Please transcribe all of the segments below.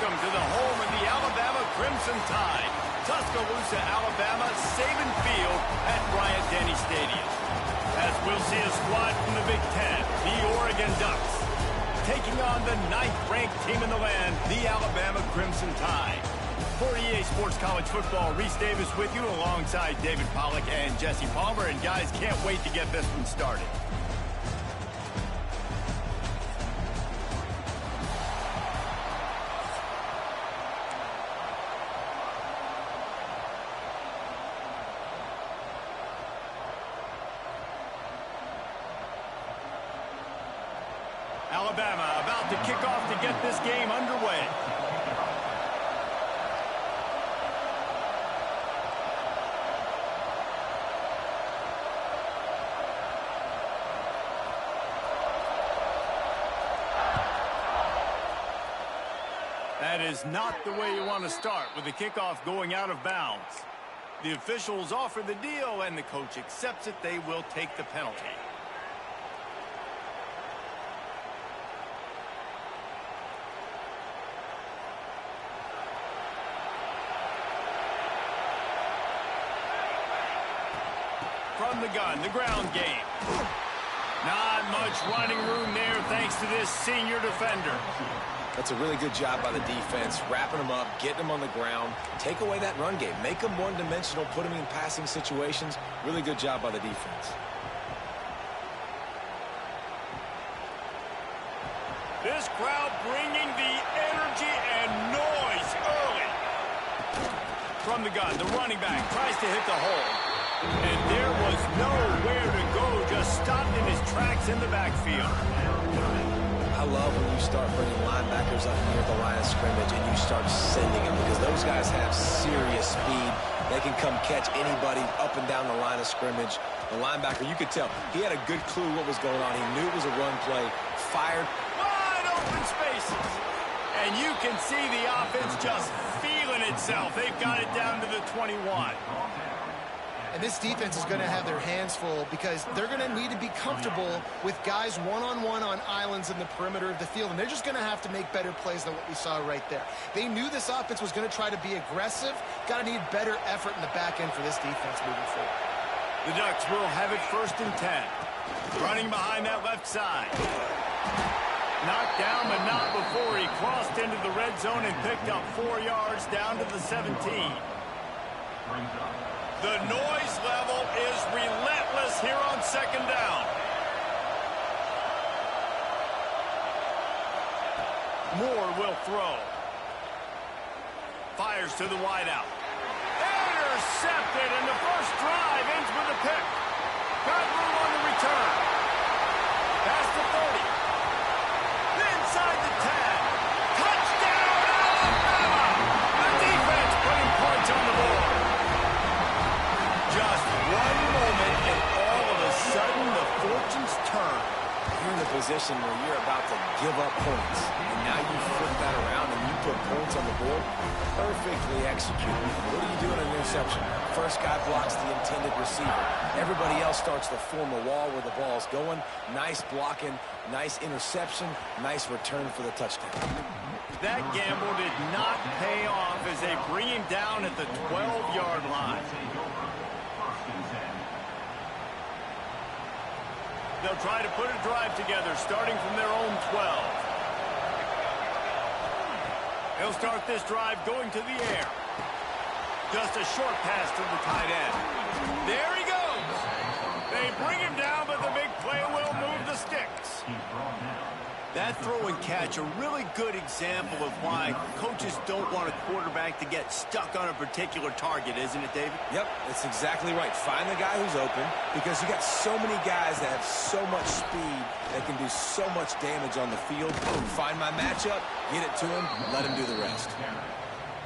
Welcome to the home of the Alabama Crimson Tide. Tuscaloosa, Alabama, Saban Field at Bryant-Denny Stadium. As we'll see a squad from the Big Ten, the Oregon Ducks, taking on the 9th-ranked team in the land, the Alabama Crimson Tide. For EA Sports College Football, Reese Davis with you alongside David Pollack and Jesse Palmer. And guys, can't wait to get this one started. Alabama about to kick off to get this game underway. That is not the way you want to start with the kickoff going out of bounds. The officials offer the deal and the coach accepts it. They will take the penalty. From the gun, the ground game. Not much running room there thanks to this senior defender. That's a really good job by the defense, wrapping them up, getting them on the ground, take away that run game, make them one-dimensional, put them in passing situations. Really good job by the defense. This crowd bringing the energy and noise early. From the gun, the running back tries to hit the hole. And there was nowhere to go, just stopped in his tracks in the backfield. I love when you start bringing linebackers up near the line of scrimmage and you start sending them because those guys have serious speed. They can come catch anybody up and down the line of scrimmage. The linebacker, you could tell, he had a good clue what was going on. He knew it was a run play, fired. Wide open spaces. And you can see the offense just feeling itself. They've got it down to the 21. And this defense is going to have their hands full because they're going to need to be comfortable with guys one-on-one on islands in the perimeter of the field. And they're just going to have to make better plays than what we saw right there. They knew this offense was going to try to be aggressive. Got to need better effort in the back end for this defense moving forward. The Ducks will have it 1st and 10. Running behind that left side. Knocked down, but not before he crossed into the red zone and picked up 4 yards down to the 17. The noise level is relentless here on 2nd down. Moore will throw. Fires to the wideout. Intercepted, and the first drive ends with a pick. Got room on the return. Past the 30. Inside the 10. Touchdown, Alabama! The defense putting points on the board. Just one moment, and all of a sudden, the fortunes turn. You're in a position where you're about to give up points. And now you flip that around and you put points on the board. Perfectly executed. What do you do in an interception? First guy blocks the intended receiver. Everybody else starts to form a wall where the ball's going. Nice blocking, nice interception, nice return for the touchdown. That gamble did not pay off as they bring him down at the 12-yard line. They'll try to put a drive together, starting from their own 12. He'll start this drive going to the air. Just a short pass to the tight end. There he goes. They bring him down, but the big play will move the sticks. That throw and catch, a really good example of why coaches don't want a quarterback to get stuck on a particular target, isn't it, David? Yep, that's exactly right. Find the guy who's open because you got so many guys that have so much speed that can do so much damage on the field. Find my matchup, get it to him, let him do the rest.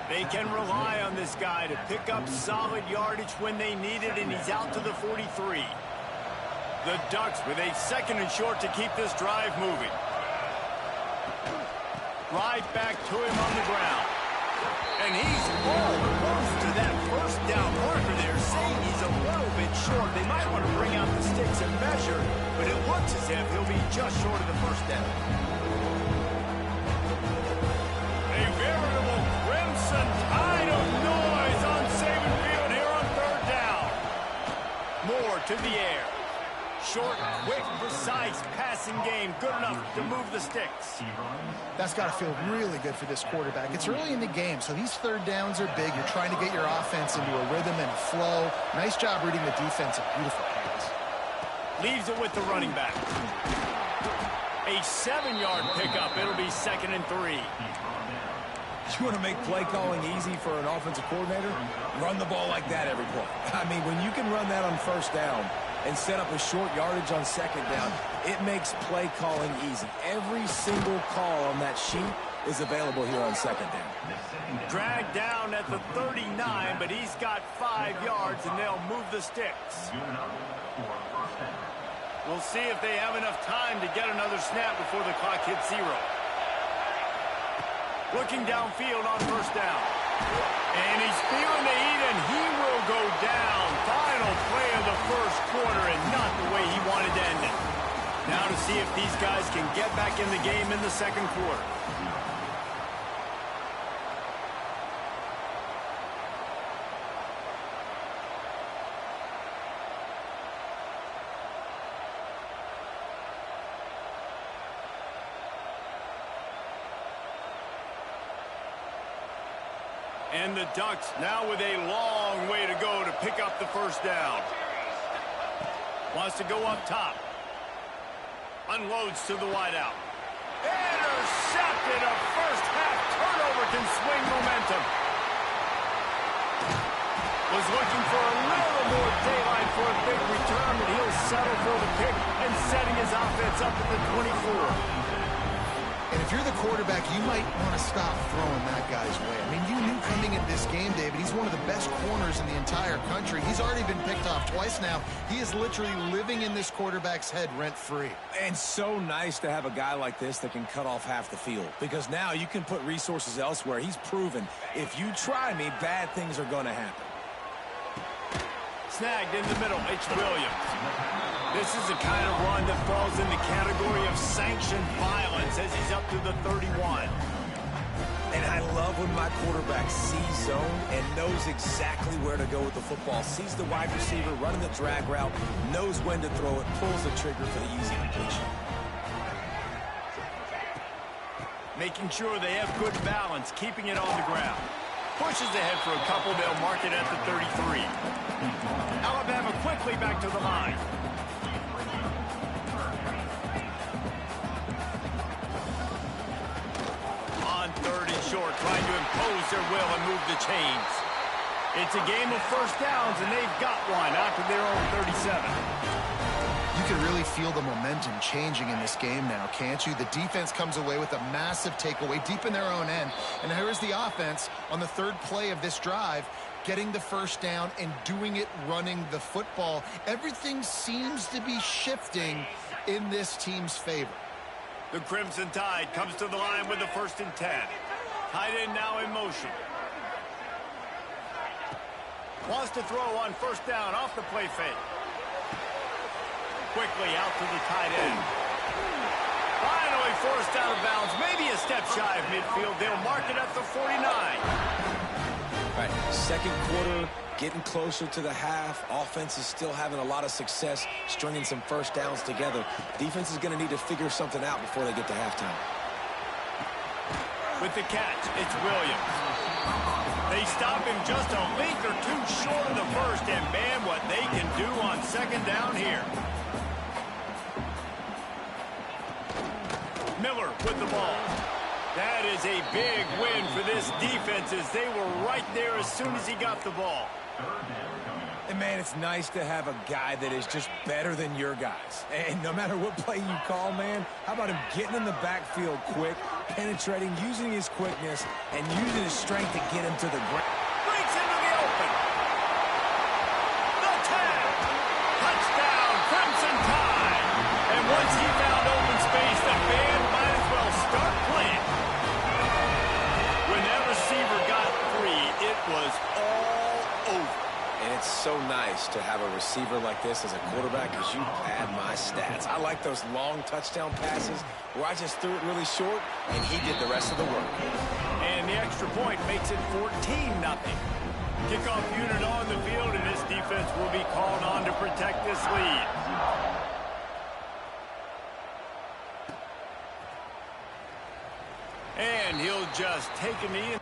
They can rely on this guy to pick up solid yardage when they need it, and he's out to the 43. The Ducks with a 2nd and short to keep this drive moving. Right back to him on the ground. And he's almost to that 1st down marker there, saying he's a little bit short. They might want to bring out the sticks and measure, but it looks as if he'll be just short of the 1st down. A very More to the air. Short, quick, precise passing game. Good enough to move the sticks. That's got to feel really good for this quarterback. It's early in the game, so these third downs are big. You're trying to get your offense into a rhythm and a flow. Nice job reading the defense. A beautiful pass. Leaves it with the running back. A 7-yard pickup. It'll be 2nd and 3. You want to make play calling easy for an offensive coordinator? Run the ball like that every play. I mean, when you can run that on first down and set up a short yardage on second down, it makes play calling easy. Every single call on that sheet is available here on second down. Dragged down at the 39, but he's got 5 yards, and they'll move the sticks. We'll see if they have enough time to get another snap before the clock hits 0. Looking downfield on first down. And he's feeling the heat, and he will go down. Final play of the first quarter, and not the way he wanted to end it. Now to see if these guys can get back in the game in the second quarter. And the Ducks now with a long way to go to pick up the first down. Wants to go up top. Unloads to the wideout. Intercepted. A first half turnover can swing momentum. Was looking for a little more daylight for a big return, but he'll settle for the pick and setting his offense up at the 24. And if you're the quarterback, you might want to stop throwing that guy's way. I mean, you knew coming into this game, David, he's one of the best corners in the entire country. He's already been picked off twice now. He is literally living in this quarterback's head rent-free. And so nice to have a guy like this that can cut off half the field, because now you can put resources elsewhere. He's proven, if you try me, bad things are going to happen. Snagged in the middle, it's Williams. This is the kind of run that falls in the category of sanctioned violence as he's up to the 31. And I love when my quarterback sees zone and knows exactly where to go with the football. Sees the wide receiver running the drag route, knows when to throw it, pulls the trigger for the easy completion. Making sure they have good balance, keeping it on the ground. Pushes ahead for a couple, they'll mark it at the 33. Alabama quickly back to the line. On 3rd and short, trying to impose their will and move the chains. It's a game of first downs, and they've got one out to their own 37. You can really feel the momentum changing in this game now, can't you? The defense comes away with a massive takeaway deep in their own end. And here is the offense on the 3rd play of this drive, getting the first down and doing it running the football. Everything seems to be shifting in this team's favor. The Crimson Tide comes to the line with the 1st and 10. Tight end now in motion. Wants to throw on first down off the play fake. Quickly out to the tight end. Finally forced out of bounds. Maybe a step shy of midfield. They'll mark it at the 49. All right, second quarter, getting closer to the half. Offense is still having a lot of success stringing some first downs together. Defense is going to need to figure something out before they get to halftime. With the catch, it's Williams. They stop him just a length or two short of the first, and man, what they can do on second down here. Miller with the ball. That is a big win for this defense as they were right there as soon as he got the ball. And, man, it's nice to have a guy that is just better than your guys. And no matter what play you call, man, how about him getting in the backfield quick, penetrating, using his quickness, and using his strength to get him to the ground. Breaks into the open. The tag. Touchdown, Crimson Tide. And once he found open space, the band might as well start playing. When that receiver got free, it was all over. And it's so nice to have a receiver like this as a quarterback because you pad my stats. I like those long touchdown passes where I just threw it really short and he did the rest of the work. And the extra point makes it 14-0. Kickoff unit on the field, and this defense will be called on to protect this lead. And he'll just take a knee.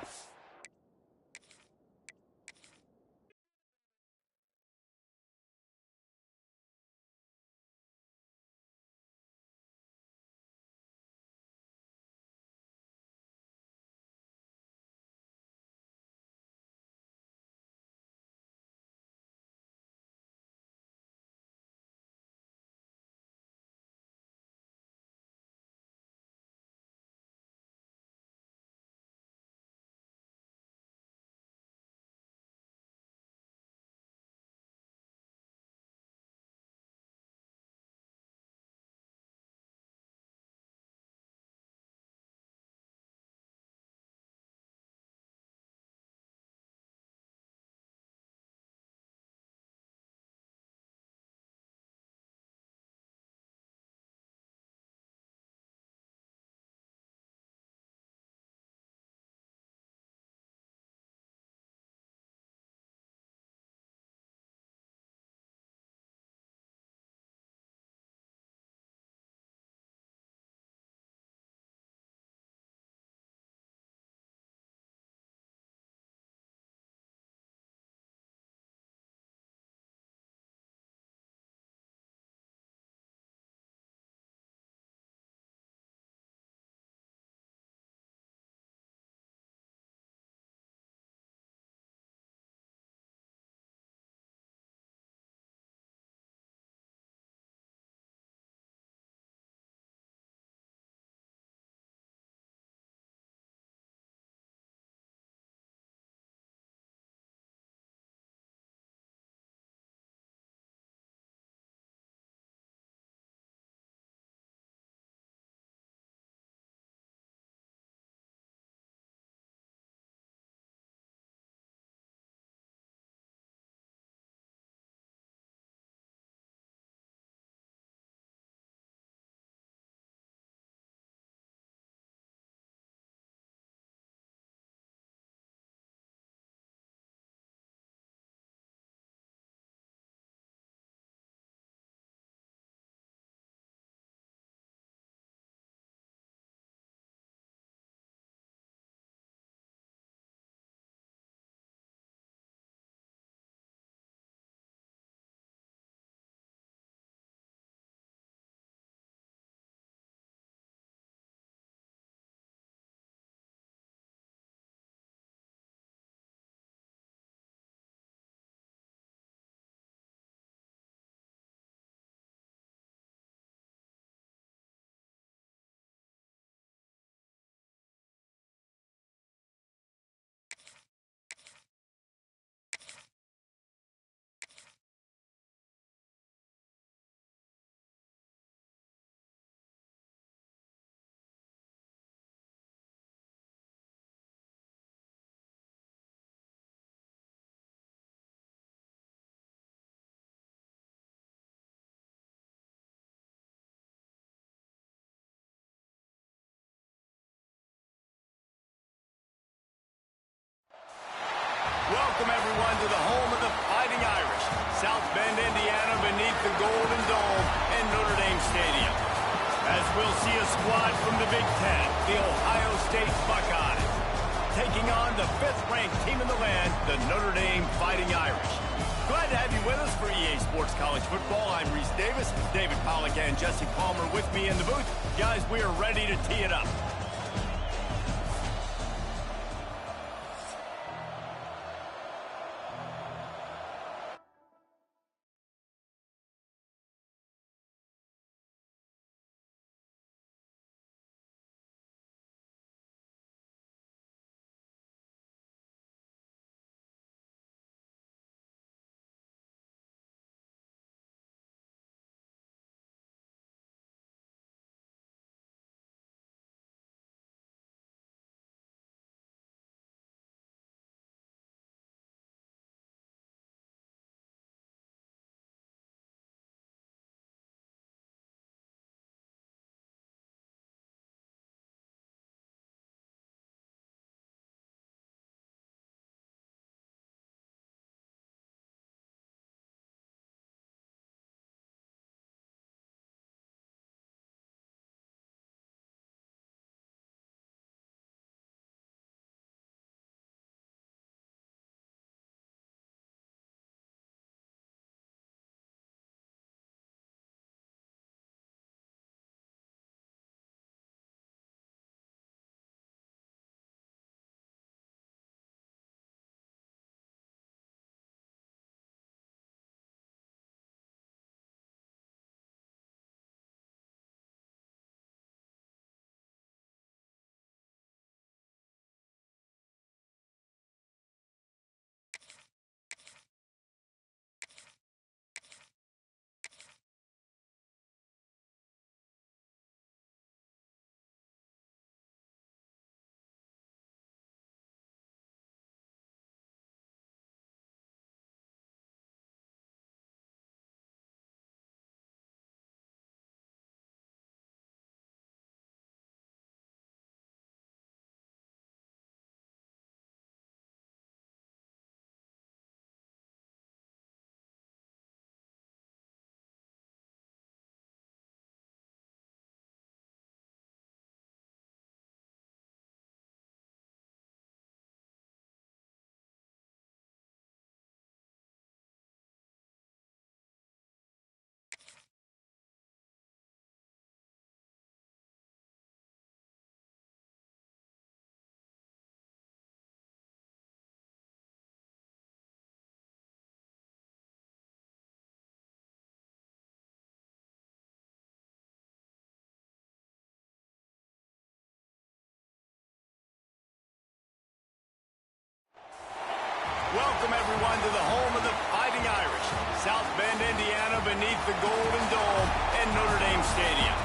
Welcome, everyone, to the home of the Fighting Irish, South Bend, Indiana, beneath the Golden Dome and Notre Dame Stadium. As we'll see a squad from the Big Ten, the Ohio State Buckeyes, taking on the fifth-ranked team in the land, the Notre Dame Fighting Irish. Glad to have you with us for EA Sports College Football. I'm Reese Davis, David Pollack and Jesse Palmer with me in the booth. Guys, we are ready to tee it up. Welcome, everyone, to the home of the Fighting Irish, South Bend, Indiana, beneath the Golden Dome and Notre Dame Stadium.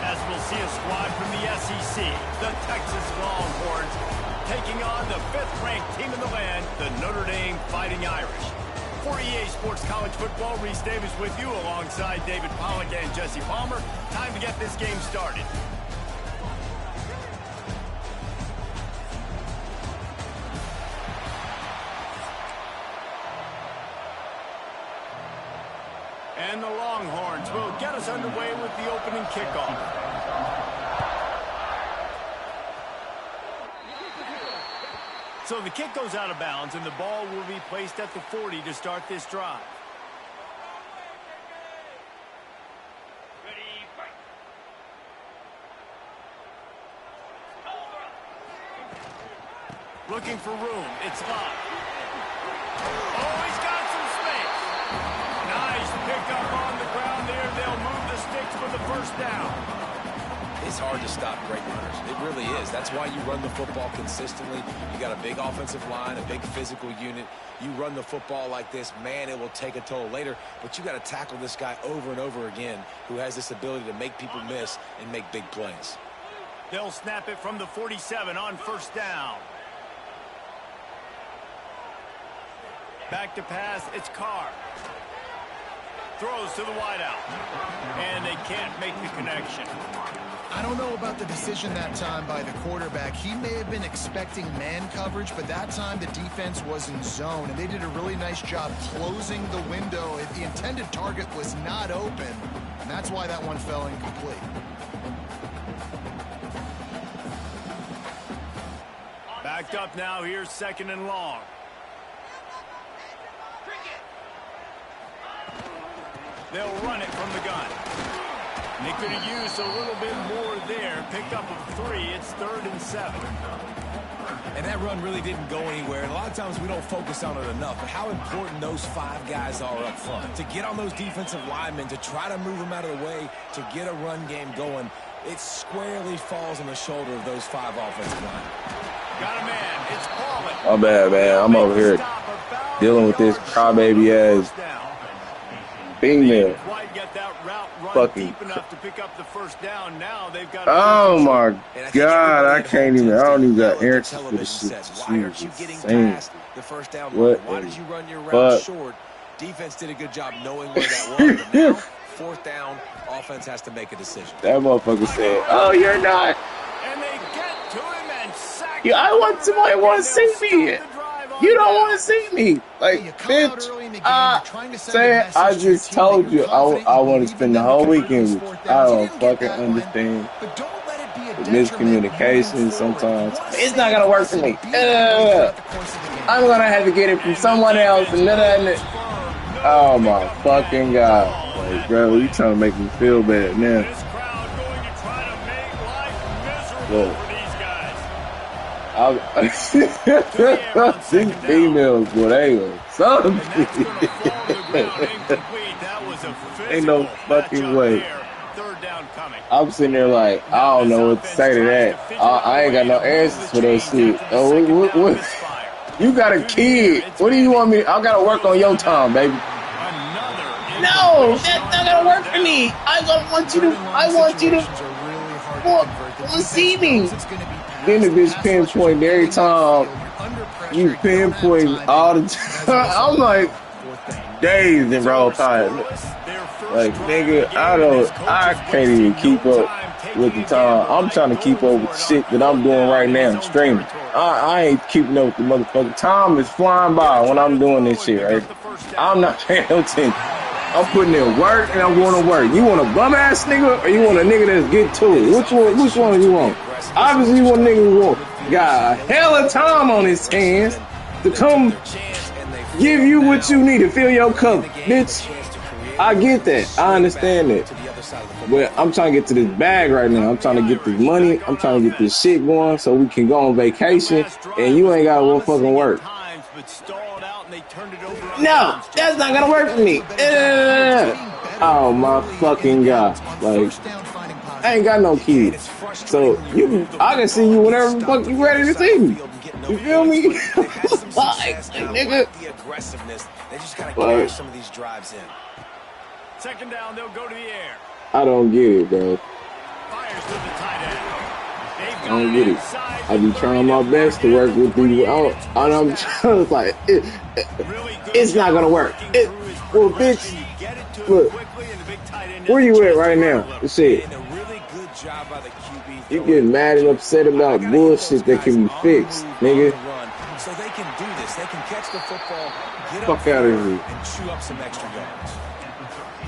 As we'll see a squad from the SEC, the Texas Longhorns, taking on the 5th-ranked team in the land, the Notre Dame Fighting Irish. For EA Sports College Football, Reese Davis with you alongside David Pollack and Jesse Palmer. Time to get this game started. And the Longhorns will get us underway with the opening kickoff. So the kick goes out of bounds, and the ball will be placed at the 40 to start this drive. Looking for room. It's locked. Oh, he's got some space. Nice pick up on the ground there. They'll move the sticks for the first down. It's hard to stop great runners. It really is. That's why you run the football consistently. You got a big offensive line, a big physical unit. You run the football like this, man, it will take a toll later. But you got to tackle this guy over and over again who has this ability to make people miss and make big plays. They'll snap it from the 47 on first down. Back to pass, it's Carr. Throws to the wideout. And they can't make the connection. I don't know about the decision that time by the quarterback. He may have been expecting man coverage, but that time the defense was in zone, and they did a really nice job closing the window. The intended target was not open, and that's why that one fell incomplete. Backed up now, here's 2nd and long. They'll run it from the gun. They could have used a little bit more there. Picked up a 3. It's 3rd and 7. And that run really didn't go anywhere. And a lot of times we don't focus on it enough. But how important those 5 guys are up front. To get on those defensive linemen, to try to move them out of the way, to get a run game going, it squarely falls on the shoulder of those 5 offensive linemen. Got a man. It's Paulin. My bad, man. I'm over here dealing with this crybaby ass female. Fucking. Oh my God, I can't even. I don't even got answers for this shit. Why aren't you getting past the first down? What? Why did you run your route short? Defense did a good job knowing where that was. But now, 4th down, offense has to make a decision. That motherfucker said, "Oh, you're not." And they get to him and sack Yeah, I want somebody want to see me. You don't want to see me, like, bitch. I just told you I want to spend the whole weekend with you. I don't fucking understand the miscommunication sometimes. It's not gonna work for me. I'm gonna have to get it from someone else. And oh my fucking God, like, bro, you trying to make me feel bad now? Look. These females, boy, they were something. Ain't no fucking way. I'm sitting there like, I don't know what to say to that. I ain't got no answers for that shit. Oh, what? You got a kid. What do you want me? I gotta work on your time, baby. No, that's not gonna work for me. I want you to see me. Then the bitch pinpoint every time you pinpoint all the time. I'm like days in raw time. Like, nigga, I can't even keep up with the time. I'm trying to keep up with the shit that I'm doing right now, streaming. I ain't keeping up with the motherfucking time is flying by when I'm doing this shit, right? I'm not paying attention. I'm putting in work and I'm going to work. You want a bum ass nigga or you want a nigga that's get to it? Which one do you want? Obviously you want a nigga who got a hell of time on his hands to come give you what you need to fill your cup, bitch. I get that. I understand that. But I'm trying to get to this bag right now. I'm trying to get this money. I'm trying to get this shit going so we can go on vacation and you ain't got to fucking work. No, that's not gonna work for me. Oh my fucking God. Like, I ain't got no kids. So I can see you whenever the fuck you ready to see me. You feel me? They've had some success, like, and I nigga. like the aggressiveness. They just got to cash some of these drives in. Second down, they'll go to the air. I don't get it, bro. Fires to the tight end. I don't get it. I be trying my best to work with these. I'm just like, it's not gonna work. Well, bitch, look, where you at right now? Let's see. You get mad and upset about bullshit that can be fixed, nigga. So they can do this. They can catch the football, get Fuck out of here, and chew up some extra yards.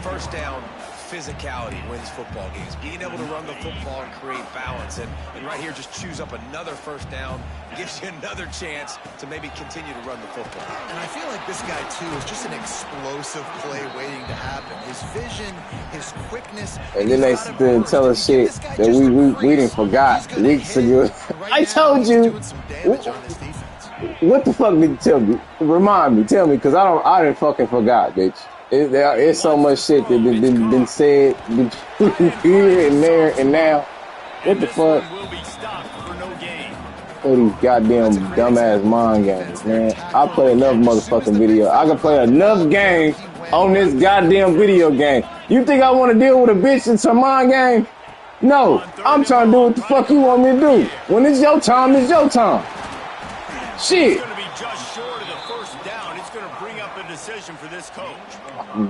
First down, physicality wins football games. Being able to run the football and create balance. And right here, just choose up another first down, gives you another chance to maybe continue to run the football. And I feel like this guy, too, is just an explosive play waiting to happen. His vision, his quickness. And then they sit there and tell us shit that we didn't forgot weeks ago. I told you. What the fuck did you tell me? Remind me, tell me, because I didn't fucking forgot, bitch. It's so much shit that been said here and there and now. What the fuck? Oh, these goddamn dumbass mind games, man. I play enough motherfucking video. I can play enough games on this goddamn video game. You think I want to deal with a bitch in some mind game? No, I'm trying to do what the fuck you want me to do. When it's your time, it's your time. Shit. Decision for this coach.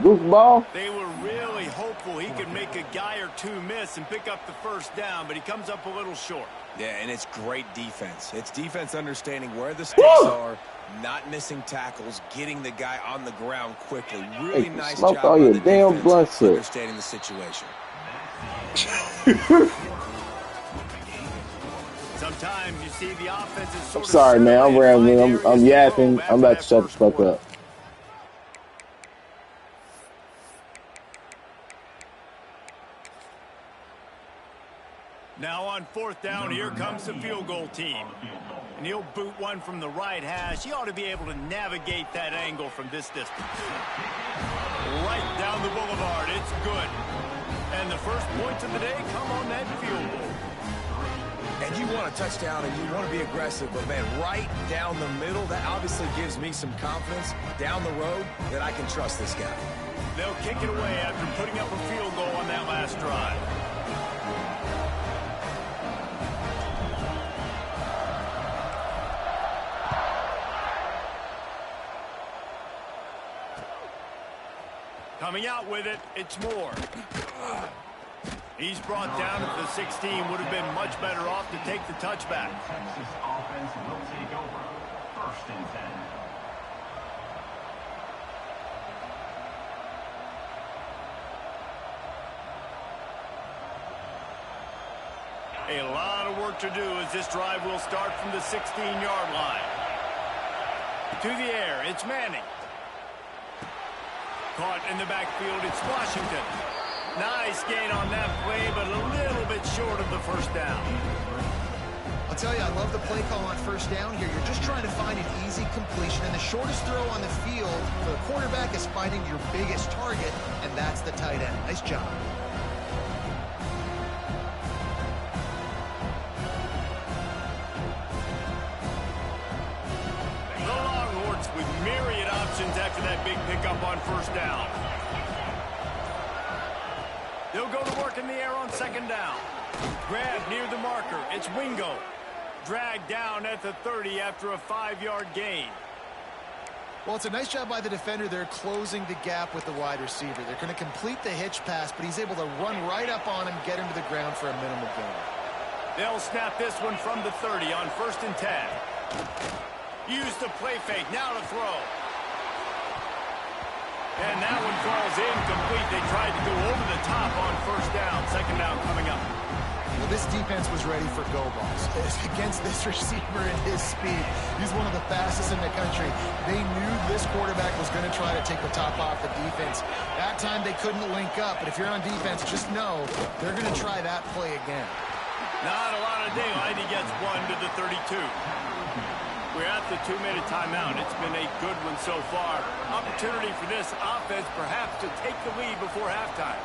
Goofball. They were really hopeful he could make a guy or two miss and pick up the first down, but he comes up a little short. Yeah, and it's great defense. It's defense understanding where the stakes are, not missing tackles, getting the guy on the ground quickly. Really nice job all your by the damn defense blood understanding the situation. Sometimes you see the offense is I'm sorry, man. I'm rambling. I'm yapping. I'm about to shut the fuck up. Now on fourth down, here comes the field goal team. And he'll boot one from the right hash. He ought to be able to navigate that angle from this distance. Right down the boulevard. It's good. And the first points of the day come on that field goal. And you want a touchdown and you want to be aggressive, but man, right down the middle, that obviously gives me some confidence down the road that I can trust this guy. They'll kick it away after putting up a field goal on that last drive. Coming out with it, it's Moore. He's brought down at the 16. Would have been much better off to take the touchback. Texas offense will take over. First and 10. A lot of work to do as this drive will start from the 16-yard line. To the air, it's Manning. Caught in the backfield, it's Washington. Nice gain on that play, but a little bit short of the first down. I'll tell you, I love the play call on first down here. You're just trying to find an easy completion, and the shortest throw on the field for the quarterback is finding your biggest target, and that's the tight end. Nice job. The Longhorns with myriad options after that big pickup on first down. They'll go to work in the air on second down. Grab near the marker. It's Wingo. Dragged down at the 30 after a 5-yard gain. Well, it's a nice job by the defender. They're closing the gap with the wide receiver. They're going to complete the hitch pass, but he's able to run right up on him, get him to the ground for a minimal gain. They'll snap this one from the 30 on first and 10. Use the play fake. Now to throw. And that one falls incomplete. They tried to go over the top on first down. Second down coming up. Well, this defense was ready for go balls. Against this receiver and his speed, he's one of the fastest in the country. They knew this quarterback was going to try to take the top off the defense. That time they couldn't link up, but if you're on defense, just know they're going to try that play again. Not a lot of daylight. He gets one to the 32. We're at the 2-minute timeout. It's been a good one so far. Opportunity for this offense perhaps to take the lead before halftime.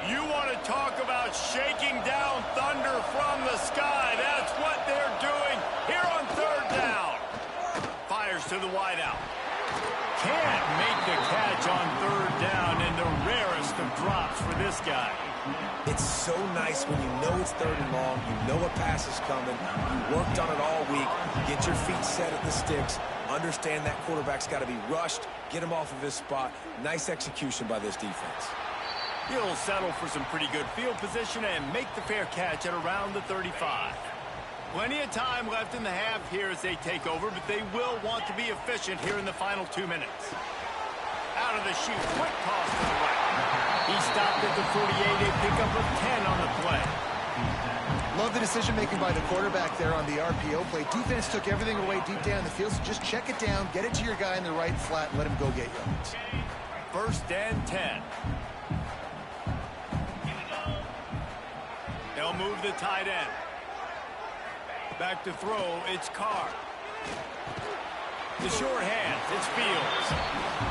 You want to talk about shaking down thunder from the sky. That's what they're doing here on third down. Fires to the wideout. Can't make the catch on third down, and the rarest of drops for this guy. It's so nice when you know it's third and long, you know a pass is coming, you worked on it all week, get your feet set at the sticks, understand that quarterback's got to be rushed, get him off of his spot. Nice execution by this defense. He'll settle for some pretty good field position and make the fair catch at around the 35. Plenty of time left in the half here as they take over, but they will want to be efficient here in the final 2 minutes. Out of the chute, quick toss to the right. He stopped at the 48, a pickup of 10 on the play. Love the decision-making by the quarterback there on the RPO play. Defense took everything away deep down the field, so just check it down, get it to your guy in the right flat, and let him go get yards. First and 10. They'll move the tight end. Back to throw, it's Carr. The short hands, it's Fields.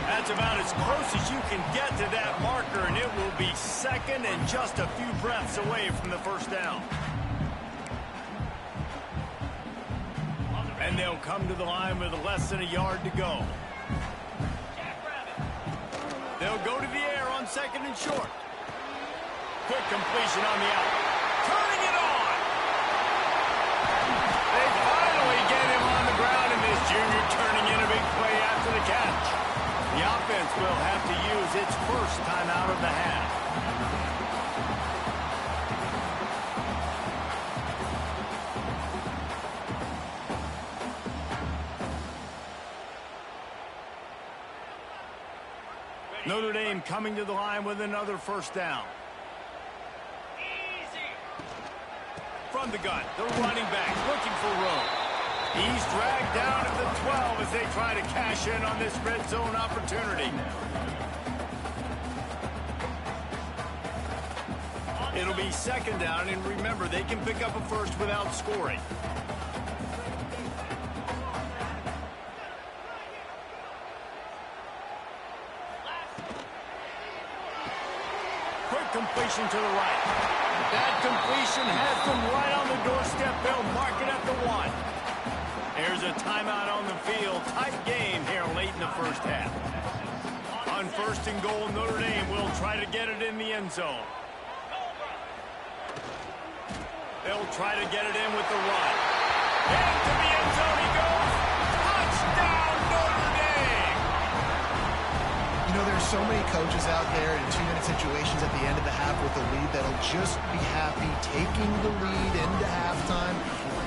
That's about as close as you can get to that marker, and it will be second and just a few breaths away from the first down. And they'll come to the line with less than a yard to go. They'll go to the air on second and short. Quick completion on the out. Turning it on. They finally get him on the ground, and this junior turning in a big play after the catch. The offense will have to use its first timeout of the half. Notre Dame coming to the line with another first down. From the gun, the running back looking for room. He's dragged down at the 12 as they try to cash in on this red zone opportunity. It'll be second down, and remember, they can pick up a first without scoring. Quick completion to the right. That completion has them right on the doorstep. They'll mark it at the 1. There's a timeout on the field. Tight game here late in the first half. On first and goal, Notre Dame will try to get it in the end zone. They'll try to get it in with the run. Into the end zone he goes. Touchdown, Notre Dame! You know, there's so many coaches out there in 2-minute situations at the end of the half with the lead that'll just be happy taking the lead into halftime.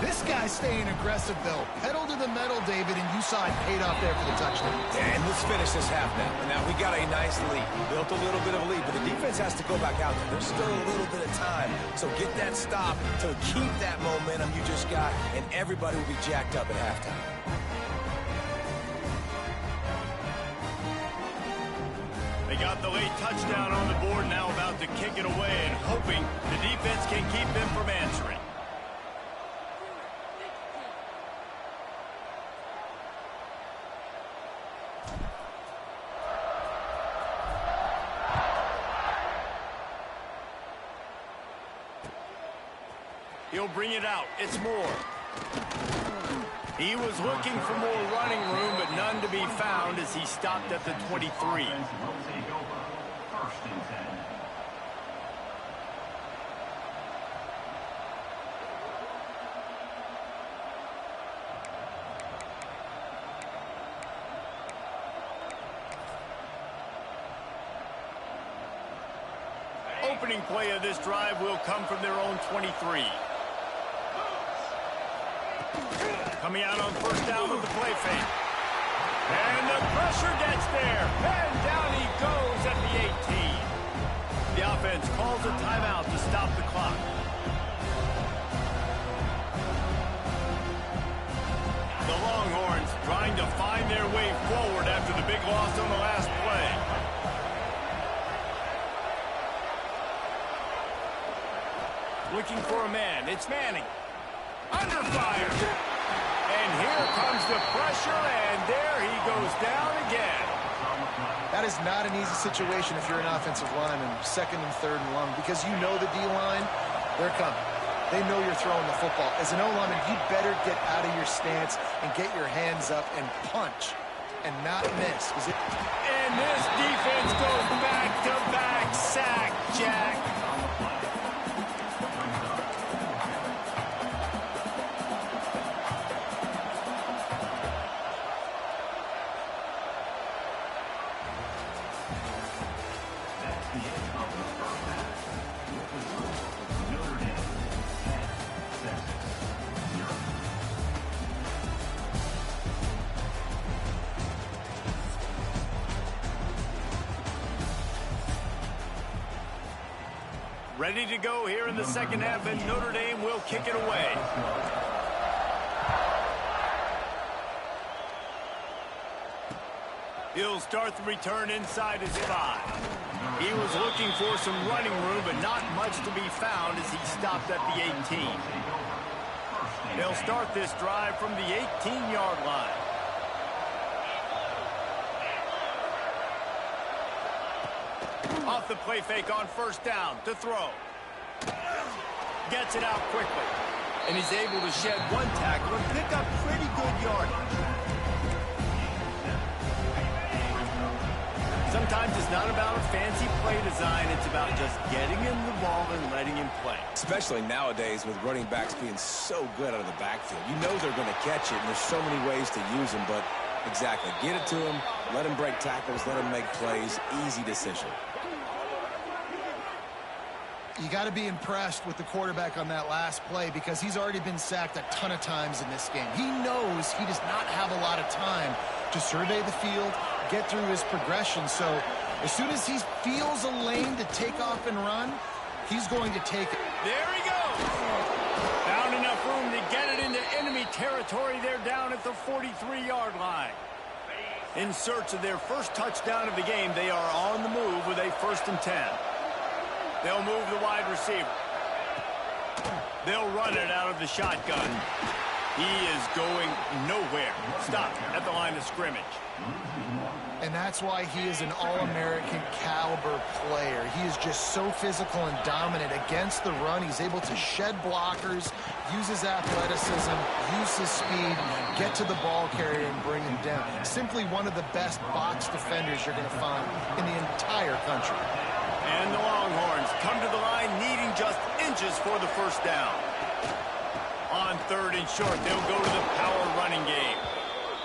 This guy's staying aggressive, though. Pedal to the metal, David, and you saw it paid off there for the touchdown. And let's finish this half now. And now we got a nice lead. Built a little bit of a lead, but the defense has to go back out there. There's still a little bit of time. So get that stop to keep that momentum you just got, and everybody will be jacked up at halftime. They got the late touchdown on the board, now about to kick it away and hoping the defense can keep them from answering. He'll bring it out. It's Moore. He was looking for more running room, but none to be found as he stopped at the 23. First and 10. Opening play of this drive will come from their own 23. Coming out on first down with the play fake. And the pressure gets there. And down he goes at the 18. The offense calls a timeout to stop the clock. The Longhorns trying to find their way forward after the big loss on the last play. Looking for a man. It's Manning. Under fire. And here comes the pressure, and there he goes down again. that is not an easy situation if you're an offensive lineman, second and third and long, because you know the D-line, they're coming. They know you're throwing the football. As an O-lineman, you better get out of your stance and get your hands up and punch and not miss. And this defense goes back-to-back sack, Jack. Ready to go here in the second half, and Notre Dame will kick it away. He'll start the return inside his 5. He was looking for some running room, but not much to be found as he stopped at the 18. They'll start this drive from the 18-yard line. Off the play fake on first down to throw. Gets it out quickly. And he's able to shed one tackle and pick up pretty good yardage. Sometimes it's not about a fancy play design. It's about just getting him the ball and letting him play. Especially nowadays with running backs being so good out of the backfield. You know they're going to catch it, and there's so many ways to use them, but exactly. Get it to him, let him break tackles, let him make plays. Easy decision. You got to be impressed with the quarterback on that last play because he's already been sacked a ton of times in this game. He knows he does not have a lot of time to survey the field, get through his progression. So as soon as he feels a lane to take off and run, he's going to take it. There he goes. Found enough room to get it into enemy territory. They're down at the 43-yard line. In search of their first touchdown of the game, they are on the move with a 1st and 10. They'll move the wide receiver. They'll run it out of the shotgun. He is going nowhere. Stop at the line of scrimmage. And that's why he is an All-American caliber player. He is just so physical and dominant against the run. He's able to shed blockers, use his athleticism, use his speed, get to the ball carrier and bring him down. Simply one of the best box defenders you're going to find in the entire country. And the Longhorns come to the line needing just inches for the first down. On 3rd and short, they'll go to the power running game.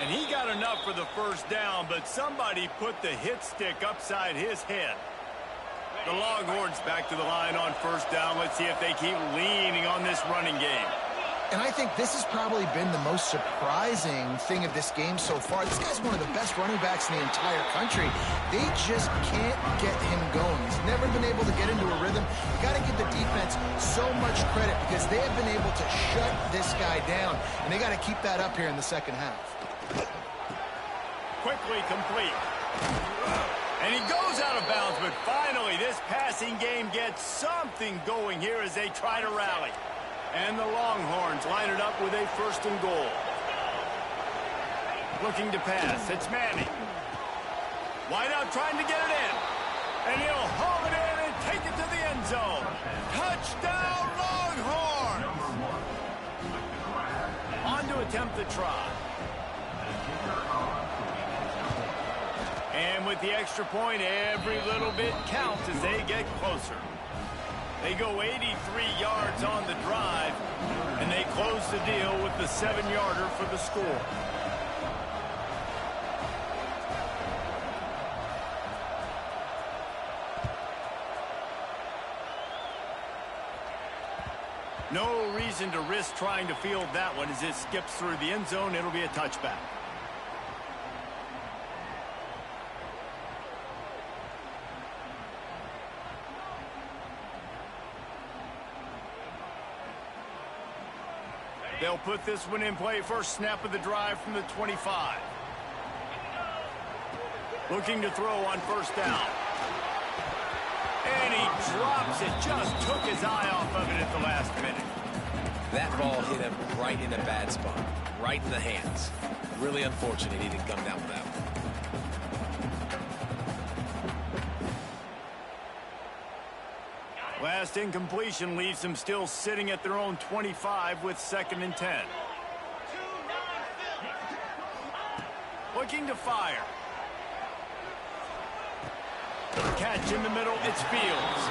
And he got enough for the first down, but somebody put the hit stick upside his head. The Longhorns back to the line on 1st down. Let's see if they keep leaning on this running game. And I think this has probably been the most surprising thing of this game so far. This guy's one of the best running backs in the entire country. They just can't get him going. He's never been able to get into a rhythm. You got to give the defense so much credit because they have been able to shut this guy down. And they got to keep that up here in the second half. Quickly complete. And he goes out of bounds, but finally this passing game gets something going here as they try to rally. And the Longhorns line it up with a 1st and goal. Looking to pass. It's Manning. Wide out trying to get it in. And he'll haul it in and take it to the end zone. Touchdown, Longhorns! On to attempt the try. And with the extra point, every little bit counts as they get closer. They go 83 yards on the drive, and they close the deal with the 7-yarder for the score. No reason to risk trying to field that one as it skips through the end zone. It'll be a touchback. They'll put this one in play. First snap of the drive from the 25. Looking to throw on 1st down. And he drops it. Just took his eye off of it at the last minute. That ball hit him right in a bad spot. Right in the hands. Really unfortunate he didn't come down with that one. Last incompletion leaves them still sitting at their own 25 with 2nd and 10. Looking to fire. Catch in the middle, it's Fields.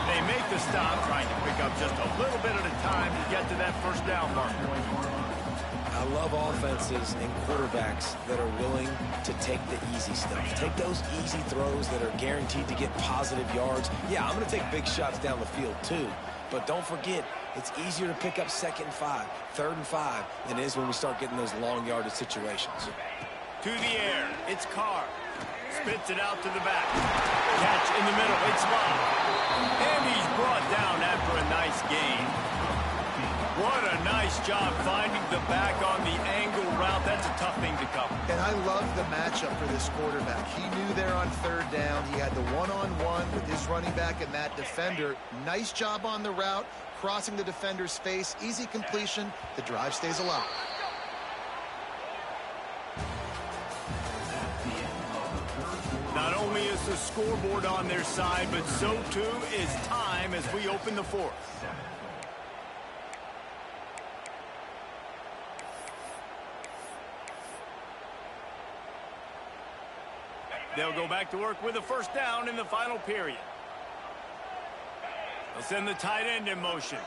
They make the stop, trying to pick up just a little bit at a time to get to that first down marker. I love offenses and quarterbacks that are willing to take the easy stuff. Take those easy throws that are guaranteed to get positive yards. Yeah, I'm going to take big shots down the field too. But don't forget, it's easier to pick up 2nd and 5, 3rd and 5 than it is when we start getting those long yardage situations. To the air, it's Carr. Spits it out to the back. Catch in the middle, it's Bob. And he's brought down after a nice gain. What a nice job finding the back on the angle route. That's a tough thing to cover. And I love the matchup for this quarterback. He knew there on 3rd down. He had the one-on-one with his running back and that defender. Nice job on the route, crossing the defender's face. Easy completion. The drive stays alive. Not only is the scoreboard on their side, but so too is time as we open the 4th. They'll go back to work with a 1st down in the final period. They'll send the tight end in motion.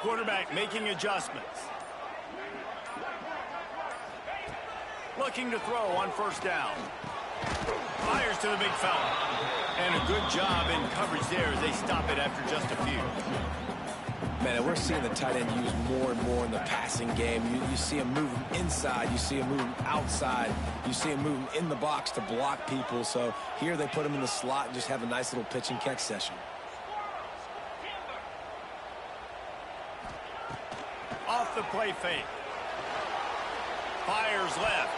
Quarterback making adjustments. Looking to throw on 1st down. Fires to the big fella. And a good job in coverage there as they stop it after just a few. Man, we're seeing the tight end used more and more in the passing game. You see him moving inside. You see him moving outside. You see him moving in the box to block people. So here they put him in the slot and just have a nice little pitch and catch session. Off the play fake. Fires left.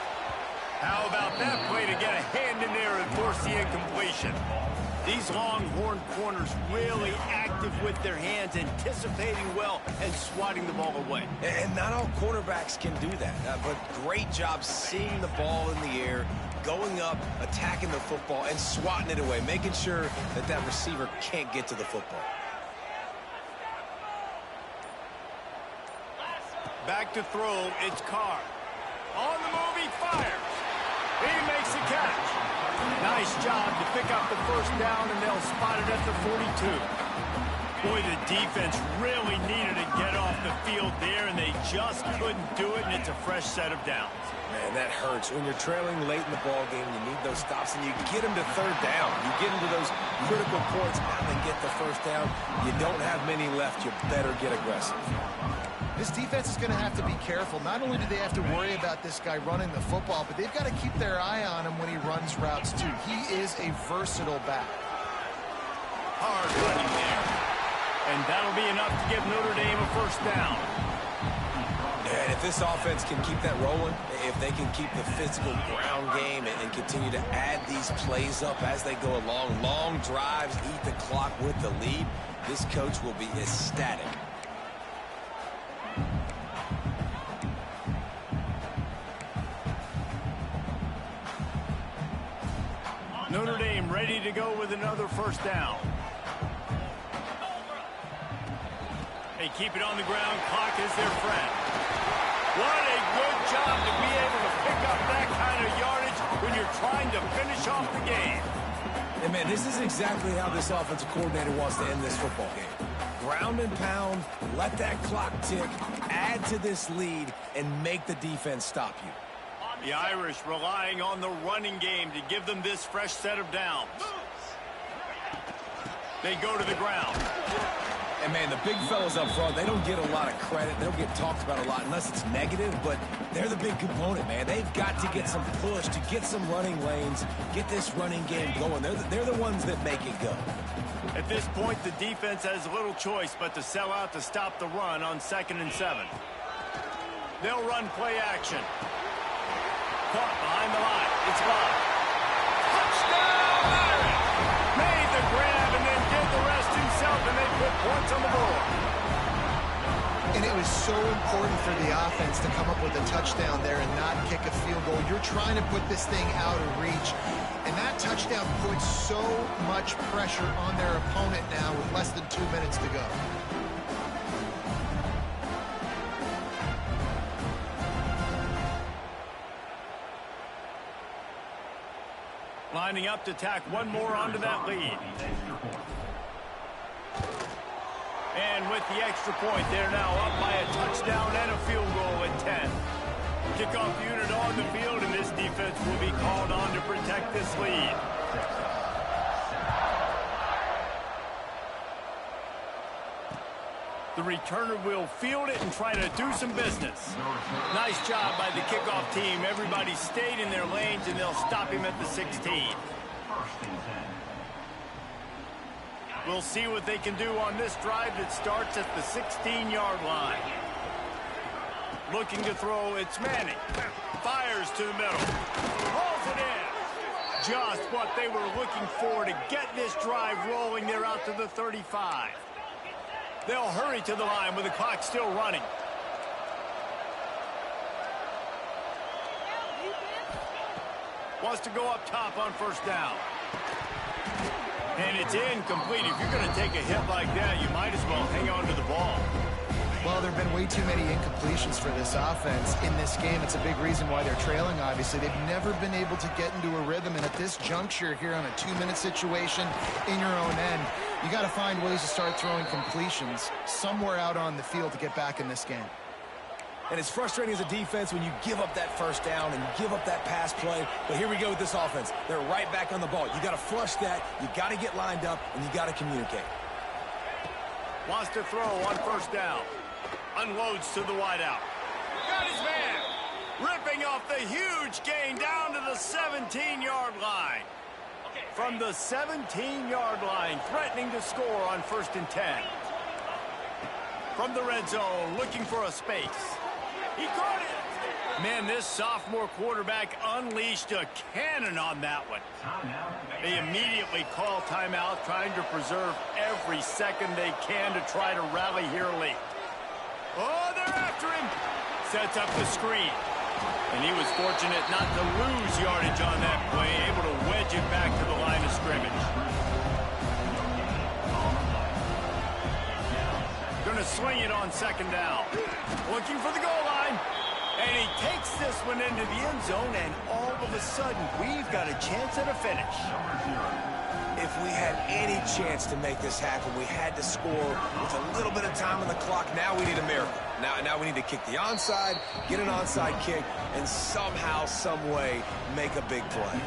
How about that play to get a hand in there and force the incompletion? These Longhorn corners really active with their hands, anticipating well and swatting the ball away. And not all quarterbacks can do that, but great job seeing the ball in the air, going up, attacking the football, and swatting it away, making sure that that receiver can't get to the football. Back to throw, it's Carr. On the move, he fires. He makes the catch. Nice job to pick up the 1st down, and they'll spot it at the 42. Boy, the defense really needed to get off the field there, and they just couldn't do it, and it's a fresh set of downs. Man, that hurts. When you're trailing late in the ball game, you need those stops, and you get them to 3rd down. You get them to those critical points, now they get the 1st down. You don't have many left. You better get aggressive. This defense is going to have to be careful. Not only do they have to worry about this guy running the football, but they've got to keep their eye on him when he runs routes, too. He is a versatile back. Hard running there. And that'll be enough to give Notre Dame a 1st down. And if this offense can keep that rolling, if they can keep the physical ground game and continue to add these plays up as they go along, long drives, eat the clock with the lead, this coach will be ecstatic. Notre Dame ready to go with another 1st down. They keep it on the ground. Clock is their friend. What a good job to be able to pick up that kind of yardage when you're trying to finish off the game. And, man, this is exactly how this offensive coordinator wants to end this football game. Ground and pound, let that clock tick, add to this lead, and make the defense stop you. The Irish relying on the running game to give them this fresh set of downs. They go to the ground. And, man, the big fellas up front, they don't get a lot of credit. They don't get talked about a lot unless it's negative, but they're the big component, man. They've got to get some push, to get some running lanes, get this running game going. They're the ones that make it go. At this point, the defense has little choice but to sell out to stop the run on 2nd and 7. They'll run play action. Caught behind the line. It's Bob. Touchdown, Larry! Made the grab and then did the rest himself, and they put points on the board. And it was so important for the offense to come up with a touchdown there and not kick a field goal. You're trying to put this thing out of reach. And that touchdown puts so much pressure on their opponent now with less than 2 minutes to go. Lining up to tack one more onto that lead. And with the extra point, they're now up by a touchdown and a field goal at 10. Kickoff unit on the field, and this defense will be called on to protect this lead. The returner will field it and try to do some business. Nice job by the kickoff team. Everybody stayed in their lanes, and they'll stop him at the 16. We'll see what they can do on this drive that starts at the 16-yard line. Looking to throw, it's Manning. Fires to the middle. Rolls it in. Just what they were looking for to get this drive rolling. They're out to the 35. They'll hurry to the line with the clock still running. Wants to go up top on first down. And it's incomplete. If you're going to take a hit like that, you might as well hang on to the ball. Well, there have been way too many incompletions for this offense in this game. It's a big reason why they're trailing, obviously. They've never been able to get into a rhythm, and at this juncture here on a 2-minute situation in your own end, you got to find ways to start throwing completions somewhere out on the field to get back in this game. And it's frustrating as a defense when you give up that first down and give up that pass play. But here we go with this offense. They're right back on the ball. You got to flush that. You got to get lined up, and you got to communicate. Wants to throw on first down. Unloads to the wideout. Got his man. Ripping off the huge gain down to the 17-yard line. From the 17-yard line, threatening to score on 1st and 10. From the red zone, looking for a space. He caught it. Man, this sophomore quarterback unleashed a cannon on that one. They immediately call timeout, trying to preserve every second they can to try to rally here late. Oh, they're after him. Sets up the screen. And he was fortunate not to lose yardage on that play, able to wedge it back to the line of scrimmage. Going to swing it on 2nd down. Looking for the goal line. And he takes this one into the end zone, and all of a sudden, we've got a chance at a finish. If we had any chance to make this happen, we had to score with a little bit of time on the clock. Now we need a miracle. Now we need to kick the onside, get an onside kick, and somehow, some way, make a big play.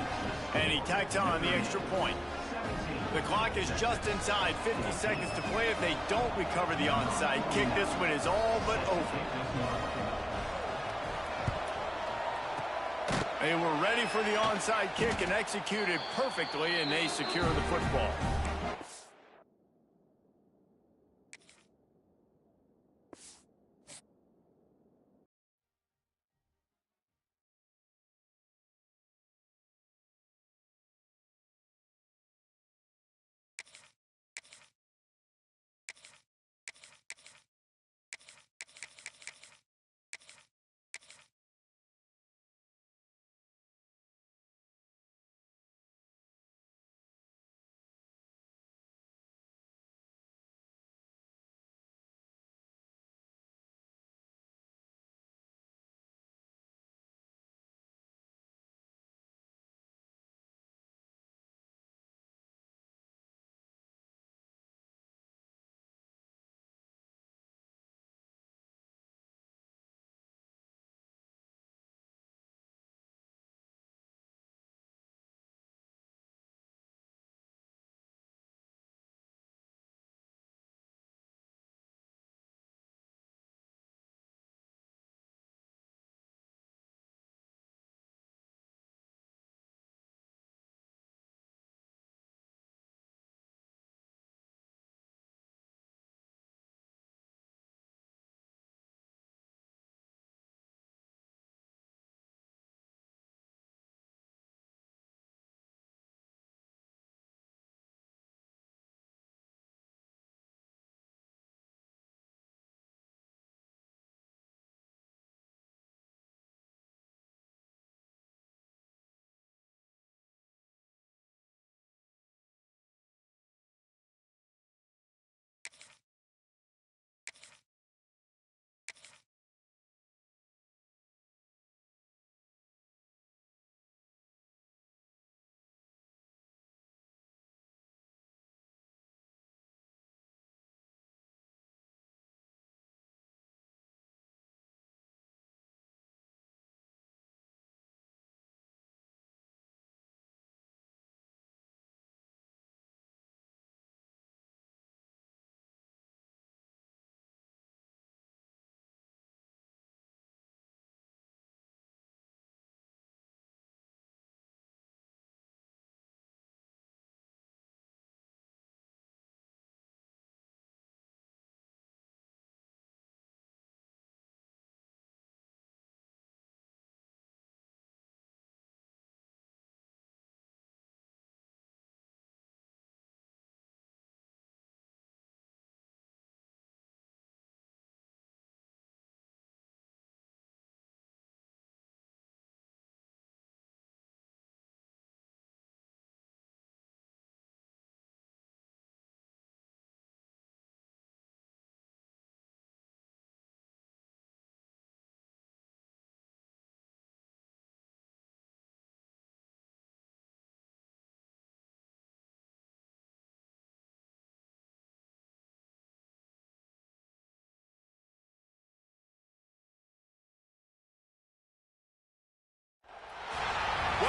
And he tacks on the extra point. The clock is just inside 50 seconds to play. If they don't recover the onside kick, this one is all but over. They were ready for the onside kick and executed perfectly, and they secure the football.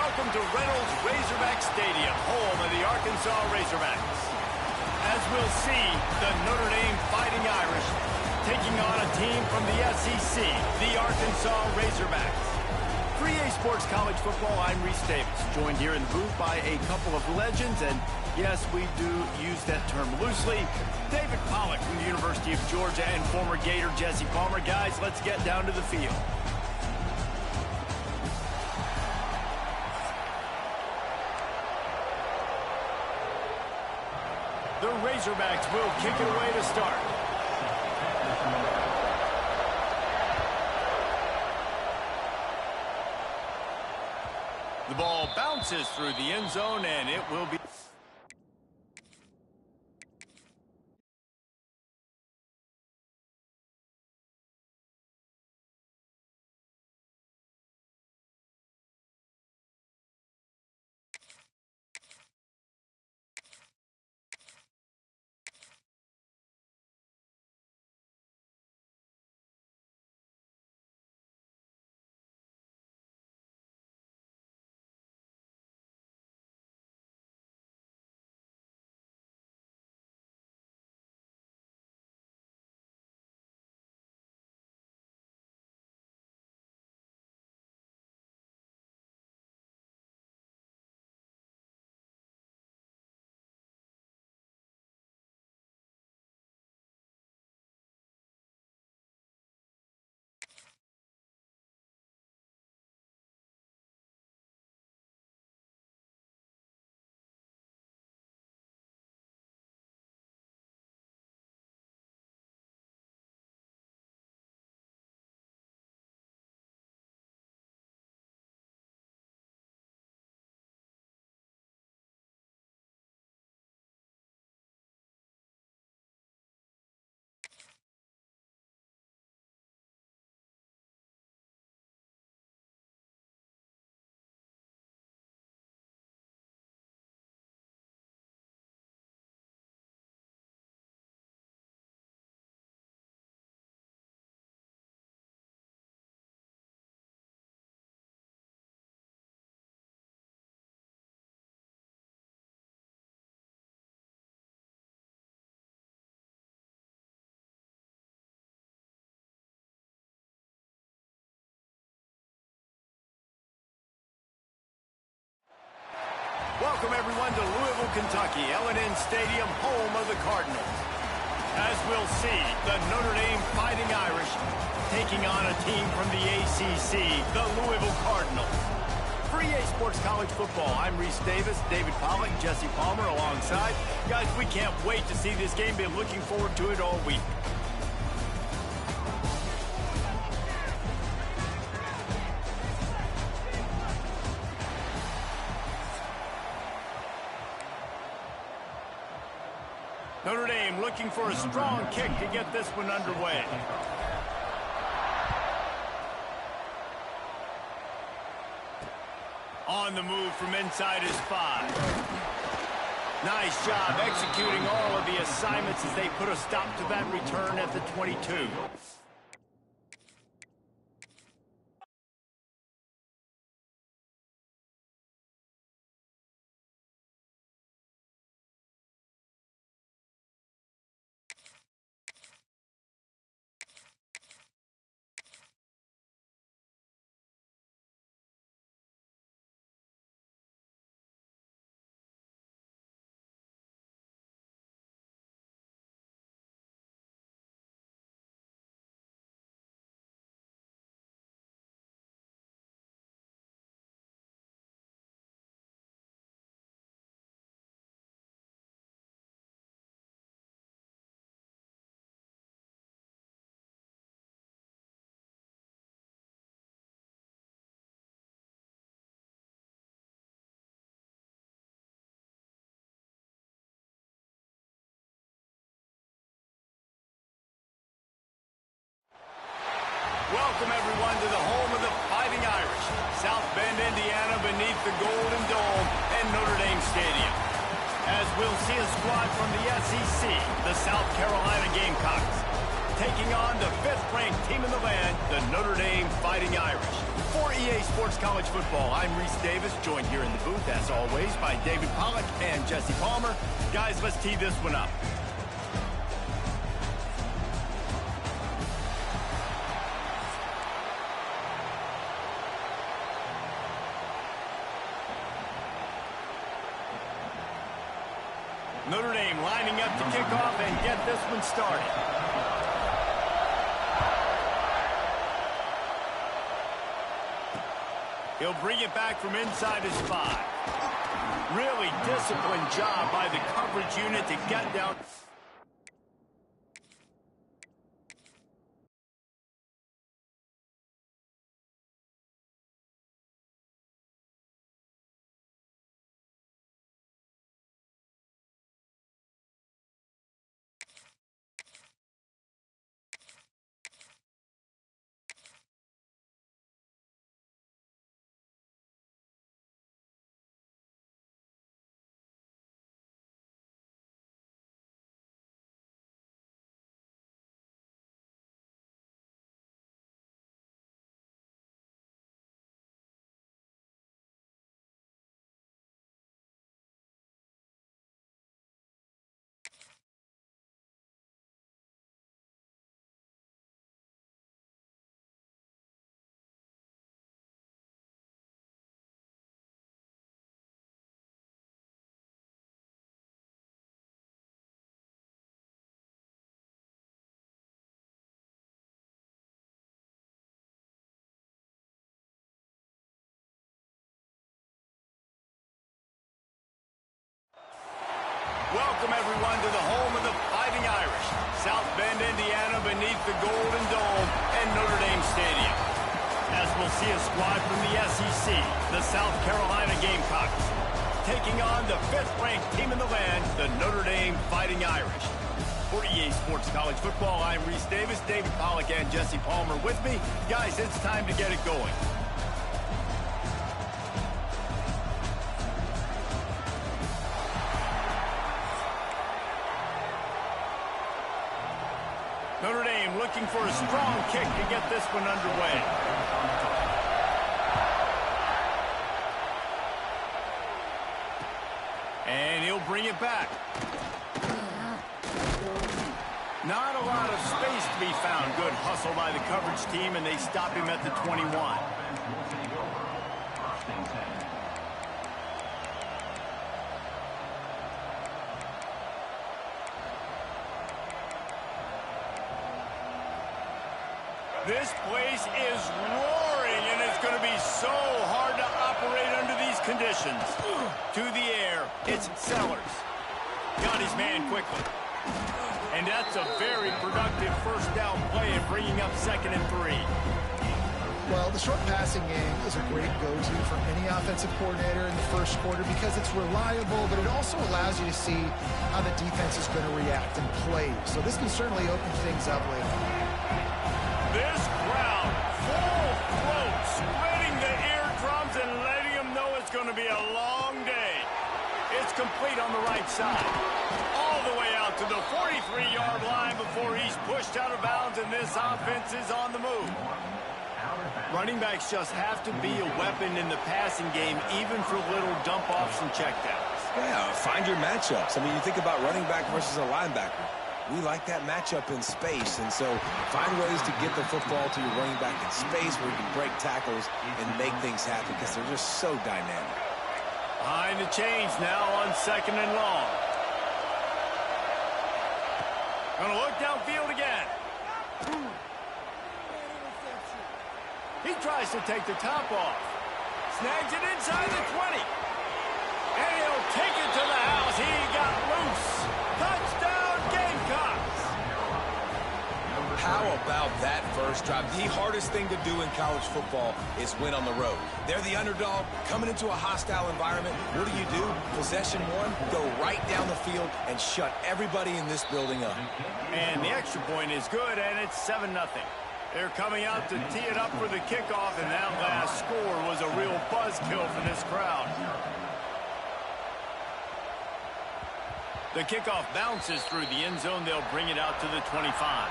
welcome to Reynolds Razorback Stadium, home of the Arkansas Razorbacks. As we'll see, the Notre Dame Fighting Irish taking on a team from the SEC, the Arkansas Razorbacks. For EA Sports College Football, I'm Reese Davis, joined here in the booth by a couple of legends, and yes, we do use that term loosely. David Pollack from the University of Georgia and former Gator Jesse Palmer. Guys, let's get down to the field. The Razorbacks will kick it away to start. The ball bounces through the end zone, and it will be... Welcome, everyone, to Louisville, Kentucky, L&N Stadium, home of the Cardinals. As we'll see, the Notre Dame Fighting Irish taking on a team from the ACC, the Louisville Cardinals. For EA Sports College Football, I'm Reese Davis, David Pollack, Jesse Palmer alongside. Guys, we can't wait to see this game. Been looking forward to it all week. Notre Dame looking for a strong kick to get this one underway. On the move from inside his 5. Nice job executing all of the assignments as they put a stop to that return at the 22. Welcome, everyone, to the home of the Fighting Irish, South Bend, Indiana, beneath the Golden Dome and Notre Dame Stadium. As we'll see a squad from the SEC, the South Carolina Gamecocks, taking on the 5th-ranked team in the land, the Notre Dame Fighting Irish. For EA Sports College Football, I'm Reese Davis, joined here in the booth, as always, by David Pollack and Jesse Palmer. Guys, let's tee this one up. Notre Dame lining up to kick off and get this one started. He'll bring it back from inside his 5. Really disciplined job by the coverage unit to get down. Welcome, everyone, to the home of the Fighting Irish. South Bend, Indiana, beneath the Golden Dome and Notre Dame Stadium. As we'll see a squad from the SEC, the South Carolina Gamecocks, taking on the 5th-ranked team in the land, the Notre Dame Fighting Irish. For EA Sports College Football, I'm Reese Davis, David Pollack, and Jesse Palmer with me. Guys, it's time to get it going. Notre Dame looking for a strong kick to get this one underway. And he'll bring it back. Not a lot of space to be found. Good hustle by the coverage team, and they stop him at the 21. This place is roaring, and it's going to be so hard to operate under these conditions. To the air, it's Sellers. Got his man quickly. And that's a very productive first down play and bringing up 2nd and 3. Well, the short passing game is a great go-to for any offensive coordinator in the first quarter because it's reliable, but it also allows you to see how the defense is going to react and play. So this can certainly open things up later. This crowd, full throat, splitting the eardrums and letting them know it's going to be a long day. It's complete on the right side. All the way out to the 43-yard line before he's pushed out of bounds, and this offense is on the move. Running backs just have to be a weapon in the passing game, even for little dump-offs and checkdowns. Yeah, find your matchups. I mean, you think about running back versus a linebacker. We like that matchup in space, and so find ways to get the football to your running back in space where you can break tackles and make things happen because they're just so dynamic. Behind the chains now on 2nd and long. Gonna look downfield again. He tries to take the top off. Snags it inside the 20. And he'll take it to the house. He got loose. Touchdown, Gamecocks. How about that first drive? The hardest thing to do in college football is win on the road. They're the underdog coming into a hostile environment. What do? Possession one, go right down the field and shut everybody in this building up. And the extra point is good, and it's 7-0. They're coming out to tee it up for the kickoff, and that last score was a real buzzkill for this crowd. The kickoff bounces through the end zone. They'll bring it out to the 25.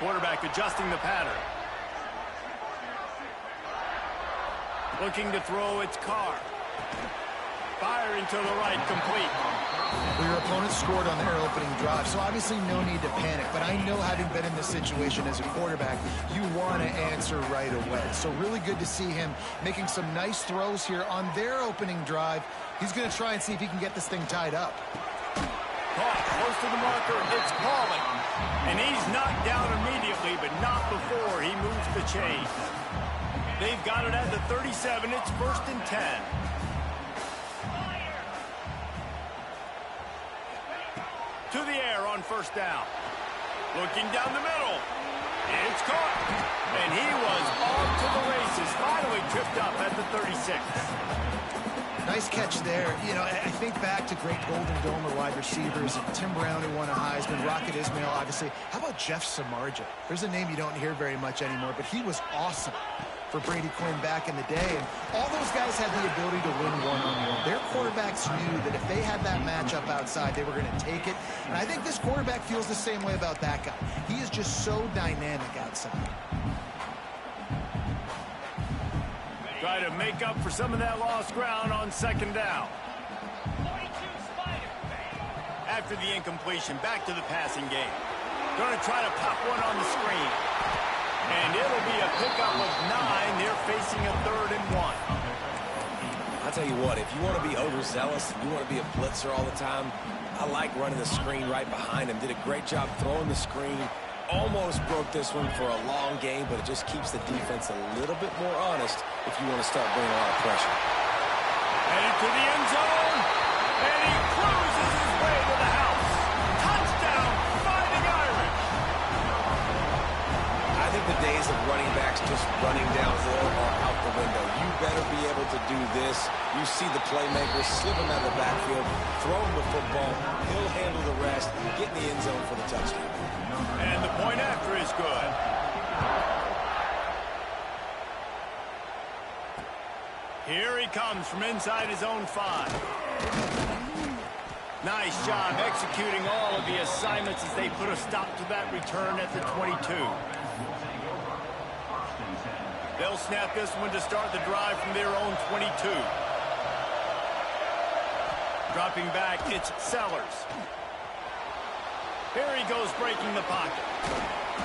quarterback adjusting the pattern. Looking to throw its Carr. Firing to the right, complete. Well, your opponent scored on their opening drive, so obviously no need to panic. But I know, having been in this situation as a quarterback, you want to answer right away. So really good to see him making some nice throws here on their opening drive. He's going to try and see if he can get this thing tied up. Caught close to the marker, it's calling. And he's knocked down immediately, but not before he moves the chains. They've got it at the 37. It's 1st and 10. To the air on 1st down. Looking down the middle. It's caught. And he was off to the races. Finally tripped up at the 36. Nice catch there. You know, I think back to great Golden Dome wide receivers. Tim Brown, who won a Heisman. Rocket Ismail, obviously. How about Jeff Samardzija? There's a name you don't hear very much anymore, but he was awesome for Brady Quinn back in the day. And all those guys had the ability to win one-on-one. Their quarterbacks knew that if they had that matchup outside, they were going to take it. And I think this quarterback feels the same way about that guy. He is just so dynamic outside. Try to make up for some of that lost ground on 2nd down. After the incompletion, back to the passing game. Going to try to pop one on the screen. And it'll be a pickup of 9. They're facing a 3rd and 1. I'll tell you what, if you want to be overzealous and you want to be a blitzer all the time, I like running the screen right behind him. Did a great job throwing the screen. Almost broke this one for a long game, but it just keeps the defense a little bit more honest if you want to start bringing a lot of pressure. Headed to the end zone, and he cruises his way to the house. Touchdown, Fighting Irish. I think the days of running backs just running downhill are out the window. You better be able to do this. You see the playmaker, slip him out of the backfield, throw him the football, he'll handle the rest, get in the end zone for the touchdown. And the point after is good. Here he comes from inside his own 5. Nice job executing all of the assignments as they put a stop to that return at the 22. They'll snap this one to start the drive from their own 22. Dropping back, it's Sellers. Here he goes, breaking the pocket.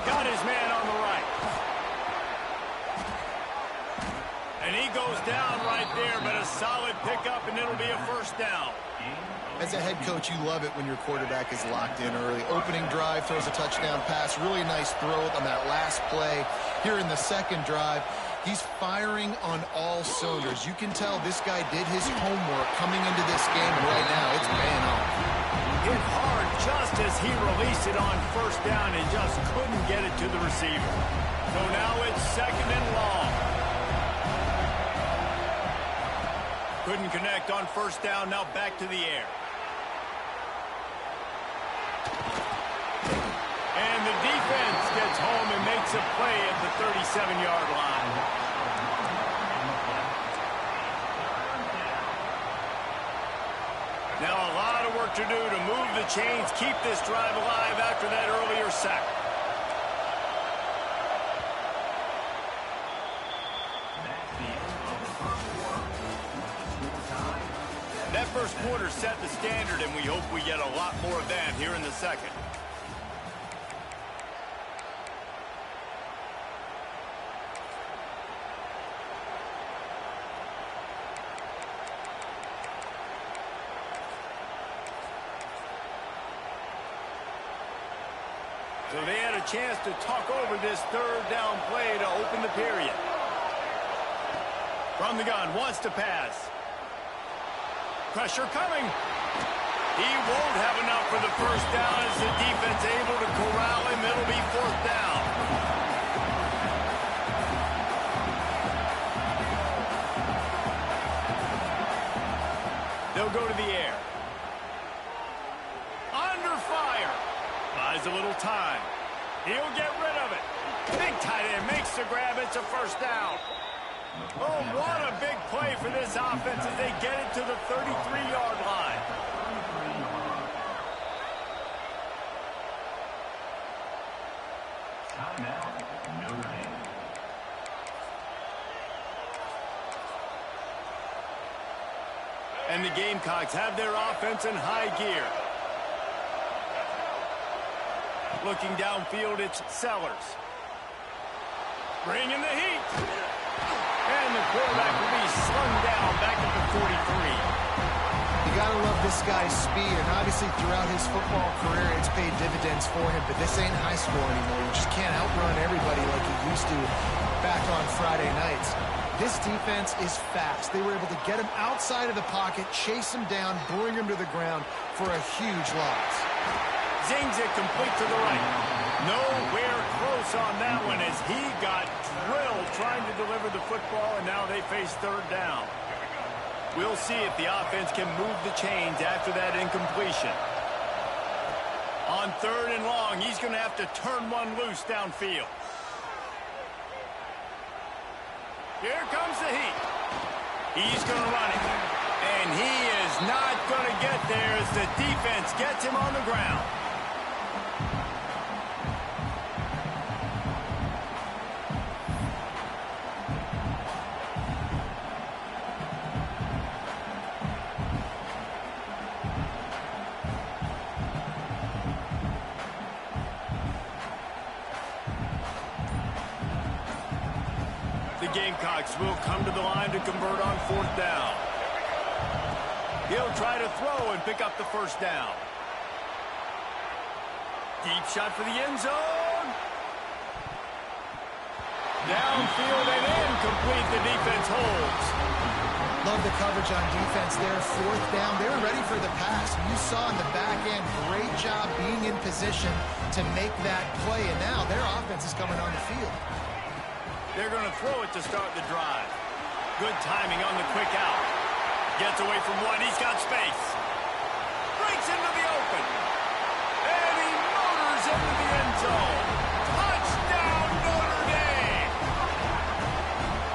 Got his man on the right. And he goes down right there, but a solid pickup, and it'll be a 1st down. As a head coach, you love it when your quarterback is locked in early. Opening drive, throws a touchdown pass. Really nice throw on that last play. Here in the 2nd drive, he's firing on all cylinders. You can tell this guy did his homework coming into this game, and right now it's paying off. Hit hard just as he released it on 1st down and just couldn't get it to the receiver. So now it's 2nd and long. Couldn't connect on 1st down, now back to the air. And the defense gets home and makes a play at the 37-yard line. Now a lot of work to do to move the chains, keep this drive alive after that earlier sack. That 1st quarter set the standard, and we hope we get a lot more of that here in the 2nd. So they had a chance to talk over this 3rd down play to open the period. From the gun, wants to pass. Pressure coming. He won't have enough for the 1st down as the defense able to corral him. It'll be 4th down. They'll go to the air. Under fire. Buys a little time. He'll get rid of it. Big tight end makes the grab. It's a 1st down. Oh, what a big play for this offense as they get it to the 33-yard line. And the Gamecocks have their offense in high gear. Looking downfield, it's Sellers. Bringing the heat. And the quarterback will be slung down back at the 43. You got to love this guy's speed, and obviously throughout his football career, it's paid dividends for him, but this ain't high school anymore. You just can't outrun everybody like you used to back on Friday nights. This defense is fast. They were able to get him outside of the pocket, chase him down, bring him to the ground for a huge loss. Zings it complete to the right. Nowhere close on that one as he got drilled trying to deliver the football, and now they face third down. We'll see if the offense can move the chains after that incompletion. On third and long, he's going to have to turn one loose downfield. Here comes the heat. He's going to run it. And he is not going to get there as the defense gets him on the ground. The Gamecocks will come to the line to convert on fourth down. He'll try to throw and pick up the first down. Deep shot for the end zone. Downfield and incomplete. The defense holds. Love the coverage on defense there. Fourth down. They were ready for the pass. You saw in the back end, great job being in position to make that play. And now their offense is coming on the field. They're going to throw it to start the drive. Good timing on the quick out. Gets away from one. He's got space. Breaks into the open. And he motors into the end zone. Touchdown, Notre Dame!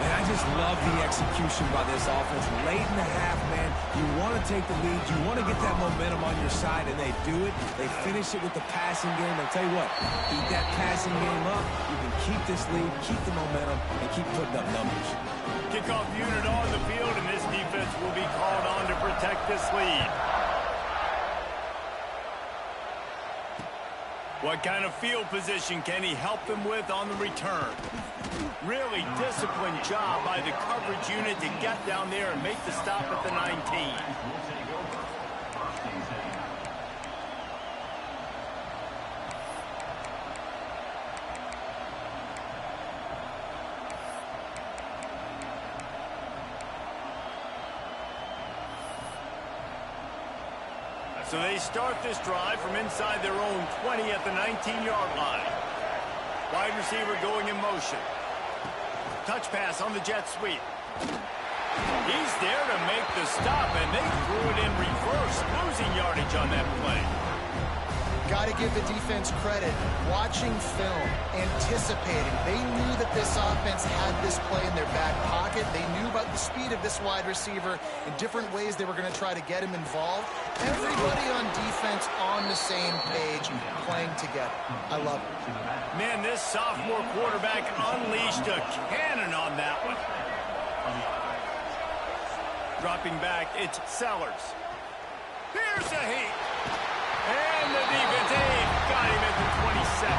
Man, I just love the execution by this offense. Late in the half, man, you want to take the lead. You want to get that momentum on your side, and they do it. They finish it with the passing game. I'll tell you what, keep that passing game up. You can keep this lead, keep the momentum, and keep putting up numbers. Kickoff unit on the field, and this defense will be called on to protect this lead. What kind of field position can he help them with on the return? Really disciplined job by the coverage unit to get down there and make the stop at the 19. So they start this drive from inside their own 20 at the 19-yard line. Wide receiver going in motion. Touch pass on the jet sweep. He's there to make the stop, and they threw it in reverse, losing yardage on that play. Got to give the defense credit. Watching film, anticipating. They knew that this offense had this play in their back pocket. They knew about the speed of this wide receiver in different ways they were going to try to get him involved. Everybody on defense on the same page, playing together. I love it. Man, this sophomore quarterback unleashed a cannon on that one. Dropping back, it's Sellers. Here's the heat. And the defense got him at the 27.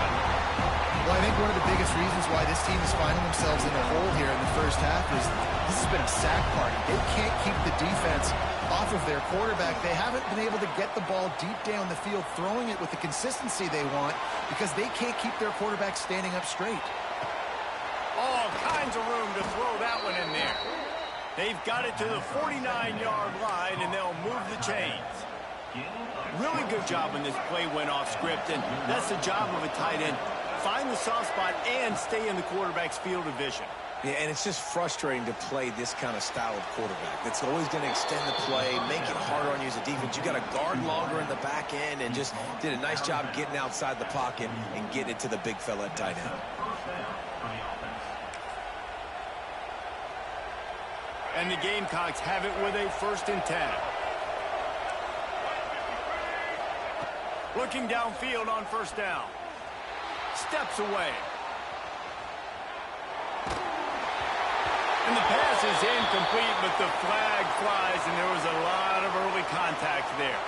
Well, I think one of the biggest reasons why this team is finding themselves in a hole here in the first half is this has been a sack party. They can't keep the defense off of their quarterback. They haven't been able to get the ball deep down the field, throwing it with the consistency they want because they can't keep their quarterback standing up straight. All kinds of room to throw that one in there. They've got it to the 49-yard line, and they'll move the chains. Really good job when this play went off script, and that's the job of a tight end. Find the soft spot and stay in the quarterback's field of vision. Yeah, and it's just frustrating to play this kind of style of quarterback. That's always going to extend the play, make it harder on you as a defense. You got to guard longer in the back end, and just did a nice job getting outside the pocket and getting it to the big fella at tight end. And the Gamecocks have it with a 1st and 10. Looking downfield on 1st down. Steps away. And the pass is incomplete, but the flag flies, and there was a lot of early contact there.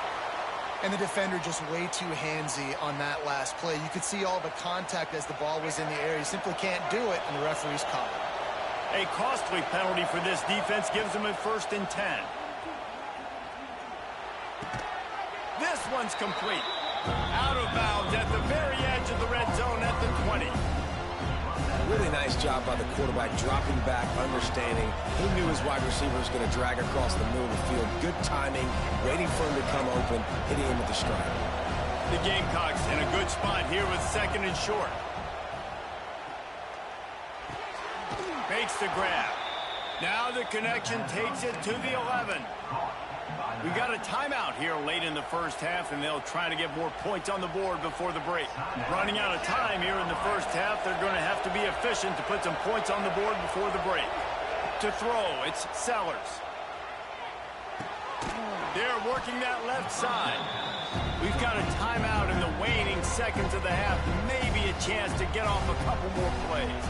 And the defender just way too handsy on that last play. You could see all the contact as the ball was in the air. He simply can't do it, and the referee's caught it. A costly penalty for this defense gives them a 1st and 10. This one's complete. Out of bounds at the very edge of the red zone at the 20. Really nice job by the quarterback, dropping back, understanding. He knew his wide receiver was going to drag across the middle of the field. Good timing, waiting for him to come open, hitting him with the strike. The Gamecocks in a good spot here with 2nd and short. Makes the grab. Now the connection takes it to the 11. We got a timeout here late in the 1st half, and they'll try to get more points on the board before the break. Running out of time here in the 1st half, they're going to have to be efficient to put some points on the board before the break. To throw, it's Sellers. They're working that left side. We've got a timeout in the waning seconds of the half. Maybe a chance to get off a couple more plays.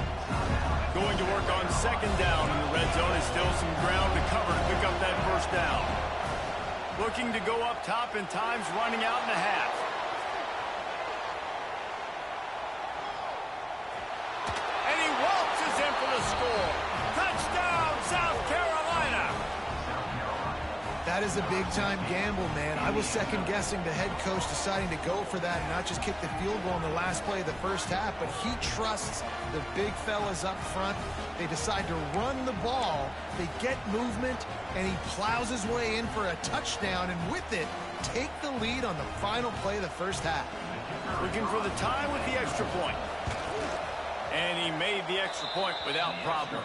Going to work on 2nd down in the red zone. Is still some ground to cover to pick up that 1st down. Looking to go up top, and time's running out in the half. And he waltzes in for the score. Touchdown, South Carolina! That is a big-time gamble, man. I was second-guessing the head coach deciding to go for that and not just kick the field goal in the last play of the 1st half, but he trusts the big fellas up front. They decide to run the ball. They get movement, and he plows his way in for a touchdown, and with it, take the lead on the final play of the 1st half. Looking for the tie with the extra point. And he made the extra point without problem.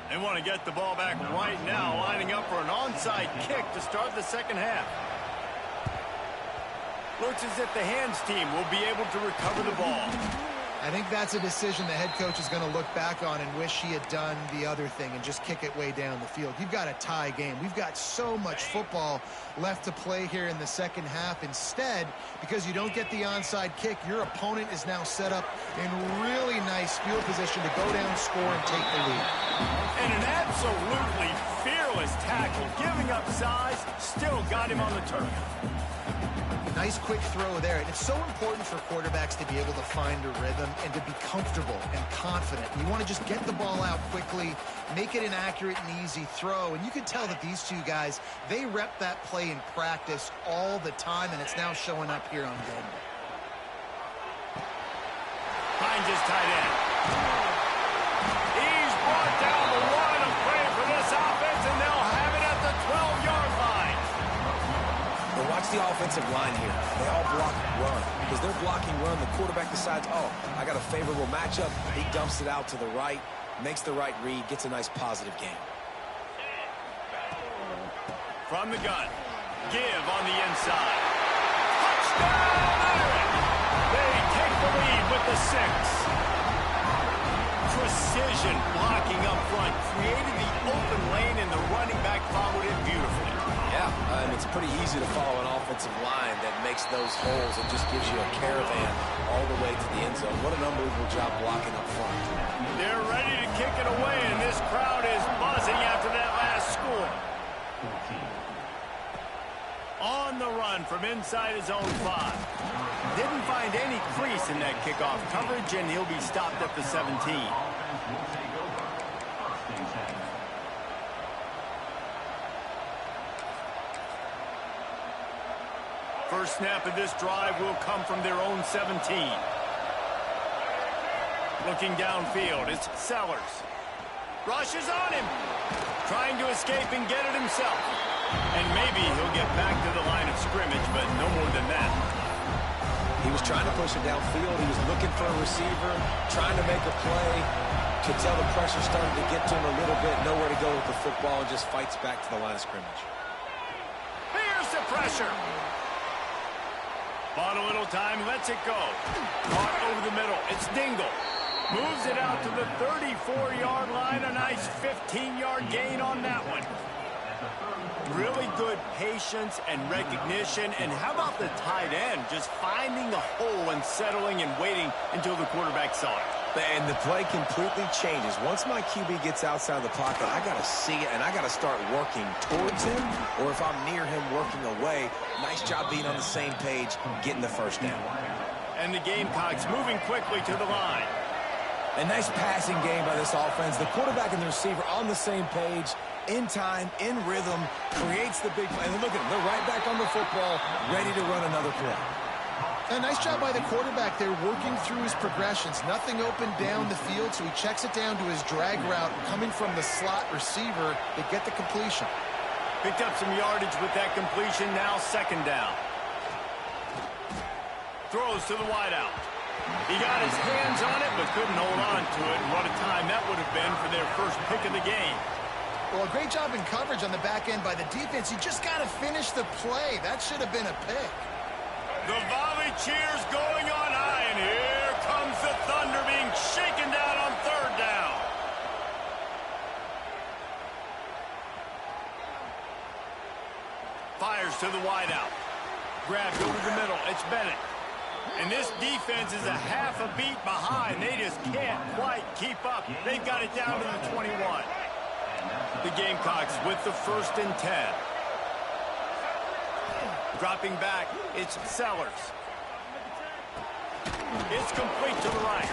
They want to get the ball back right now, lining up for an onside kick to start the 2nd half. Looks as if the hands team will be able to recover the ball. I think that's a decision the head coach is going to look back on and wish he had done the other thing and just kick it way down the field. You've got a tie game. We've got so much football left to play here in the 2nd half. Instead, because you don't get the onside kick, your opponent is now set up in really nice field position to go down, score, and take the lead. And an absolutely fearless tackle, giving up size, still got him on the turf. Nice quick throw there. And it's so important for quarterbacks to be able to find a rhythm and to be comfortable and confident. You want to just get the ball out quickly, make it an accurate and easy throw. And you can tell that these two guys, they rep that play in practice all the time, and it's now showing up here on game. Finds his tight end. He's brought down the line of play for this offense, and they'll have it at the 12-yard line. But watch the offensive line here. They all block run. Because they're blocking run, the quarterback decides, oh, I got a favorable matchup. He dumps it out to the right, makes the right read, gets a nice positive game. From the gun, give on the inside. Touchdown, Irish! They take the lead with the 6. Precision blocking up front, created the open lane, and the running back followed it beautifully. Yeah, and it's pretty easy to follow an offensive line that makes those holes and just gives you a caravan all the way to the end zone. What an unbelievable job blocking up front. They're ready to kick it away, and this crowd is buzzing after that last score. On the run from inside his own 5. Didn't find any crease in that kickoff coverage, and he'll be stopped at the 17. First snap of this drive will come from their own 17. Looking downfield, it's Sellers. Rushes on him. Trying to escape and get it himself. And maybe he'll get back to the line of scrimmage, but no more than that. He was trying to push it downfield. He was looking for a receiver, trying to make a play. Could tell the pressure started to get to him a little bit. Nowhere to go with the football, and just fights back to the line of scrimmage. Here's the pressure. Bought a little time, lets it go. Caught over the middle. It's Dingle. Moves it out to the 34-yard line. A nice 15-yard gain on that one. Really good patience and recognition. And how about the tight end just finding a hole and settling and waiting until the quarterback saw it? And the play completely changes. Once my QB gets outside the pocket, I got to see it, and I got to start working towards him, or if I'm near him, working away. Nice job being on the same page, getting the first down. And the Gamecocks moving quickly to the line. A nice passing game by this offense. The quarterback and the receiver on the same page, in time, in rhythm, creates the big play. And look at them. They're right back on the football, ready to run another play. A nice job by the quarterback there, working through his progressions. Nothing open down the field, so he checks it down to his drag route. Coming from the slot receiver, they get the completion. Picked up some yardage with that completion. Now second down. Throws to the wideout. He got his hands on it, but couldn't hold on to it. And what a time that would have been for their first pick of the game. Well, a great job in coverage on the back end by the defense. You just got to finish the play. That should have been a pick. The volley cheers going on high, and here comes the Thunder being shaken down on third down. Fires to the wideout. Grabbed over the middle. It's Bennett. And this defense is a half a beat behind. They just can't quite keep up. They've got it down to the 21. The Gamecocks with the 1st and 10. Dropping back, it's Sellers. It's complete to the right.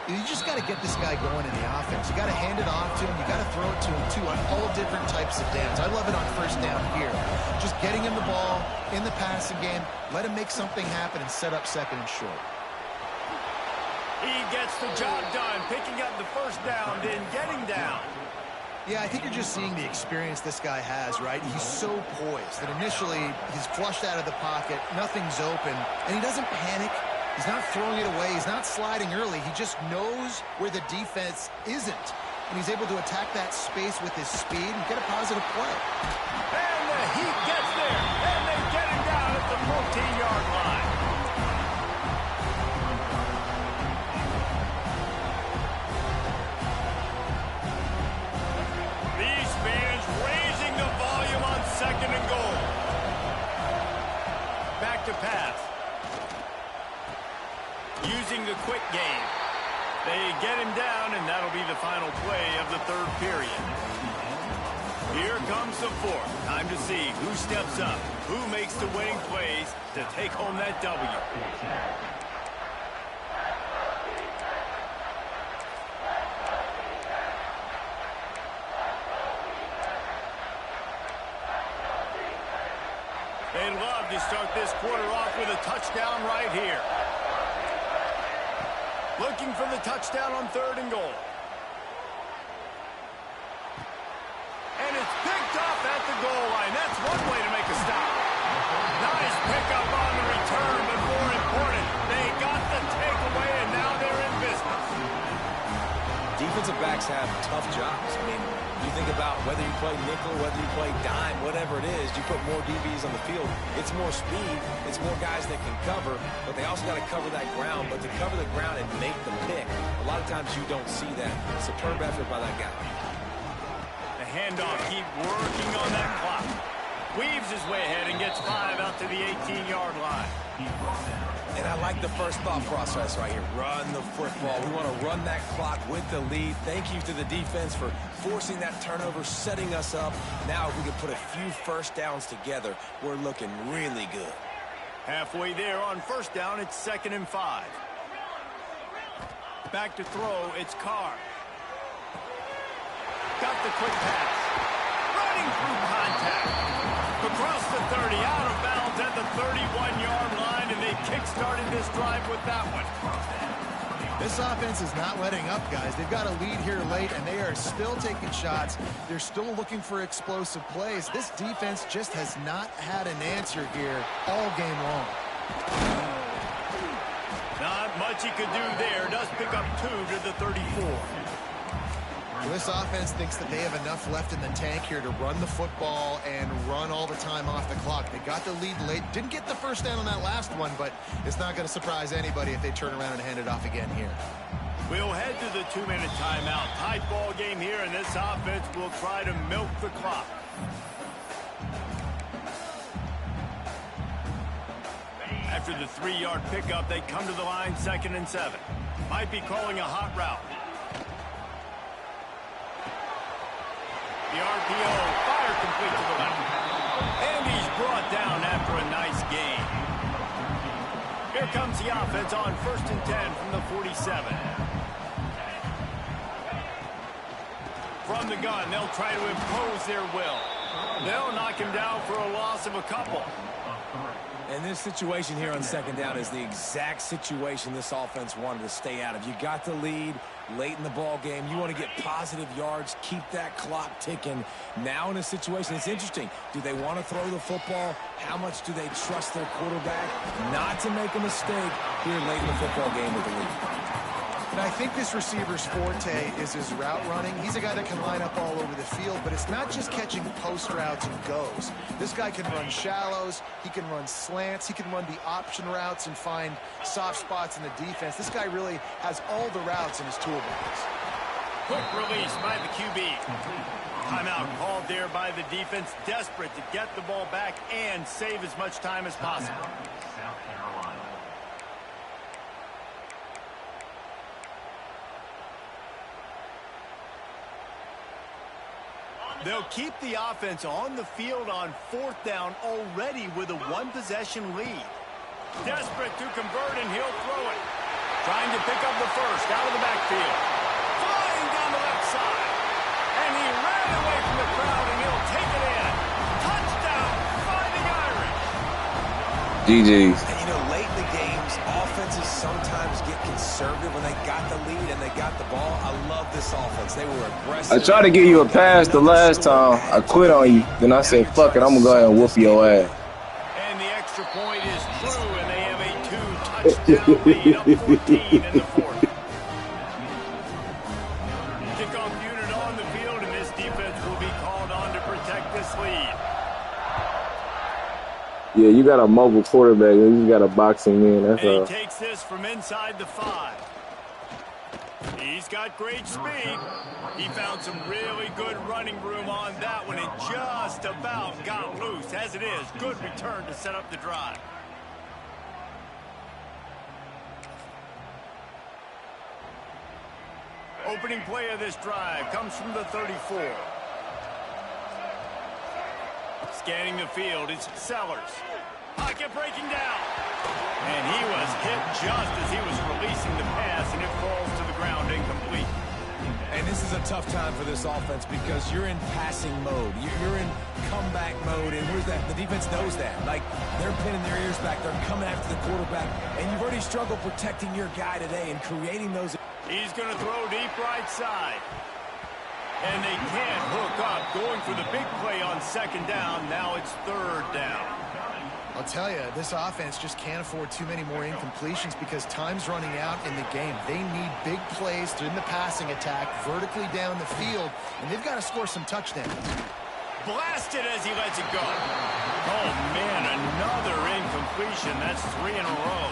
You just got to get this guy going in the offense. You got to hand it off to him. You got to throw it to him, too, on all different types of downs. I love it on first down here. Just getting him the ball in the passing game. Let him make something happen and set up second and short. He gets the job done, picking up the first down, then getting down. Yeah, I think you're just seeing the experience this guy has, right? He's so poised that initially he's flushed out of the pocket, nothing's open, and he doesn't panic. He's not throwing it away. He's not sliding early. He just knows where the defense isn't, and he's able to attack that space with his speed and get a positive play. And the Heat gets there, and they get him down at the 14-yard line. Second and goal. Back to pass. Using the quick game. They get him down, and that'll be the final play of the third period. Here comes the fourth. Time to see who steps up, who makes the winning plays to take home that W. They'd love to start this quarter off with a touchdown right here. Looking for the touchdown on third and goal. And it's picked off at the goal line. That's one way to make a stop. Nice pickup on the return, but more important, they got the takeaway, and now they're in business. Defensive backs have tough jobs. I mean, you think about whether you play nickel, whether you play dime, whatever it is, you put more DBs on the field. It's more speed. It's more guys that can cover, but they also got to cover that ground. But to cover the ground and make the pick, a lot of times you don't see that. Superb effort by that guy. The handoff, keep working on that clock. Weaves his way ahead and gets 5 out to the 18-yard line. And I like the first thought process right here. Run the football. We want to run that clock with the lead. Thank you to the defense for forcing that turnover, setting us up. Now if we can put a few first downs together, we're looking really good. Halfway there on first down, it's 2nd and 5. Back to throw, it's Carr. Got the quick pass. Running through contact. Across the 30, out of bounds at the 31-yard line, and they kick-started this drive with that one. This offense is not letting up, guys. They've got a lead here late, and they are still taking shots. They're still looking for explosive plays. This defense just has not had an answer here all game long. Not much he could do there. Does pick up 2 to the 34. Well, this offense thinks that they have enough left in the tank here to run the football and run all the time off the clock. They got the lead late. Didn't get the first down on that last one, but it's not going to surprise anybody if they turn around and hand it off again here. We'll head to the 2-minute timeout. Tight ball game here, and this offense will try to milk the clock. After the 3-yard pickup, they come to the line, 2nd and 7. Might be calling a hot route. The RPO, fire complete to the left. And he's brought down after a nice gain. Here comes the offense on 1st and 10 from the 47. From the gun, they'll try to impose their will. They'll knock him down for a loss of a couple. And this situation here on 2nd down is the exact situation this offense wanted to stay out of. You got the lead late in the ball game. You want to get positive yards, keep that clock ticking. Now in a situation, it's interesting. Do they want to throw the football? How much do they trust their quarterback not to make a mistake here late in the football game with the lead? And I think this receiver's forte is his route running. He's a guy that can line up all over the field, but it's not just catching post routes and goes. This guy can run shallows, he can run slants, he can run the option routes and find soft spots in the defense. This guy really has all the routes in his toolbox. Quick release by the QB. Timeout called there by the defense, desperate to get the ball back and save as much time as possible. South Carolina. They'll keep the offense on the field on 4th down already with a 1-possession lead. Desperate to convert, and he'll throw it. Trying to pick up the first out of the backfield. Flying down the left side. And he ran away from the crowd, and he'll take it in. Touchdown, Fighting Irish. GG's. And you know, late in the games, offenses sometimes get conservative when they got the lead and they got the ball. I love this offense. They were aggressive. I tried to give you a pass the last time. I quit on you. Then I said, fuck it, I'm going to go ahead and whoop your ass. And the extra point is true, and they have a 2-touchdown lead, up 14 in the 4th. Kickoff unit on the field, and this defense will be called on to protect this lead. Yeah, you got a mobile quarterback. You got a boxing in. That's And all. he takes this from inside the 5. He's got great speed. He found some really good running room on that one and just about got loose. As it is, good return to set up the drive. Opening play of this drive comes from the 34. Scanning the field, it's Sellers. Pocket breaking down. And he was hit just as he was releasing the pass, and it falls to the ground incomplete. And this is a tough time for this offense because you're in passing mode. You're in comeback mode, and where's that? The defense knows that. Like, they're pinning their ears back. They're coming after the quarterback, and you've already struggled protecting your guy today and creating those. He's going to throw deep right side. And they can't hook up. Going for the big play on 2nd down. Now it's 3rd down. I'll tell you, this offense just can't afford too many more incompletions because time's running out in the game. They need big plays in the passing attack, vertically down the field, and they've got to score some touchdowns. Blasted as he lets it go. Oh, man, another incompletion. That's 3 in a row.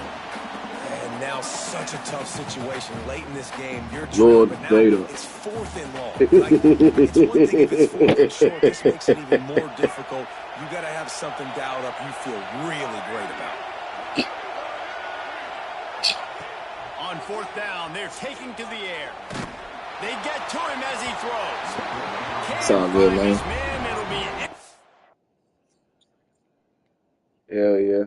And now such a tough situation late in this game. You're Lord true, but now Data. it's 4th and long. Like, it's one thing if it's 4th and short. This makes it even more difficult. You got to have something dialed up you feel really great about. On 4th down, they're taking to the air. They get to him as he throws. It's all good, man. It'll be... Hell yeah.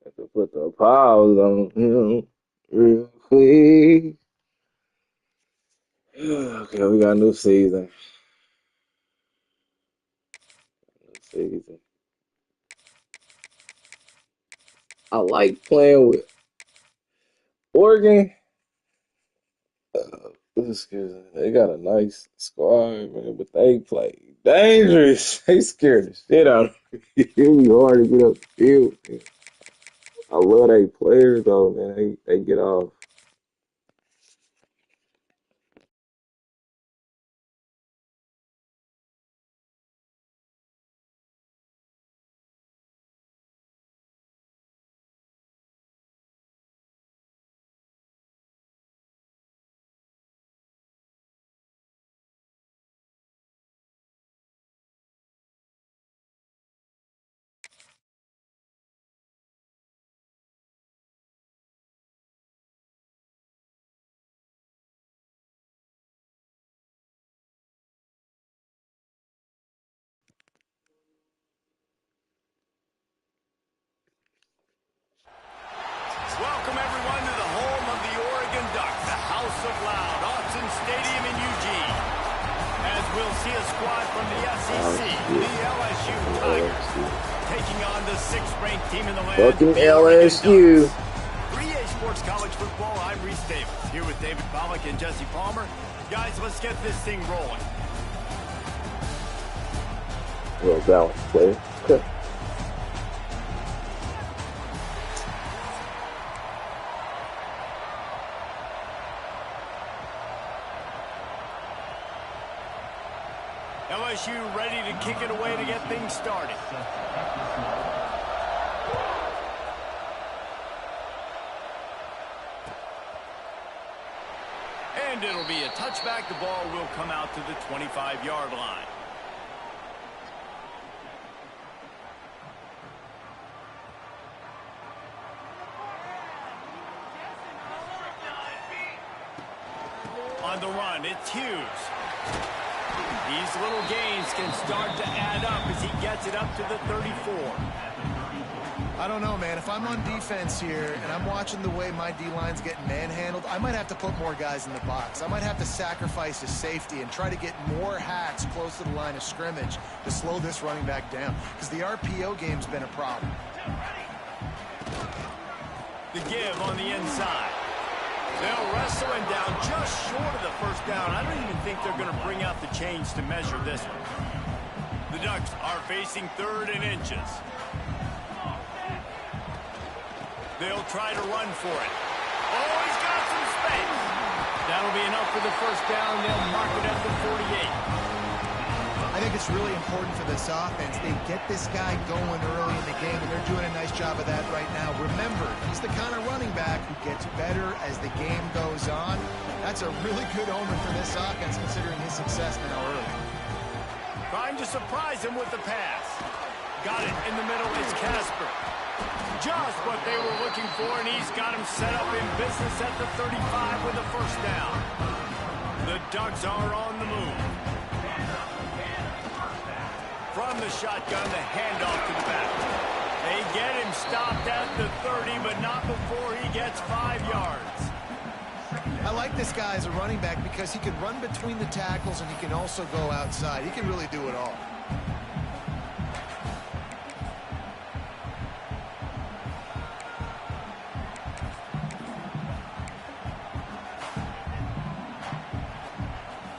Have to put the pause on him real quick. Okay, we got a new season. I like playing with Oregon. Excuse me. They got a nice squad, man, but they play dangerous. They scared the shit out of me. It'd be hard to get up the field. Man. I love they players though, man. They get off. Welcome, everyone, to the home of the Oregon Ducks, the House of Loud, Autzen Stadium in Eugene. As we'll see a squad from the SEC, the LSU Tigers, taking on the 6th-ranked team in the land, Fucking the Oregon Ducks. LSU. 3A Sports College Football, I'm Reese Davis, here with David Pollack and Jesse Palmer. Guys, let's get this thing rolling. Well balanced play. Okay. LSU ready to kick it away to get things started. And it'll be a touchback. The ball will come out to the 25-yard line. On the run, it's Hughes. These little gains can start to add up as he gets it up to the 34. I don't know, man. If I'm on defense here and I'm watching the way my D-line's getting manhandled, I might have to put more guys in the box. I might have to sacrifice his safety and try to get more hats close to the line of scrimmage to slow this running back down, because the RPO game's been a problem. The give on the inside. They'll wrestle him down just short of the first down. I don't even think they're going to bring out the chains to measure this one. The Ducks are facing 3rd and inches. They'll try to run for it. Oh, he's got some space. That'll be enough for the first down. They'll mark it at the 48. I think it's really important for this offense. They get this guy going early in the game, and they're doing a nice job of that right now. Remember, he's the kind of running back who gets better as the game goes on. That's a really good omen for this offense, considering his success now early. Trying to surprise him with the pass. Got it in the middle. It's Casper. Just what they were looking for, and he's got him set up in business at the 35 with a first down. The Ducks are on the move. From the shotgun, the handoff to the back. They get him stopped at the 30, but not before he gets 5 yards. I like this guy as a running back because he can run between the tackles and he can also go outside. He can really do it all.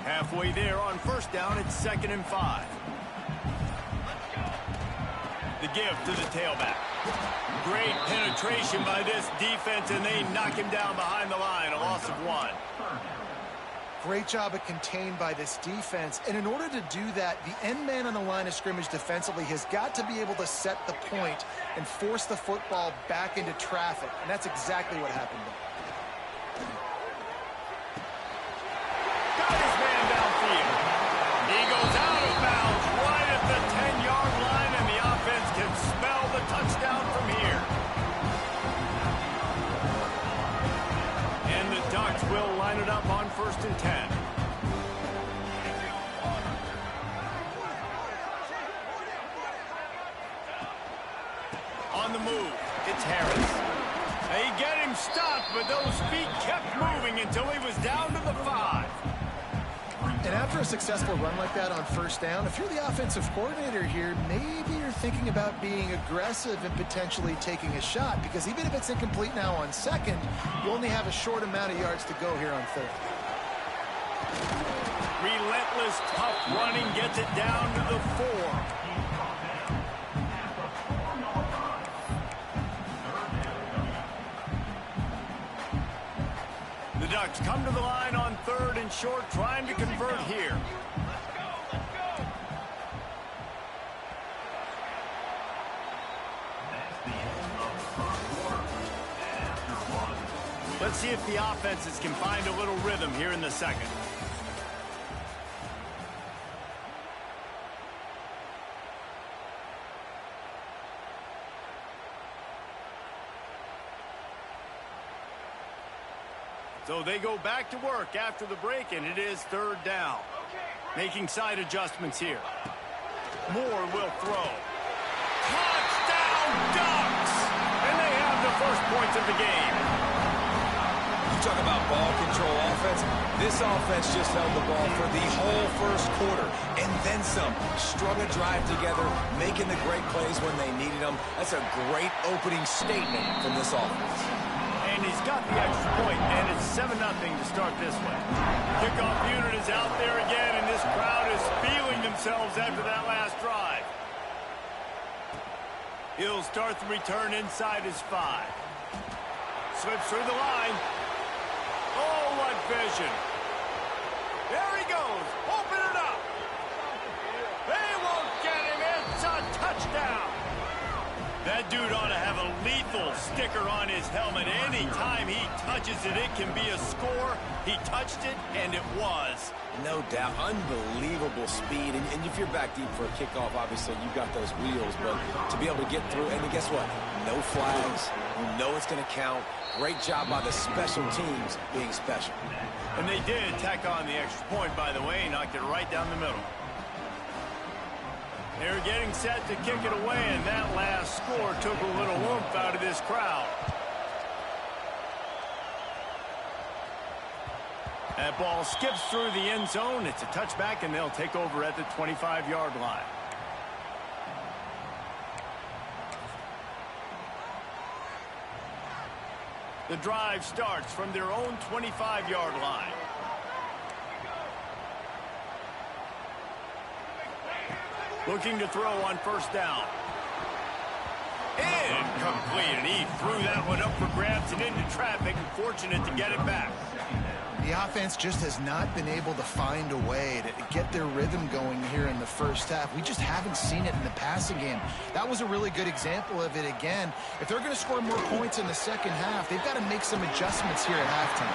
Halfway there on first down, it's 2nd and 5. The give to the tailback. Great penetration by this defense, and they knock him down behind the line, a loss of 1. Great job of contained by this defense. And in order to do that, the end man on the line of scrimmage defensively has got to be able to set the point and force the football back into traffic. And that's exactly what happened there. Got his man downfield. He goes out of bounds right at the 10-yard line, and the offense can smell the touchdown from here. And the Ducks will line it up on 1st and 10. On the move, it's Harris. They get him stopped, but those feet kept moving until he was down to the 5. And after a successful run like that on first down, if you're the offensive coordinator here, maybe you're thinking about being aggressive and potentially taking a shot, because even if it's incomplete now on 2nd, you only have a short amount of yards to go here on 3rd. Relentless, tough running gets it down to the 4. The Ducks come to the line on 3rd and short, trying to convert here. Let's see if the offenses can find a little rhythm here in the second. So they go back to work after the break, and it is 3rd down. Making side adjustments here. Moore will throw. Touchdown, Ducks! And they have the first points of the game. You talk about ball control offense. This offense just held the ball for the whole first quarter, and then some. Strung a drive together, making the great plays when they needed them. That's a great opening statement from this offense. And he's got the extra point, and it's 7-0 to start this one. Kickoff unit is out there again, and this crowd is feeling themselves after that last drive. He'll start the return inside his 5. Slips through the line. Oh, what vision. There he goes. Open it up. They won't get him. It's a touchdown. That dude ought to have a lethal sticker on his helmet. Anytime he touches it, it can be a score. He touched it, and it was. No doubt. Unbelievable speed. And if you're back deep for a kickoff, obviously you've got those wheels. But to be able to get through, and guess what? No flags. You know it's going to count. Great job by the special teams being special. And they did tack on the extra point, by the way. Knocked it right down the middle. They're getting set to kick it away, and that last score took a little oomph out of this crowd. That ball skips through the end zone. It's a touchback, and they'll take over at the 25-yard line. The drive starts from their own 25-yard line. Looking to throw on 1st down. Incomplete, and he threw that one up for grabs and into traffic. Fortunate to get it back. The offense just has not been able to find a way to get their rhythm going here in the first half. We just haven't seen it in the passing game. That was a really good example of it again. If they're going to score more points in the second half, they've got to make some adjustments here at halftime.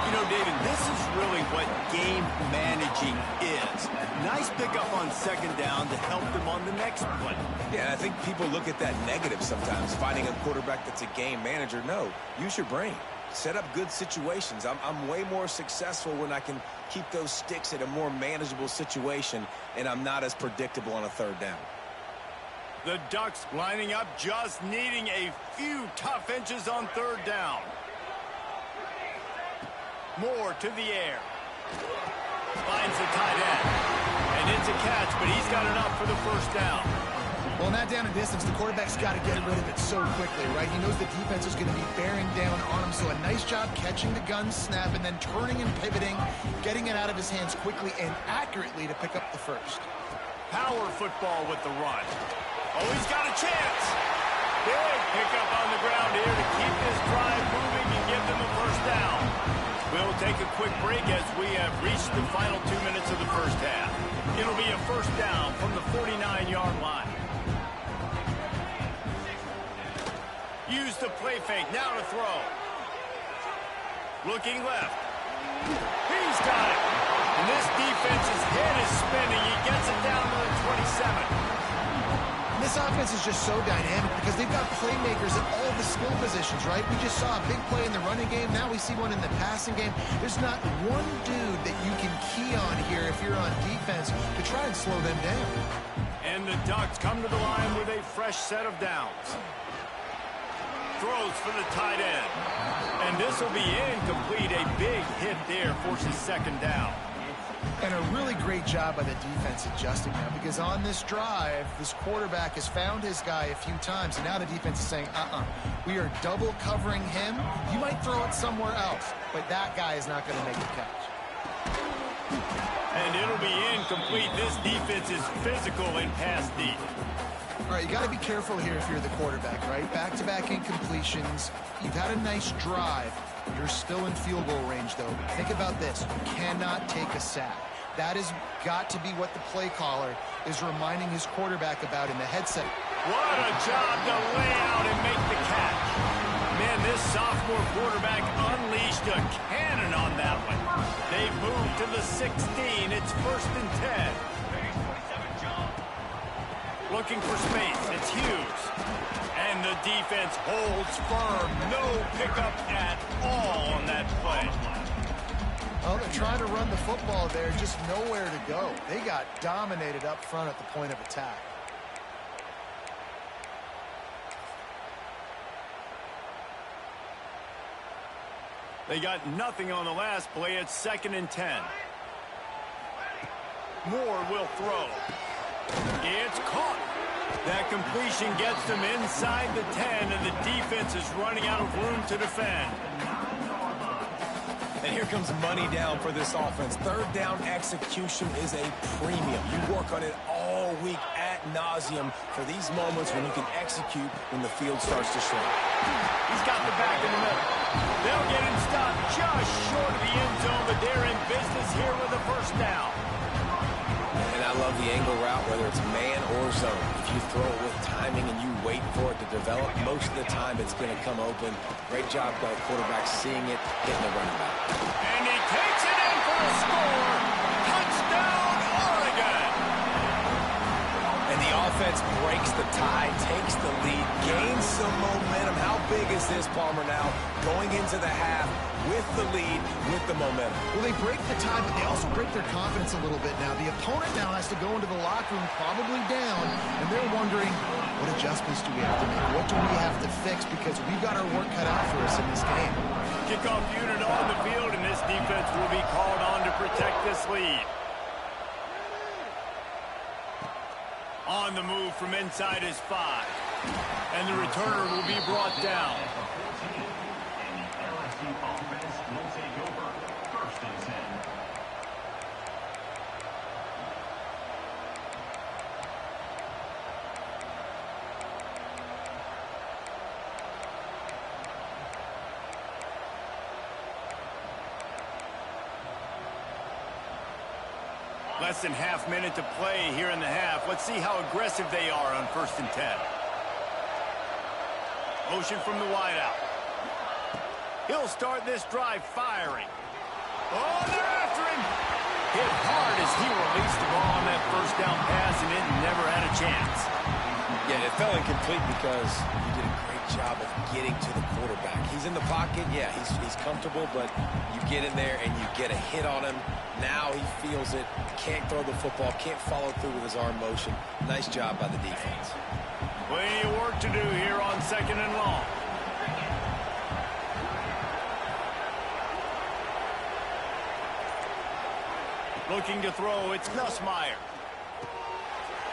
You know, David, this is really what game managing is. Nice pickup on 2nd down to help them on the next play. Yeah, I think people look at that negative sometimes, finding a quarterback that's a game manager. No, use your brain. Set up good situations. I'm way more successful when I can keep those sticks at a more manageable situation, and I'm not as predictable on a 3rd down. The Ducks lining up, just needing a few tough inches on 3rd down. Moore to the air. Finds the tight end. And it's a catch, but he's got enough for the 1st down. Well, in that down and distance, the quarterback's got to get rid of it so quickly, right? He knows the defense is going to be bearing down on him, so a nice job catching the gun snap and then turning and pivoting, getting it out of his hands quickly and accurately to pick up the 1st. Power football with the run. Oh, he's got a chance. Big pickup on the ground here to keep this drive moving and give them a 1st down. We'll take a quick break as we have reached the final 2 minutes of the first half. It'll be a 1st down from the 49-yard line. Use the play fake, now to throw. Looking left. He's got it. And this defense's head is spinning. He gets it down to the 27. And this offense is just so dynamic because they've got playmakers at all the skill positions, right? We just saw a big play in the running game. Now we see one in the passing game. There's not one dude that you can key on here if you're on defense to try and slow them down. And the Ducks come to the line with a fresh set of downs. Throws for the tight end. And this will be incomplete. A big hit there forces 2nd down. And a really great job by the defense adjusting now, because on this drive, this quarterback has found his guy a few times, and now the defense is saying, we are double covering him. You might throw it somewhere else, but that guy is not going to make the catch. And it'll be incomplete. This defense is physical and pass deep. All right, you got to be careful here if you're the quarterback, right? Back-to-back incompletions. You've had a nice drive. You're still in field goal range, though. Think about this. You cannot take a sack. That has got to be what the play caller is reminding his quarterback about in the headset. What a job to lay out and make the catch. Man, this sophomore quarterback unleashed a cannon on that one. They've moved to the 16. It's 1st and 10. Looking for space. It's Hughes. And the defense holds firm. No pickup at all on that play. Well, they're trying to run the football there, just nowhere to go. They got dominated up front at the point of attack. They got nothing on the last play. It's 2nd and 10. Moore will throw. It's caught. That completion gets them inside the 10, and the defense is running out of room to defend. And here comes money down for this offense. 3rd down execution is a premium. You work on it all week ad nauseum for these moments when you can execute when the field starts to shrink. He's got the back in the middle. They'll get him stopped just short of the end zone, but they're in business here with a 1st down. And I love the angle route, whether it's man or zone. If you throw it with timing and you wait for it to develop, most of the time it's going to come open. Great job by the quarterback seeing it, hitting the running back. And he takes it in for a score. Touchdown, Oregon. And the offense breaks the tie, takes the lead, gains some momentum. How big is this, Palmer, now? Going into the half with the lead, with the momentum. Well, they break the tie, but they also break their confidence a little bit now. The opponent now has to go into the locker room probably down, and they're wondering, what adjustments do we have to make? What do we have to fix? Because we've got our work cut out for us in this game. Kickoff unit on the field, and this defense will be called on to protect this lead. On the move from inside his 5. And the returner will be brought down. Offense will take over. 1st and 10. Less than half minute to play here in the half. Let's see how aggressive they are on 1st and 10. Motion from the wideout. He'll start this drive firing. Oh, they're after him. Hit hard as he released the ball on that 1st down pass, and it never had a chance. Yeah, it fell incomplete because he did a great job of getting to the quarterback. He's in the pocket. Yeah, he's comfortable, but you get in there and you get a hit on him. Now he feels it. Can't throw the football. Can't follow through with his arm motion. Nice job by the defense. Plenty of work to do here on 2nd and long. Looking to throw, it's Nussmeier.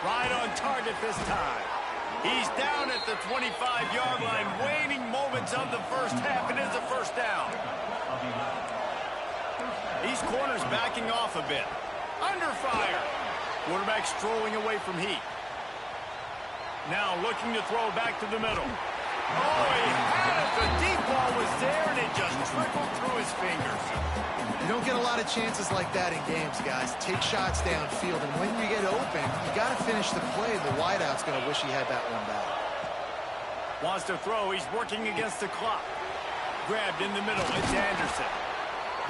Right on target this time. He's down at the 25-yard line, waning moments of the 1st half. It is a 1st down. These corners backing off a bit. Under fire. Quarterback strolling away from heat. Now looking to throw back to the middle. Oh, he had it. The deep ball was there, and it just trickled through his fingers. You don't get a lot of chances like that in games, guys. Take shots downfield, and when you get open, you got to finish the play. The wideout's going to wish he had that one back. Wants to throw. He's working against the clock. Grabbed in the middle. It's Anderson.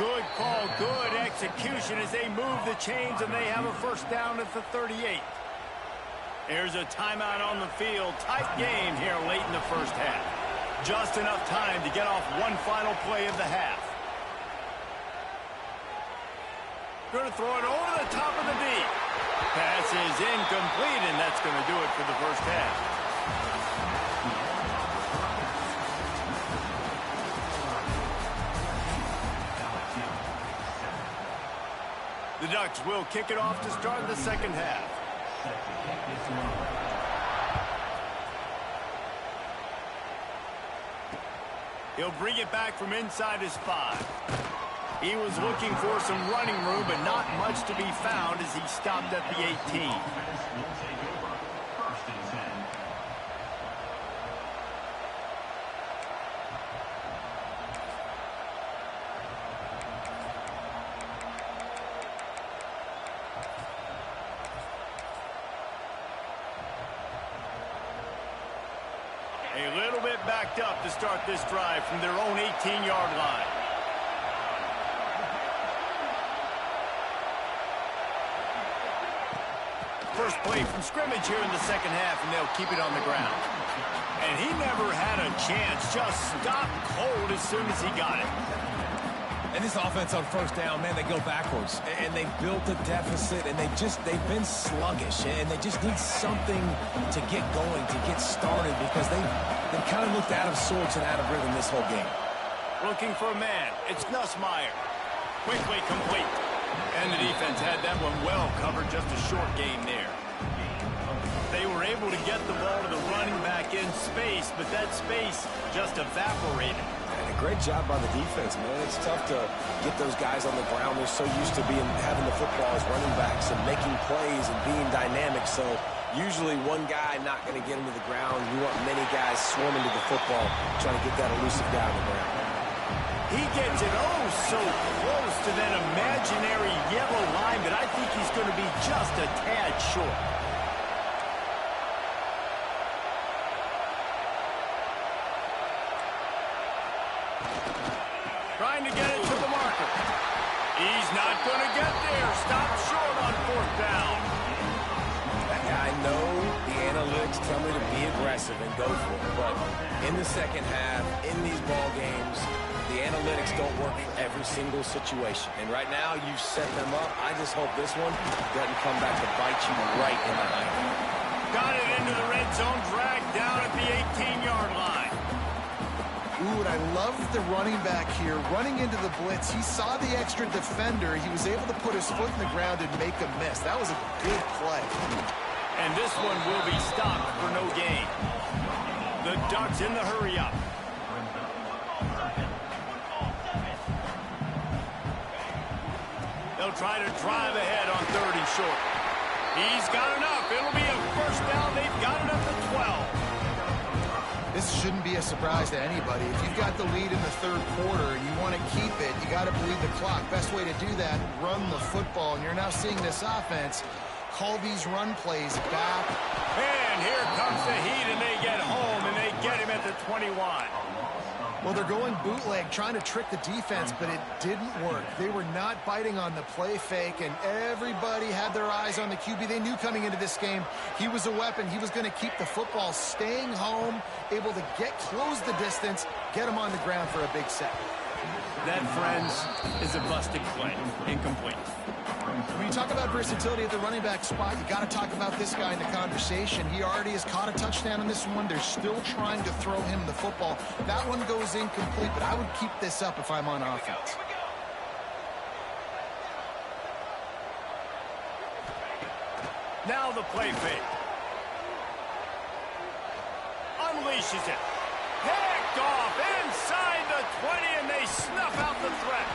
Good call, good execution as they move the chains, and they have a 1st down at the 38. There's a timeout on the field. Tight game here late in the 1st half. Just enough time to get off one final play of the half. Going to throw it over the top of the deep. Pass is incomplete, and that's going to do it for the 1st half. The Ducks will kick it off to start the 2nd half. He'll bring it back from inside his 5. He was looking for some running room, but not much to be found as he stopped at the 18. A little bit backed up to start this drive from their own 18-yard line. First play from scrimmage here in the second half, and they'll keep it on the ground. And he never had a chance, just stopped cold as soon as he got it. And this offense on first down, man, they go backwards. And they built a deficit, and they've been sluggish. And they just need something to get going, to get started, because they kind of looked out of sorts and out of rhythm this whole game. Looking for a man. It's Nussmeier. Quickly complete. And the defense had that one well covered, just a short game there. They were able to get the ball to the running back in space, but that space just evaporated. And a great job by the defense, man. It's tough to get those guys on the ground. They're so used to having the football as running backs and making plays and being dynamic. So usually one guy not going to get him to the ground. You want many guys swarming to the football, trying to get that elusive guy on the ground. He gets it so close to that imaginary yellow line, but I think he's going to be just a tad short. Trying to get it to the marker. He's not going to get there. Stop short on fourth down. I know the analytics tell me to be aggressive and go for it, but in the second half, in these ball games, the analytics don't work for every single situation. And right now, you've set them up. I just hope this one doesn't come back to bite you right in the eye. Got it into the red zone, dragged down at the 18-yard line. Ooh, and I love the running back here. Running into the blitz, he saw the extra defender. He was able to put his foot in the ground and make a miss. That was a good play. And this one will be stopped for no gain. The Ducks in the hurry-up. They'll try to drive ahead on 3rd and short. He's got enough. It'll be a first down. They've got it up to 12. This shouldn't be a surprise to anybody. If you've got the lead in the third quarter and you want to keep it, you got to bleed the clock. Best way to do that, run the football. And you're now seeing this offense call these run plays back. And here comes the heat, and they get home, and they get him at the 21. Well, they're going bootleg, trying to trick the defense, but it didn't work. They were not biting on the play fake, and everybody had their eyes on the QB. They knew coming into this game he was a weapon. He was going to keep the football, staying home, able to close the distance, get him on the ground for a big sack. That, friends, is a busted play. Incomplete. When you talk about versatility at the running back spot, you got to talk about this guy in the conversation. He already has caught a touchdown in this one. They're still trying to throw him the football. That one goes incomplete, but I would keep this up if I'm on offense. Now the play fake. Unleashes it. Picked off inside the 20, and they snuff out the threat.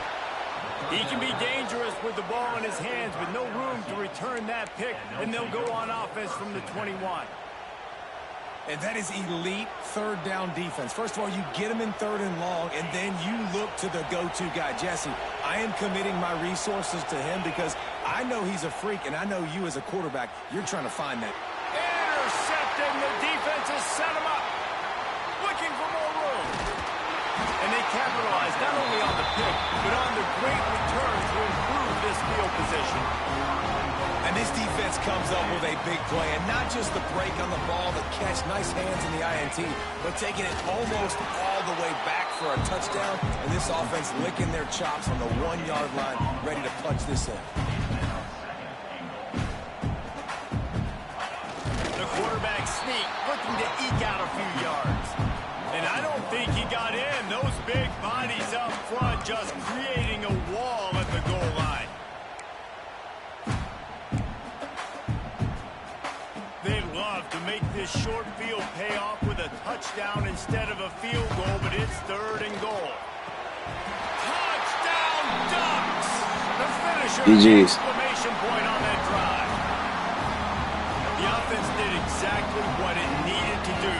He can be dangerous with the ball in his hands, but no room to return that pick, and they'll go on offense from the 21. And that is elite third down defense. First of all, you get him in 3rd and long, and then you look to the go-to guy, Jesse. I am committing my resources to him because I know he's a freak, and I know you as a quarterback, you're trying to find that. Intercepted, and the defense has set him up. Looking for more room. And they capitalize not only on the pick, but on the great return to improve this field position. And this defense comes up with a big play, and not just the break on the ball, the catch, nice hands in the INT, but taking it almost all the way back for a touchdown, and this offense licking their chops on the 1-yard line, ready to punch this in. The quarterback sneak, looking to eke out a few yards. And I don't think he got in. Those big bodies up front just creating a wall at the goal line. They'd love to make this short field pay off with a touchdown instead of a field goal, but it's 3rd and goal. Touchdown, finisher, GG's. exclamation point on that drive. The offense did exactly what it needed to do,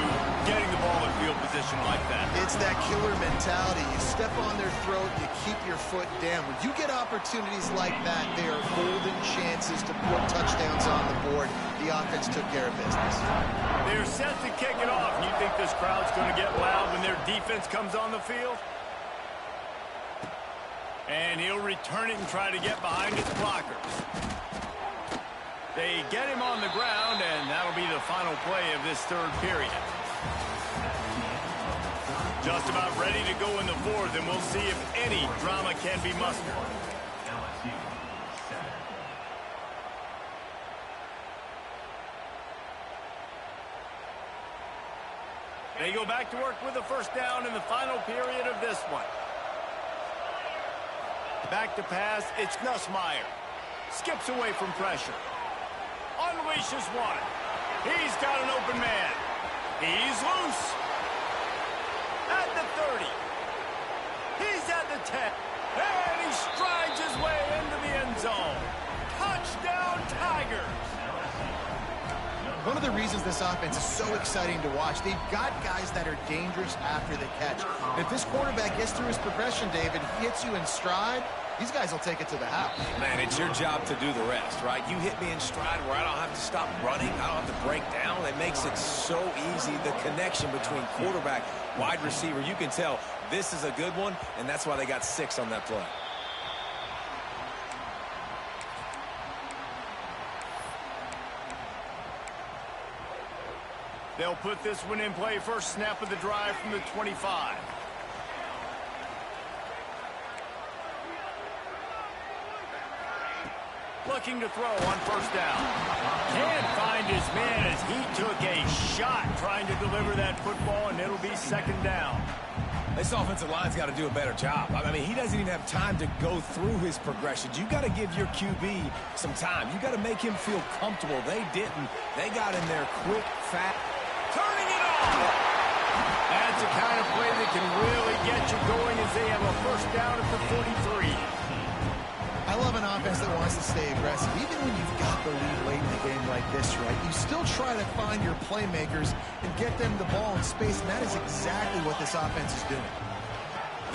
getting the ball in field position like that. It's that killer mentality. You step on their throat, you keep your foot down. When you get opportunities like that, they are golden chances to put touchdowns on the board. The offense took care of business. They're set to kick it off. You think this crowd's going to get loud when their defense comes on the field? And he'll return it and try to get behind his blockers. They get him on the ground, and that'll be the final play of this third period. Just about ready to go in the fourth, and we'll see if any drama can be mustered. They go back to work with a first down in the final period of this one. Back to pass, it's Nussmeier. Skips away from pressure. Unleashes one. He's got an open man. He's loose. At the 30. He's at the 10. And he strides his way into the end zone. Touchdown, Tigers. One of the reasons this offense is so exciting to watch, they've got guys that are dangerous after the catch. And if this quarterback gets through his progression, David, hits you in stride, these guys will take it to the house. Man, it's your job to do the rest, right? You hit me in stride where I don't have to stop running. I don't have to break down. It makes it so easy. The connection between quarterback, wide receiver, you can tell this is a good one, and that's why they got 6 on that play. They'll put this one in play first snap of the drive from the 25. Looking to throw on first down. Can't find his man as he took a shot trying to deliver that football, and it'll be second down. This offensive line's got to do a better job. I mean, he doesn't even have time to go through his progressions. You got to give your QB some time. You got to make him feel comfortable. They didn't. They got in there quick, fast. Turning it off. That's the kind of play that can really get you going as they have a first down at the 43. I love an offense that wants to stay aggressive. Even when you've got the lead late in the game like this, right, you still try to find your playmakers and get them the ball in space, and that is exactly what this offense is doing.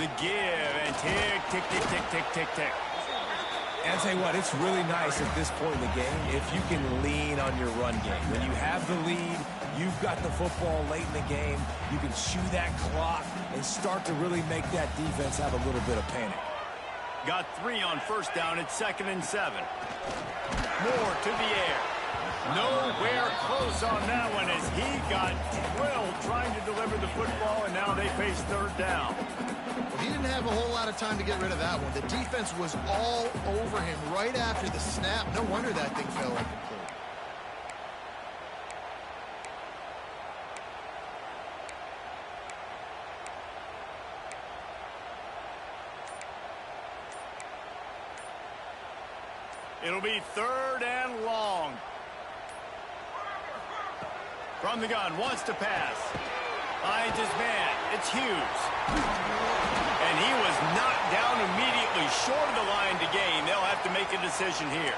The give, and tick, tick, tick, tick, tick, tick, tick. And I'll tell you what, it's really nice at this point in the game if you can lean on your run game. When you have the lead, you've got the football late in the game, you can chew that clock and start to really make that defense have a little bit of panic. Got 3 on first down at 2nd and 7. Moore to the air. Nowhere close on that one as he got drilled trying to deliver the football, and now they face third down. Well, he didn't have a whole lot of time to get rid of that one. The defense was all over him right after the snap. No wonder that thing fell incomplete. It'll be 3rd and long. From the gun, wants to pass. Finds his man. It's Hughes. And he was knocked down immediately short of the line to gain. They'll have to make a decision here.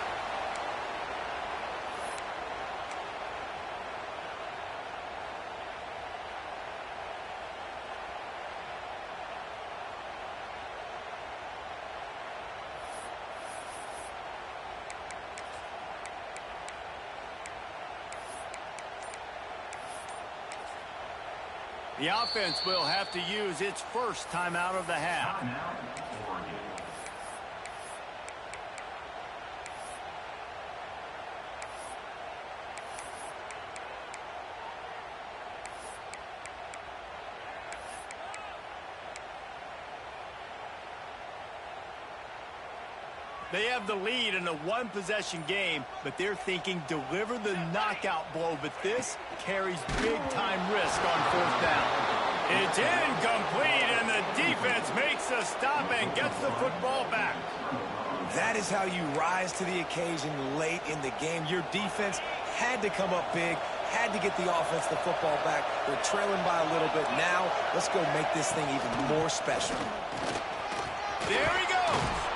The offense will have to use its first timeout of the half. They have the lead in a one-possession game, but they're thinking deliver the knockout blow, but this carries big-time risk on 4th down. It's incomplete, and the defense makes a stop and gets the football back. That is how you rise to the occasion late in the game. Your defense had to come up big, had to get the offense the football back. They're trailing by a little bit. Now, let's go make this thing even more special. There he goes.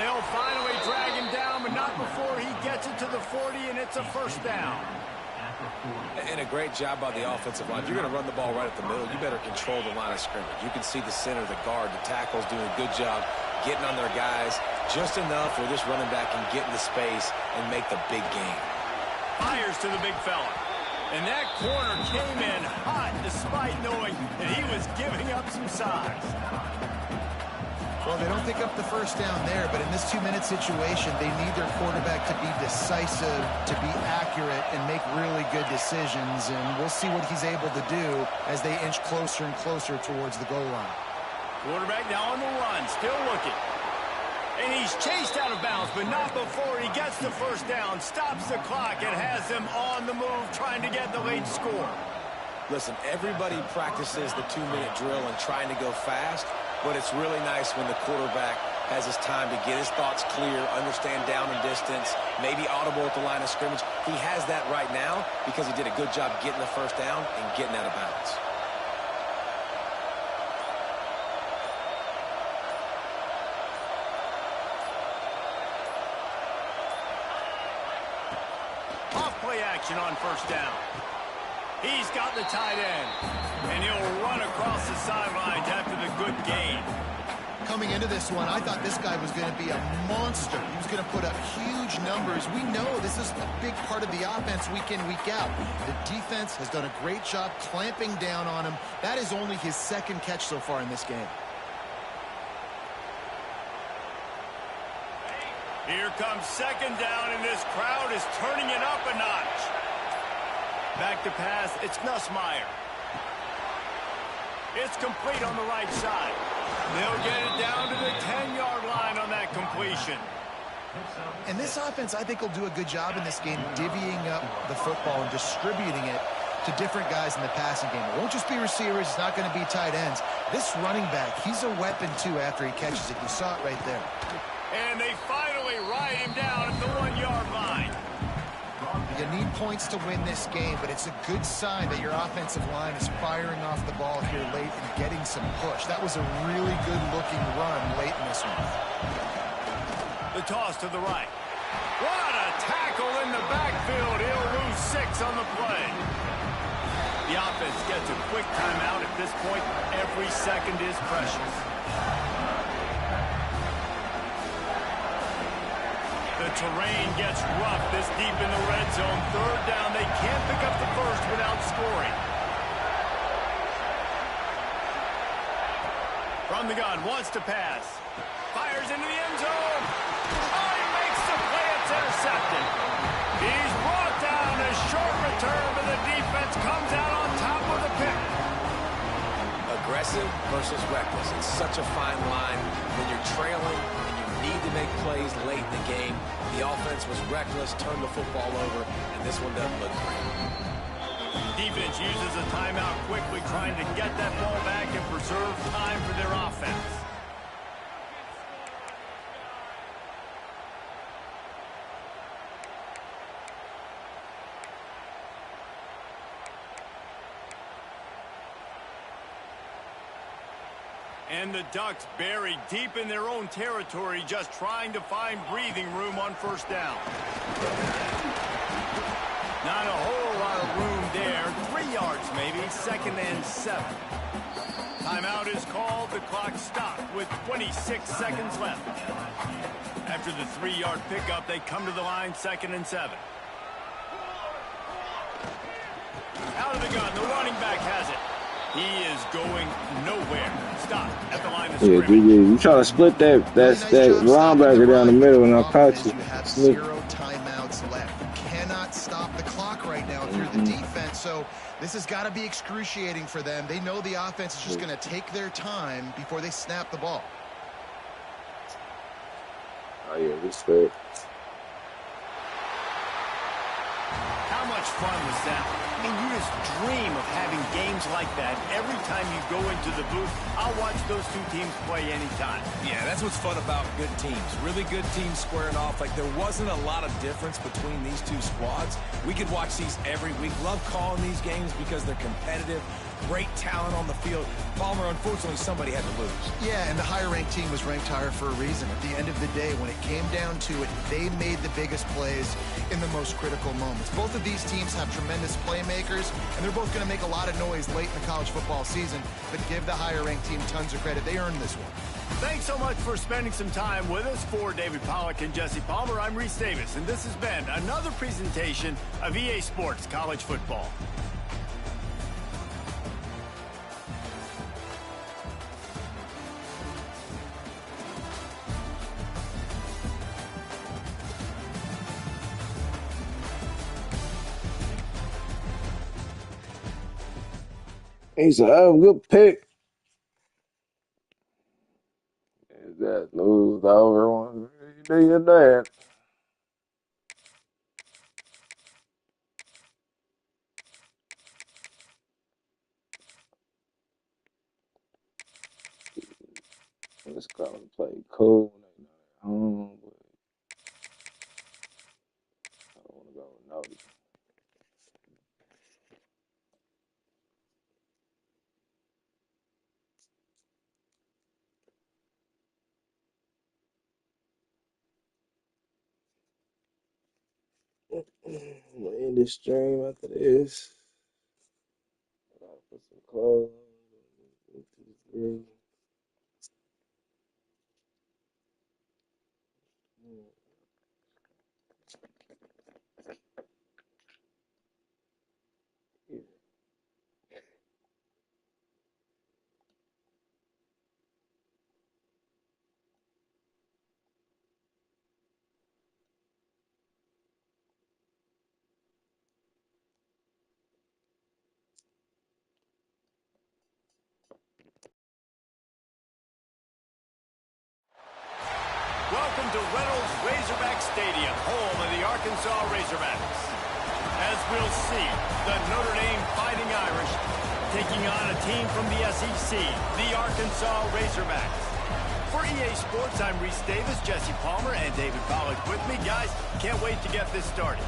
They'll finally drag him down, but not before he gets it to the 40, and it's a first down. And a great job by the offensive line. If you're going to run the ball right at the middle, you better control the line of scrimmage. You can see the center, the guard, the tackles doing a good job getting on their guys just enough where this running back can get into space and make the big game. Fires to the big fella. And that corner came in hot despite knowing that he was giving up some size. Well, they don't pick up the first down there, but in this 2-minute situation, they need their quarterback to be decisive, to be accurate, and make really good decisions. And we'll see what he's able to do as they inch closer and closer towards the goal line. Quarterback now on the run, still looking. And he's chased out of bounds, but not before he gets the first down, stops the clock, and has them on the move trying to get the late score. Listen, everybody practices the 2-minute drill and trying to go fast, but it's really nice when the quarterback has his time to get his thoughts clear, understand down and distance, maybe audible at the line of scrimmage. He has that right now because he did a good job getting the first down and getting out of bounds. Off-play action on first down. He's got the tight end, and he'll run across the sidelines after the good gain. Coming into this one, I thought this guy was going to be a monster. He was going to put up huge numbers. We know this is a big part of the offense week in, week out. The defense has done a great job clamping down on him. That is only his second catch so far in this game. Here comes second down, and this crowd is turning it up a notch. Back to pass, it's Nussmeier. It's complete on the right side. They'll get it down to the 10-yard line on that completion. And this offense, I think, will do a good job in this game divvying up the football and distributing it to different guys in the passing game. It won't just be receivers. It's not going to be tight ends. This running back, he's a weapon, too, after he catches it. You saw it right there. And they finally ride him down at the 1-yard line. You need points to win this game, but it's a good sign that your offensive line is firing off the ball here late and getting some push. That was a really good-looking run late in this one. The toss to the right. What a tackle in the backfield. He'll lose 6 on the play. The offense gets a quick timeout. At this point, every second is precious. The terrain gets rough this deep in the red zone. Third down, they can't pick up the first without scoring. From the gun, wants to pass. Fires into the end zone. Oh, he makes the play. It's intercepted. He's brought down. A short return, but the defense comes out on top with a pick. Aggressive versus reckless. It's such a fine line when you're trailing and you need to make plays late in the game. The offense was reckless, turned the football over, and this one doesn't look great. Defense uses a timeout quickly, trying to get that ball back and preserve time for their offense. And the Ducks buried deep in their own territory, just trying to find breathing room on first down. Not a whole lot of room there. 3 yards maybe, 2nd and 7. Timeout is called. The clock stopped with 26 seconds left. After the 3-yard pickup, they come to the line, 2nd and 7. Out of the gun, the running back has it. He is going nowhere. Stop at the line of scrimmage. You trying to split that linebacker down the middle, and I'll catch you. You have 0 timeouts left. You cannot stop the clock right now if you're the defense. So this has got to be excruciating for them. They know the offense is just going to take their time before they snap the ball. Oh yeah, respect. How much fun was that? I mean, you just dream of having games like that. Every time you go into the booth, I'll watch those two teams play anytime. Yeah, that's what's fun about good teams. Really good teams squaring off. Like, there wasn't a lot of difference between these two squads. We could watch these every week. Love calling these games because they're competitive. great talent on the field. Palmer, unfortunately, somebody had to lose. Yeah, and the higher-ranked team was ranked higher for a reason. At the end of the day, when it came down to it, they made the biggest plays in the most critical moments. Both of these teams have tremendous playmakers, and they're both going to make a lot of noise late in the college football season, but give the higher-ranked team tons of credit. They earned this one. Thanks so much for spending some time with us. For David Pollack and Jesse Palmer, I'm Reese Davis, and this has been another presentation of EA Sports College Football. He's a good pick. Is that lose over one? You do your dad. Let's go and play cool. Home, but I don't want to go with Nody. I'm gonna end this stream after this. I gotta put some clothes into this room. Welcome to Reynolds Razorback Stadium, home of the Arkansas Razorbacks. As we'll see, the Notre Dame Fighting Irish taking on a team from the SEC, the Arkansas Razorbacks. For EA Sports, I'm Reese Davis, Jesse Palmer, and David Pollack with me. Guys, can't wait to get this started.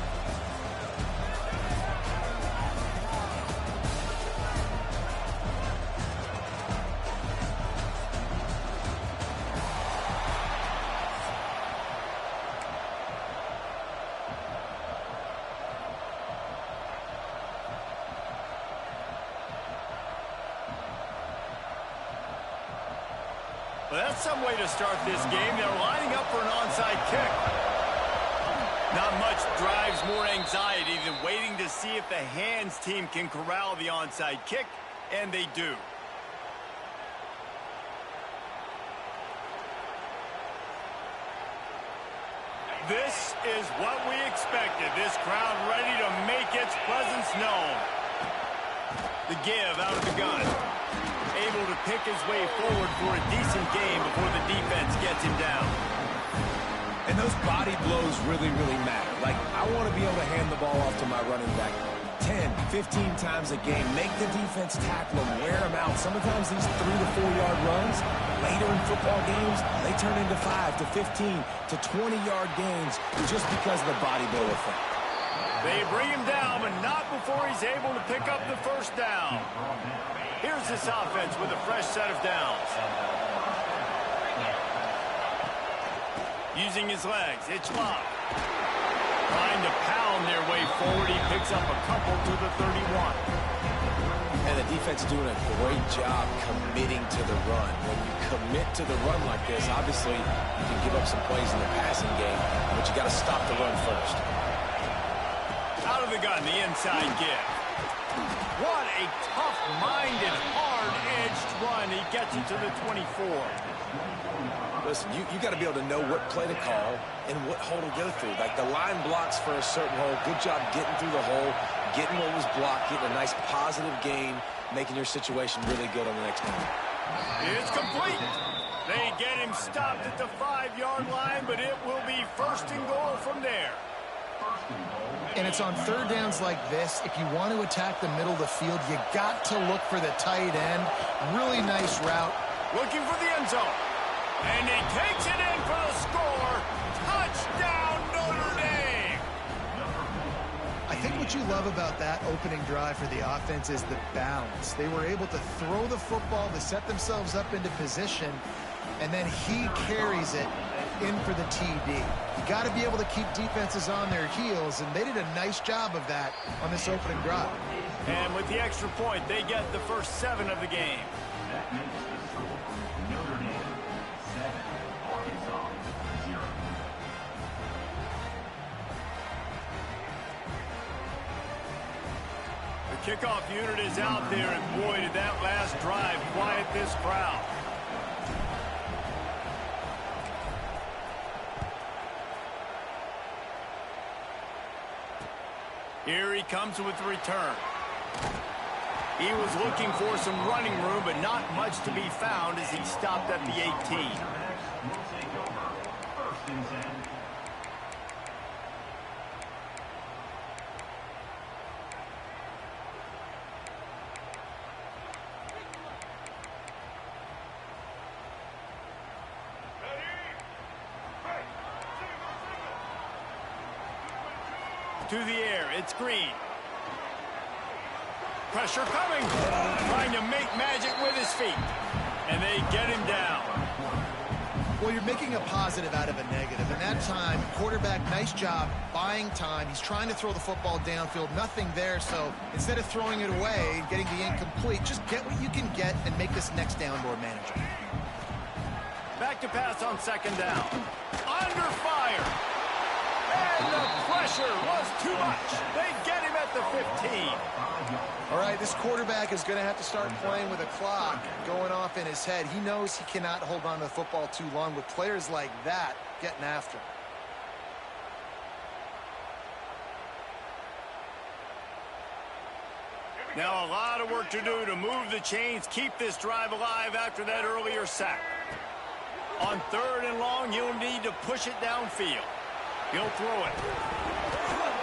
Well, that's some way to start this game. They're lining up for an onside kick. Not much drives more anxiety than waiting to see if the hands team can corral the onside kick, and they do. This is what we expected. This crowd ready to make its presence known. The give out of the gun. Able to pick his way forward for a decent game before the defense gets him down. And those body blows really, really matter. Like, I want to be able to hand the ball off to my running back 10, 15 times a game. Make the defense tackle him, wear him out. Sometimes these 3 to 4 yard runs, later in football games, they turn into 5 to 15 to 20-yard gains just because of the body blow effect. They bring him down, but not before he's able to pick up the first down. Here's this offense with a fresh set of downs. Using his legs, it's locked. Trying to pound their way forward, he picks up a couple to the 31. And the defense is doing a great job committing to the run. When you commit to the run like this, obviously you can give up some plays in the passing game, but you got to stop the run first. Out of the gun, the inside give. What a tough-minded, hard-edged run. He gets it to the 24. Listen, you got to be able to know what play to call and what hole to go through. Like, the line blocks for a certain hole. Good job getting through the hole, getting what was blocked, getting a nice positive gain, making your situation really good on the next one. It's complete. They get him stopped at the 5-yard line, but it will be first and goal from there. And it's on third downs like this. If you want to attack the middle of the field, you got to look for the tight end. Really nice route. Looking for the end zone. And he takes it in for the score. Touchdown, Notre Dame. I think what What you love about that opening drive for the offense is the balance. They were able to throw the football to set themselves up into position, and then he carries it in for the TD. You got to be able to keep defenses on their heels, and they did a nice job of that on this opening drive. And with the extra point, they get the first 7 of the game. That makes the score Notre Dame 7, Arkansas 0. The kickoff unit is out there, and boy, did that last drive quiet this crowd. Here he comes with the return. He was looking for some running room, but not much to be found as he stopped at the 18. Will take over. First and 10. To the air, it's Green. Pressure coming. Trying to make magic with his feet. And they get him down. Well, you're making a positive out of a negative. And that time, quarterback, nice job buying time. He's trying to throw the football downfield. Nothing there. So instead of throwing it away and getting the incomplete, just get what you can get and make this next down more manageable. Back to pass on second down. Under fire. And the pressure was too much. They get him at the 15. All right, this quarterback is going to have to start playing with a clock going off in his head. He knows he cannot hold on to the football too long with players like that getting after him. Now a lot of work to do to move the chains, keep this drive alive after that earlier sack. On 3rd and long, you'll need to push it downfield. He'll throw it.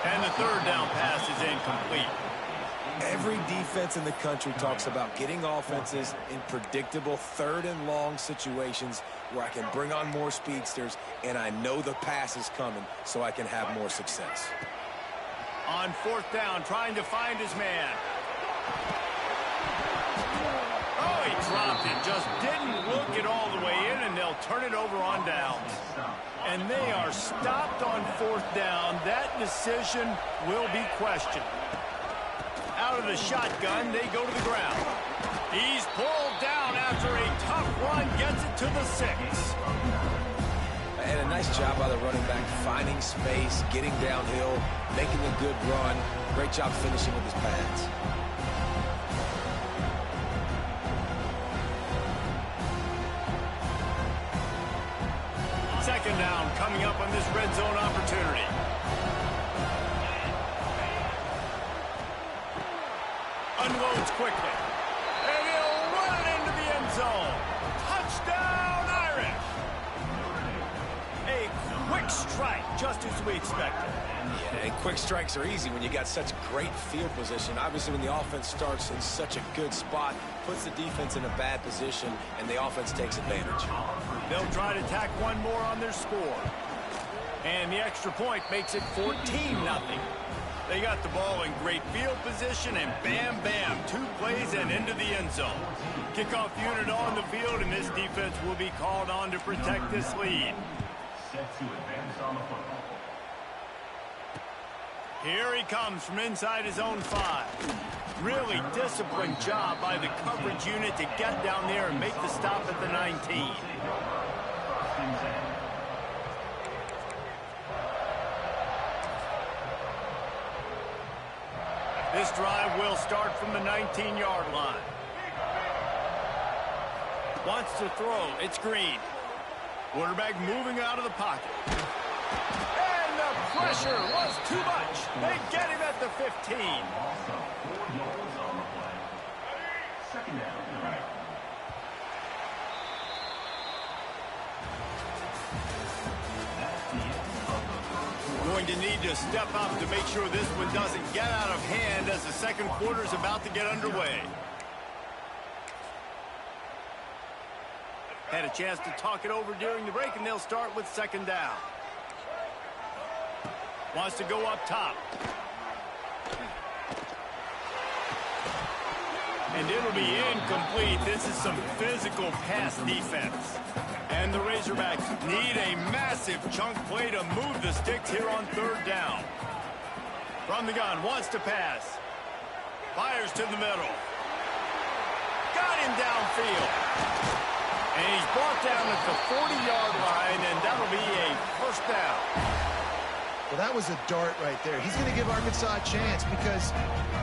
And the 3rd down pass is incomplete. Every defense in the country talks about getting offenses in predictable 3rd and long situations where I can bring on more speedsters and I know the pass is coming so I can have more success. On 4th down, trying to find his man. Oh, he dropped it. Just didn't look it all the way in, and they'll turn it over on downs. And they are stopped on 4th down. That decision will be questioned. Out of the shotgun, they go to the ground. He's pulled down after a tough run, gets it to the 6. And a nice job by the running back, finding space, getting downhill, making a good run. Great job finishing with his pads. Second down coming up on this red zone opportunity. Unloads quickly. And he'll run it into the end zone. Touchdown, Irish. A quick strike, just as we expected. Yeah, and quick strikes are easy when you got such great field position. Obviously, when the offense starts in such a good spot, puts the defense in a bad position, and the offense takes advantage. They'll try to tack one more on their score. And the extra point makes it 14-0. They got the ball in great field position, and bam, bam, 2 plays and into the end zone. Kickoff unit on the field, and this defense will be called on to protect this lead. Set to advance on the football. Here he comes from inside his own 5. Really disciplined job by the coverage unit to get down there and make the stop at the 19. This drive will start from the 19-yard line. Wants to throw. It's Green. Quarterback moving out of the pocket. And the pressure was too much. They get him at the 15. Also, 4 yards on the play. Second down. That's the end of the first quarter. Going to need to step up to make sure this one doesn't get out of hand as the second quarter is about to get underway. Had a chance to talk it over during the break, and they'll start with second down. Wants to go up top. And it'll be incomplete. This is some physical pass defense. And the Razorbacks need a massive chunk play to move the sticks here on third down. From the gun, wants to pass. Fires to the middle. Got him downfield. And he's brought down at the 40-yard line, and that'll be a first down. Well, that was a dart right there. He's going to give Arkansas a chance because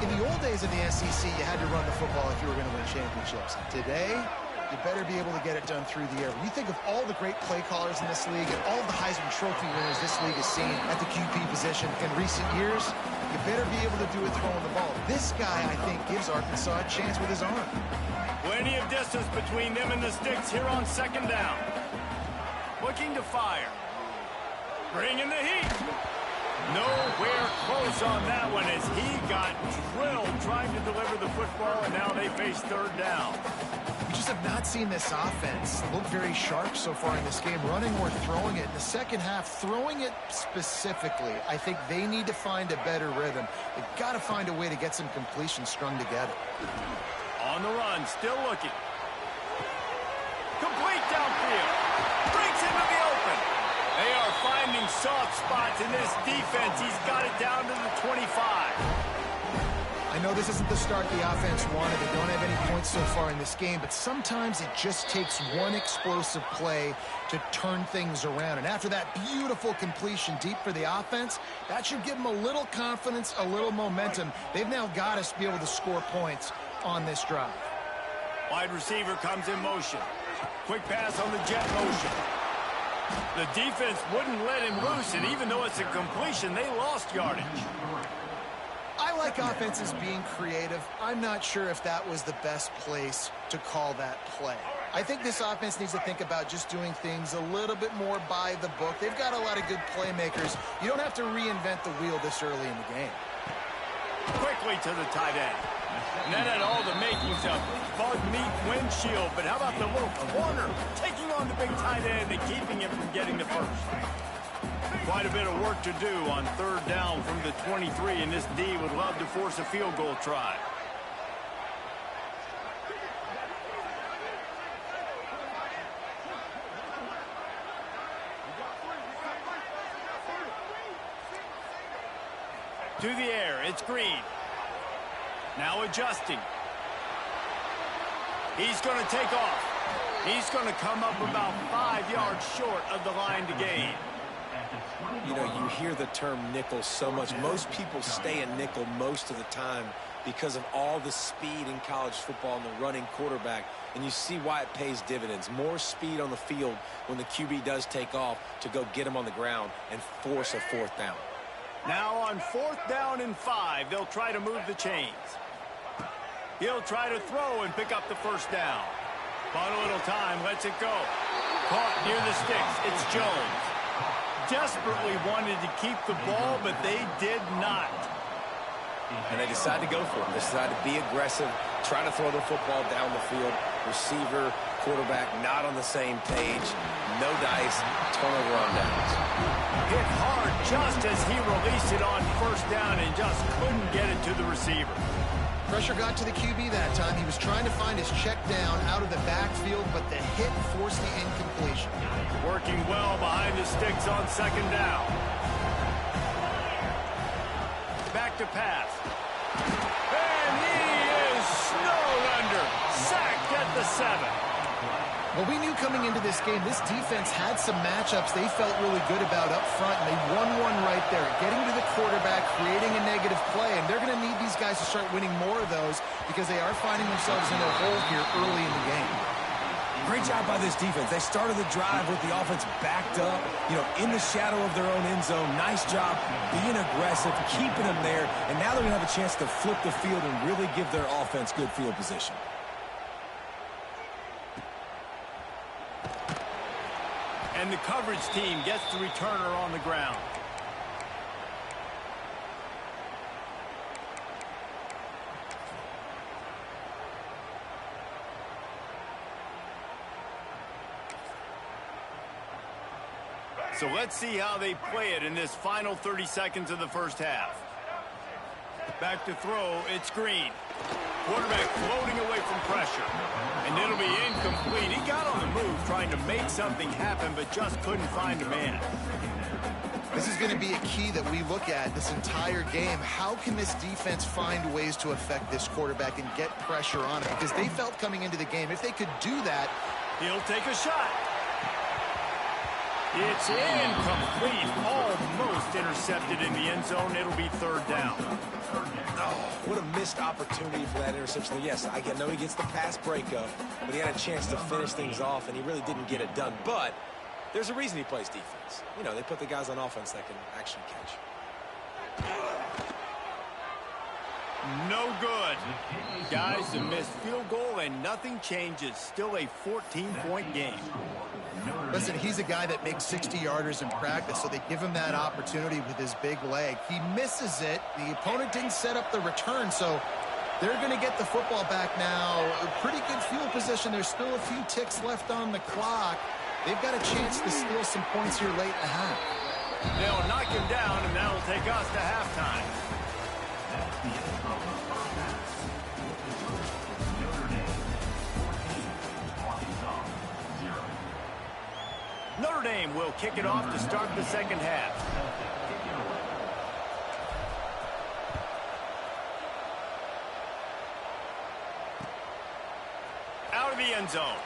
in the old days of the SEC, you had to run the football if you were going to win championships. Today, you better be able to get it done through the air. When you think of all the great play callers in this league and all the Heisman Trophy winners this league has seen at the QB position in recent years, you better be able to do it throwing the ball. This guy, I think, gives Arkansas a chance with his arm. Plenty of distance between them and the sticks here on second down. Looking to fire. Bringing the heat. Nowhere close on that one as he got drilled trying to deliver the football, and now they face third down. We just have not seen this offense look very sharp so far in this game, running or throwing it. In the second half, throwing it specifically, I think they need to find a better rhythm. They've got to find a way to get some completions strung together. On the run, still looking. Complete downfield. Breaks into the open. They are finding soft spots in this defense. He's got it down to the 25. I know this isn't the start the offense wanted. They don't have any points so far in this game, but sometimes it just takes one explosive play to turn things around. And after that beautiful completion deep for the offense, that should give them a little confidence, a little momentum. They've now got us to be able to score points on this drive. Wide receiver comes in motion. Quick pass on the jet motion. The defense wouldn't let him loose, and even though it's a completion, they lost yardage. I like offenses being creative. I'm not sure if that was the best place to call that play. I think this offense needs to think about just doing things a little bit more by the book. They've got a lot of good playmakers. You don't have to reinvent the wheel this early in the game. Quickly to the tight end. And that had all the makings of bug meat windshield, but how about the little corner taking on the big tight end and keeping him from getting the first? Quite a bit of work to do on third down from the 23, and this D would love to force a field goal try. To the air, it's Green. Now adjusting. He's going to take off. He's going to come up about 5 yards short of the line to gain. You know, you hear the term nickel so much. Most people stay in nickel most of the time because of all the speed in college football and the running quarterback. And you see why it pays dividends. More speed on the field when the QB does take off to go get him on the ground and force a fourth down. Now on fourth down and 5, they'll try to move the chains. He'll try to throw and pick up the first down. Bought a little time, lets it go. Caught near the sticks, it's Jones. Desperately wanted to keep the ball, but they did not. And they decide to go for it. They decide to be aggressive, try to throw the football down the field. Receiver, quarterback, not on the same page. No dice, turnover on downs. Hit hard just as he released it on first down and just couldn't get it to the receiver. Pressure got to the QB that time. He was trying to find his check down out of the backfield, but the hit forced the incompletion. Working well behind the sticks on second down. Back to pass. And he is snowed under. Sacked at the 7. Well, we knew coming into this game, this defense had some matchups they felt really good about up front, and they won one right there, getting to the quarterback, creating a negative play, and they're going to need these guys to start winning more of those because they are finding themselves in a hole here early in the game. Great job by this defense. They started the drive with the offense backed up, in the shadow of their own end zone. Nice job being aggressive, keeping them there, and now they're going to have a chance to flip the field and really give their offense good field position. And the coverage team gets the returner on the ground. So let's see how they play it in this final 30 seconds of the first half. Back to throw, it's Green. Quarterback floating away from pressure. And it'll be incomplete. He got on the move trying to make something happen, but just couldn't find a man. This is going to be a key that we look at this entire game. How can this defense find ways to affect this quarterback and get pressure on him? Because they felt coming into the game, if they could do that, he'll take a shot. It's incomplete. Almost intercepted in the end zone. It'll be third down. Oh, what a missed opportunity for that interception. Yes, I know he gets the pass breakup, but he had a chance to finish things off, and he really didn't get it done. But there's a reason he plays defense. You know, they put the guys on offense that can actually catch. No good. Guys, a missed field goal, and nothing changes. Still a 14-point game. Listen, he's a guy that makes 60-yarders in practice, so they give him that opportunity with his big leg. He misses it. The opponent didn't set up the return, so they're going to get the football back now. A pretty good field position. There's still a few ticks left on the clock. They've got a chance to steal some points here late in the half. They'll knock him down, and that'll take us to halftime. That's the end of the first half. Notre Dame 14, Arkansas 0. Notre Dame will kick it off to start the second half. Out of the end zone.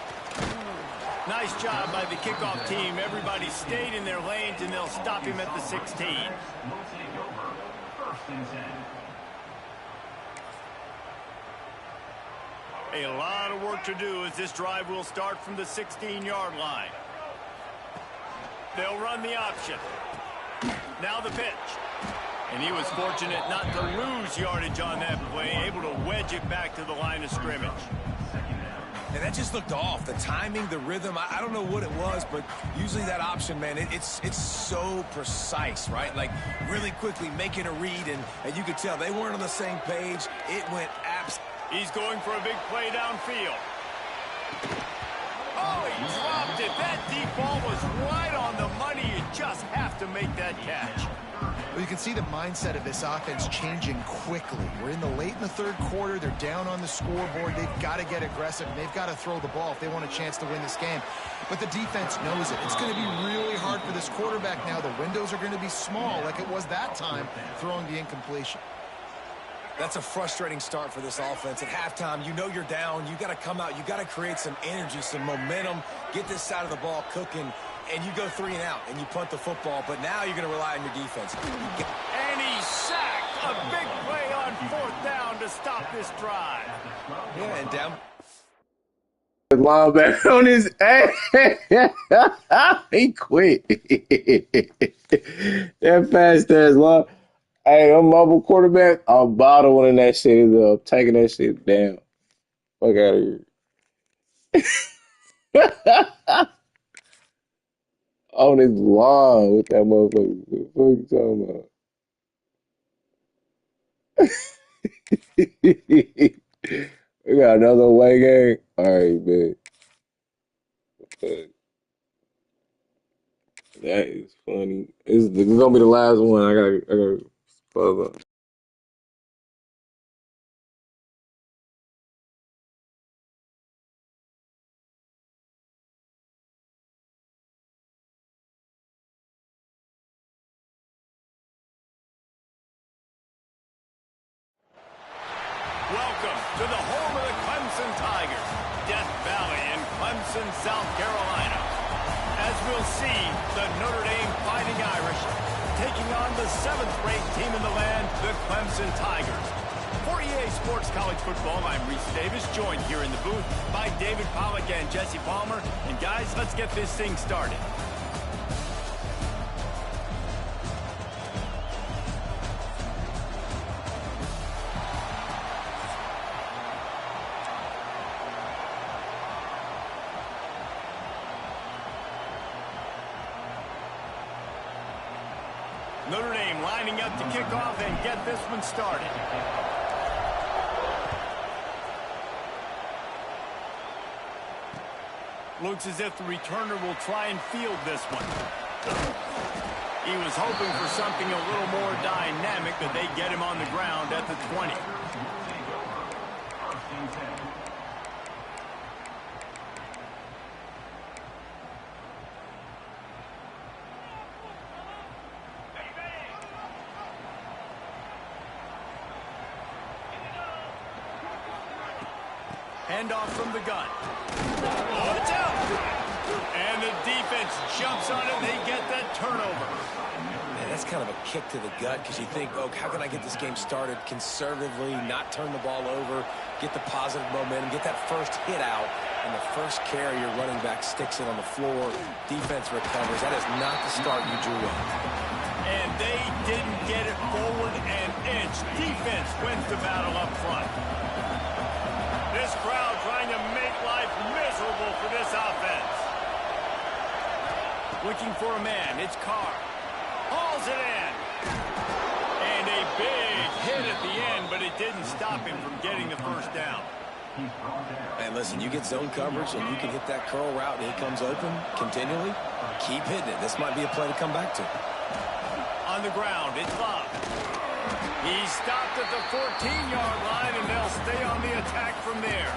Nice job by the kickoff team. Everybody stayed in their lanes, and they'll stop him at the 16. Will take over. First and 10. A lot of work to do as this drive will start from the 16-yard line. They'll run the option. Now the pitch. And he was fortunate not to lose yardage on that play, able to wedge it back to the line of scrimmage. And that just looked off. The timing, the rhythm, I don't know what it was, but usually that option, man, it's so precise, right? Like, really quickly making a read, and you could tell they weren't on the same page. It went He's going for a big play downfield. Oh, he dropped it. That deep ball was right on the money. You just have to make that catch. Well, you can see the mindset of this offense changing quickly. We're in the third quarter. They're down on the scoreboard. They've got to get aggressive, and they've got to throw the ball if they want a chance to win this game. But the defense knows it. It's going to be really hard for this quarterback now. The windows are going to be small like it was that time, throwing the incompletion. That's a frustrating start for this offense. At halftime, you know you're down. You got to come out. You got to create some energy, some momentum, get this side of the ball cooking, and you go 3 and out, and you punt the football. But now you're going to rely on your defense. And he's sacked. A big play on fourth down to stop this drive. Yeah, and down. Linebacker on his ass. He quit. That fast ass long. Hey, I'm mobile quarterback. I'm bottling that shit up, taking that shit down. Fuck out of here. On his line with that motherfucker. What are you talking about? We got another away game. All right, man. That is funny. It's gonna be the last one. I gotta follow up. Welcome to the home of the Clemson Tigers, Death Valley in Clemson, South Carolina. As we'll see, the Notre Dame Fighting Irish taking on the 7th-ranked team in the land, the Clemson Tigers. For EA Sports College Football, I'm Reese Davis, joined here in the booth by David Pollack and Jesse Palmer. And guys, let's get this thing started. Notre Dame lining up to kick off and get this one started. Looks as if the returner will try and field this one. He was hoping for something a little more dynamic, but they get him on the ground at the 20. and 10. Handoff from the gun. Oh, it's out! And the defense jumps on it, and they get that turnover. Man, that's kind of a kick to the gut because you think, oh, how can I get this game started conservatively, not turn the ball over, get the positive momentum, get that first hit out, and the first carry, your running back sticks it on the floor. Defense recovers. That is not the start you drew up. And they didn't get it forward an inch. Defense wins the battle up front. This crowd trying to make life miserable for this offense. Looking for a man. It's Carr. Hauls it in. And a big hit at the end, but it didn't stop him from getting the first down. And listen, you get zone coverage and you can hit that curl route and he comes open continually. Keep hitting it. This might be a play to come back to. On the ground, it's Love. He stopped at the 14-yard line, and they'll stay on the attack from there.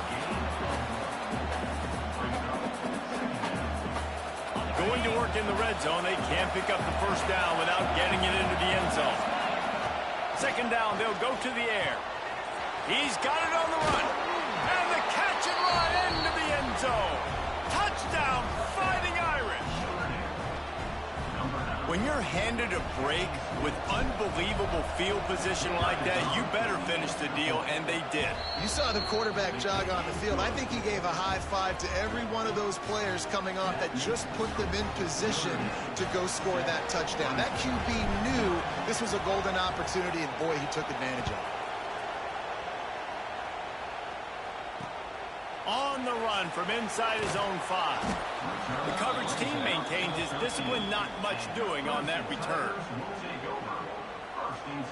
Going to work in the red zone, they can't pick up the first down without getting it into the end zone. Second down, they'll go to the air. He's got it on the run. And the catch and run into the end zone. Touchdown, Fighting Irish. When you're handed a break with unbelievable field position like that, you better finish the deal, and they did. You saw the quarterback jog on the field. I think he gave a high five to every one of those players coming off that just put them in position to go score that touchdown. That QB knew this was a golden opportunity, and boy, he took advantage of it. On the run from inside his own 5. The coverage team maintains his discipline, not much doing on that return. Will take over. First and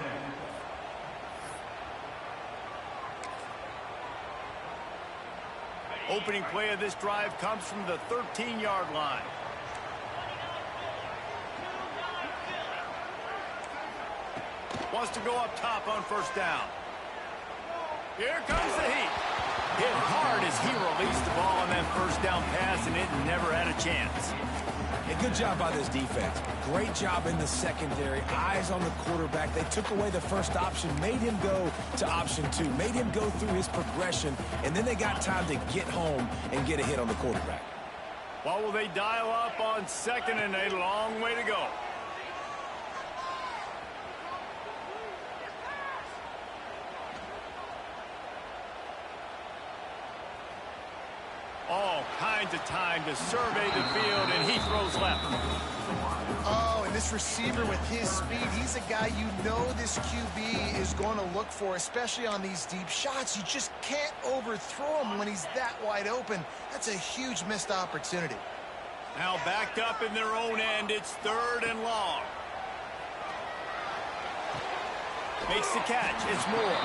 10. Opening play of this drive comes from the 13-yard line. Wants to go up top on first down. Here comes the heat. Hit hard as he released the ball on that first down pass, and it never had a chance. A good job by this defense. Great job in the secondary. Eyes on the quarterback. They took away the first option, made him go to option 2, made him go through his progression, and then they got time to get home and get a hit on the quarterback. What will they dial up on second, and a long way to go? All kinds of time to survey the field, and he throws left. Oh, and this receiver with his speed, he's a guy you know this QB is going to look for, especially on these deep shots. You just can't overthrow him when he's that wide open. That's a huge missed opportunity. Now backed up in their own end, it's 3rd and long. Makes the catch, it's Moore.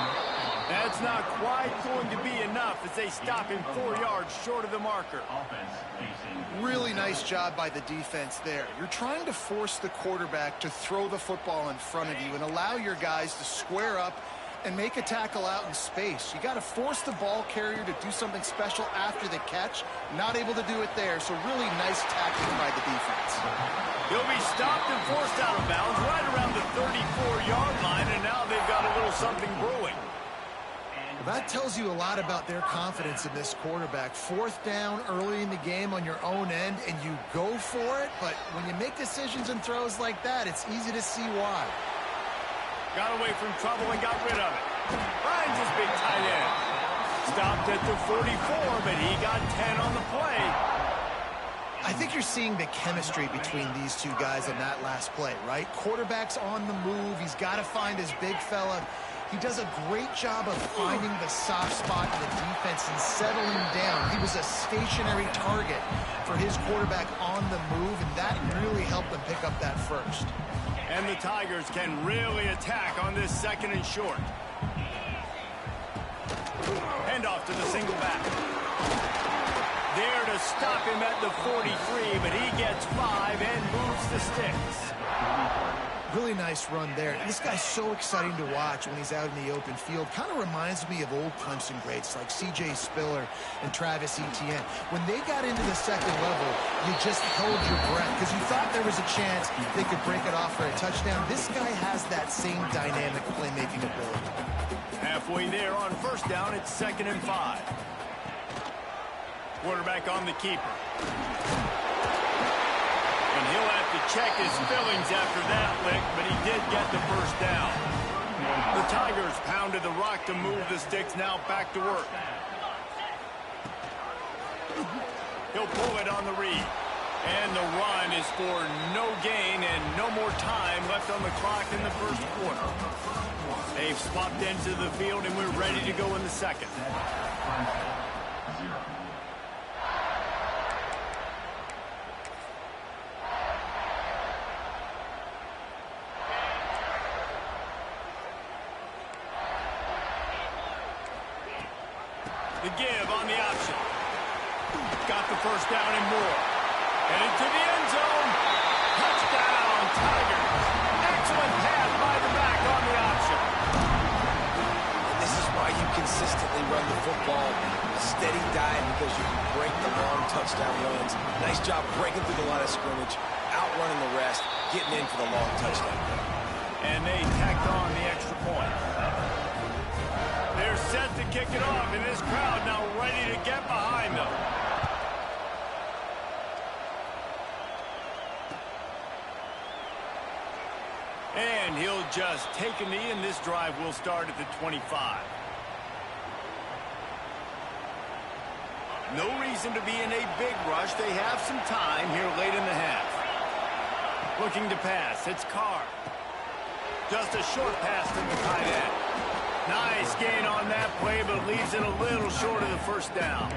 That's not quite going to be enough as they stop him 4 yards short of the marker. Offense facing. Really nice job by the defense there. You're trying to force the quarterback to throw the football in front of you and allow your guys to square up and make a tackle out in space. You got to force the ball carrier to do something special after the catch. Not able to do it there, so really nice tackling by the defense. He'll be stopped and forced out of bounds right around the 34-yard line, and now they've got a little something brewing. Well, that tells you a lot about their confidence in this quarterback. 4th down early in the game on your own end, and you go for it, but when you make decisions and throws like that, it's easy to see why. Got away from trouble and got rid of it. Finds his big tight end. Stopped at the 44, but he got 10 on the play. I think you're seeing the chemistry between these two guys on that last play, right? Quarterback's on the move. He's got to find his big fella. He does a great job of finding the soft spot in the defense and settling down. He was a stationary target for his quarterback on the move, and that really helped them pick up that first. And the Tigers can really attack on this 2nd and short. Handoff to the single back. There to stop him at the 43, but he gets 5 and moves the sticks. Really nice run there. This guy's so exciting to watch when he's out in the open field. Kind of reminds me of old Clemson greats like C.J. Spiller and Travis Etienne. When they got into the second level, you just held your breath because you thought there was a chance they could break it off for a touchdown. This guy has that same dynamic playmaking ability. Halfway there on first down, it's 2nd and 5. Quarterback on the keeper. And he'll have to check his fillings after that lick, but he did get the first down. The Tigers pounded the rock to move the sticks, now back to work. He'll pull it on the read. And the run is for no gain and no more time left on the clock in the first quarter. They've swapped into the field, and we're ready to go in the second. The give on the option. Got the first down and more. Headed to the end zone. Touchdown, Tigers. Excellent pass by the back on the option. And this is why you consistently run the football. A steady diet because you can break the long touchdown runs. Nice job breaking through the line of scrimmage, outrunning the rest, getting in for the long touchdown. And they tacked on the extra point. They're set to kick it off, and this crowd now ready to get behind them. And he'll just take a knee, and this drive will start at the 25. No reason to be in a big rush. They have some time here late in the half. Looking to pass. It's Carr. Just a short pass to the tight end. Nice gain on that play, but leaves it a little short of the first down.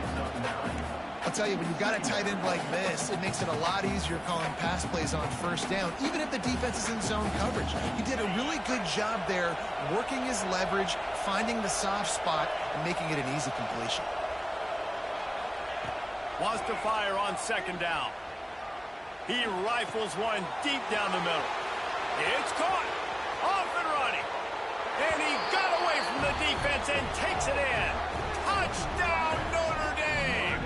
I'll tell you, when you've got a tight end like this, it makes it a lot easier calling pass plays on first down, even if the defense is in zone coverage. He did a really good job there, working his leverage, finding the soft spot, and making it an easy completion. Wants to fire on 2nd down. He rifles one deep down the middle. It's caught. Off and running. And he got away from the defense and takes it in. Touchdown, Notre Dame!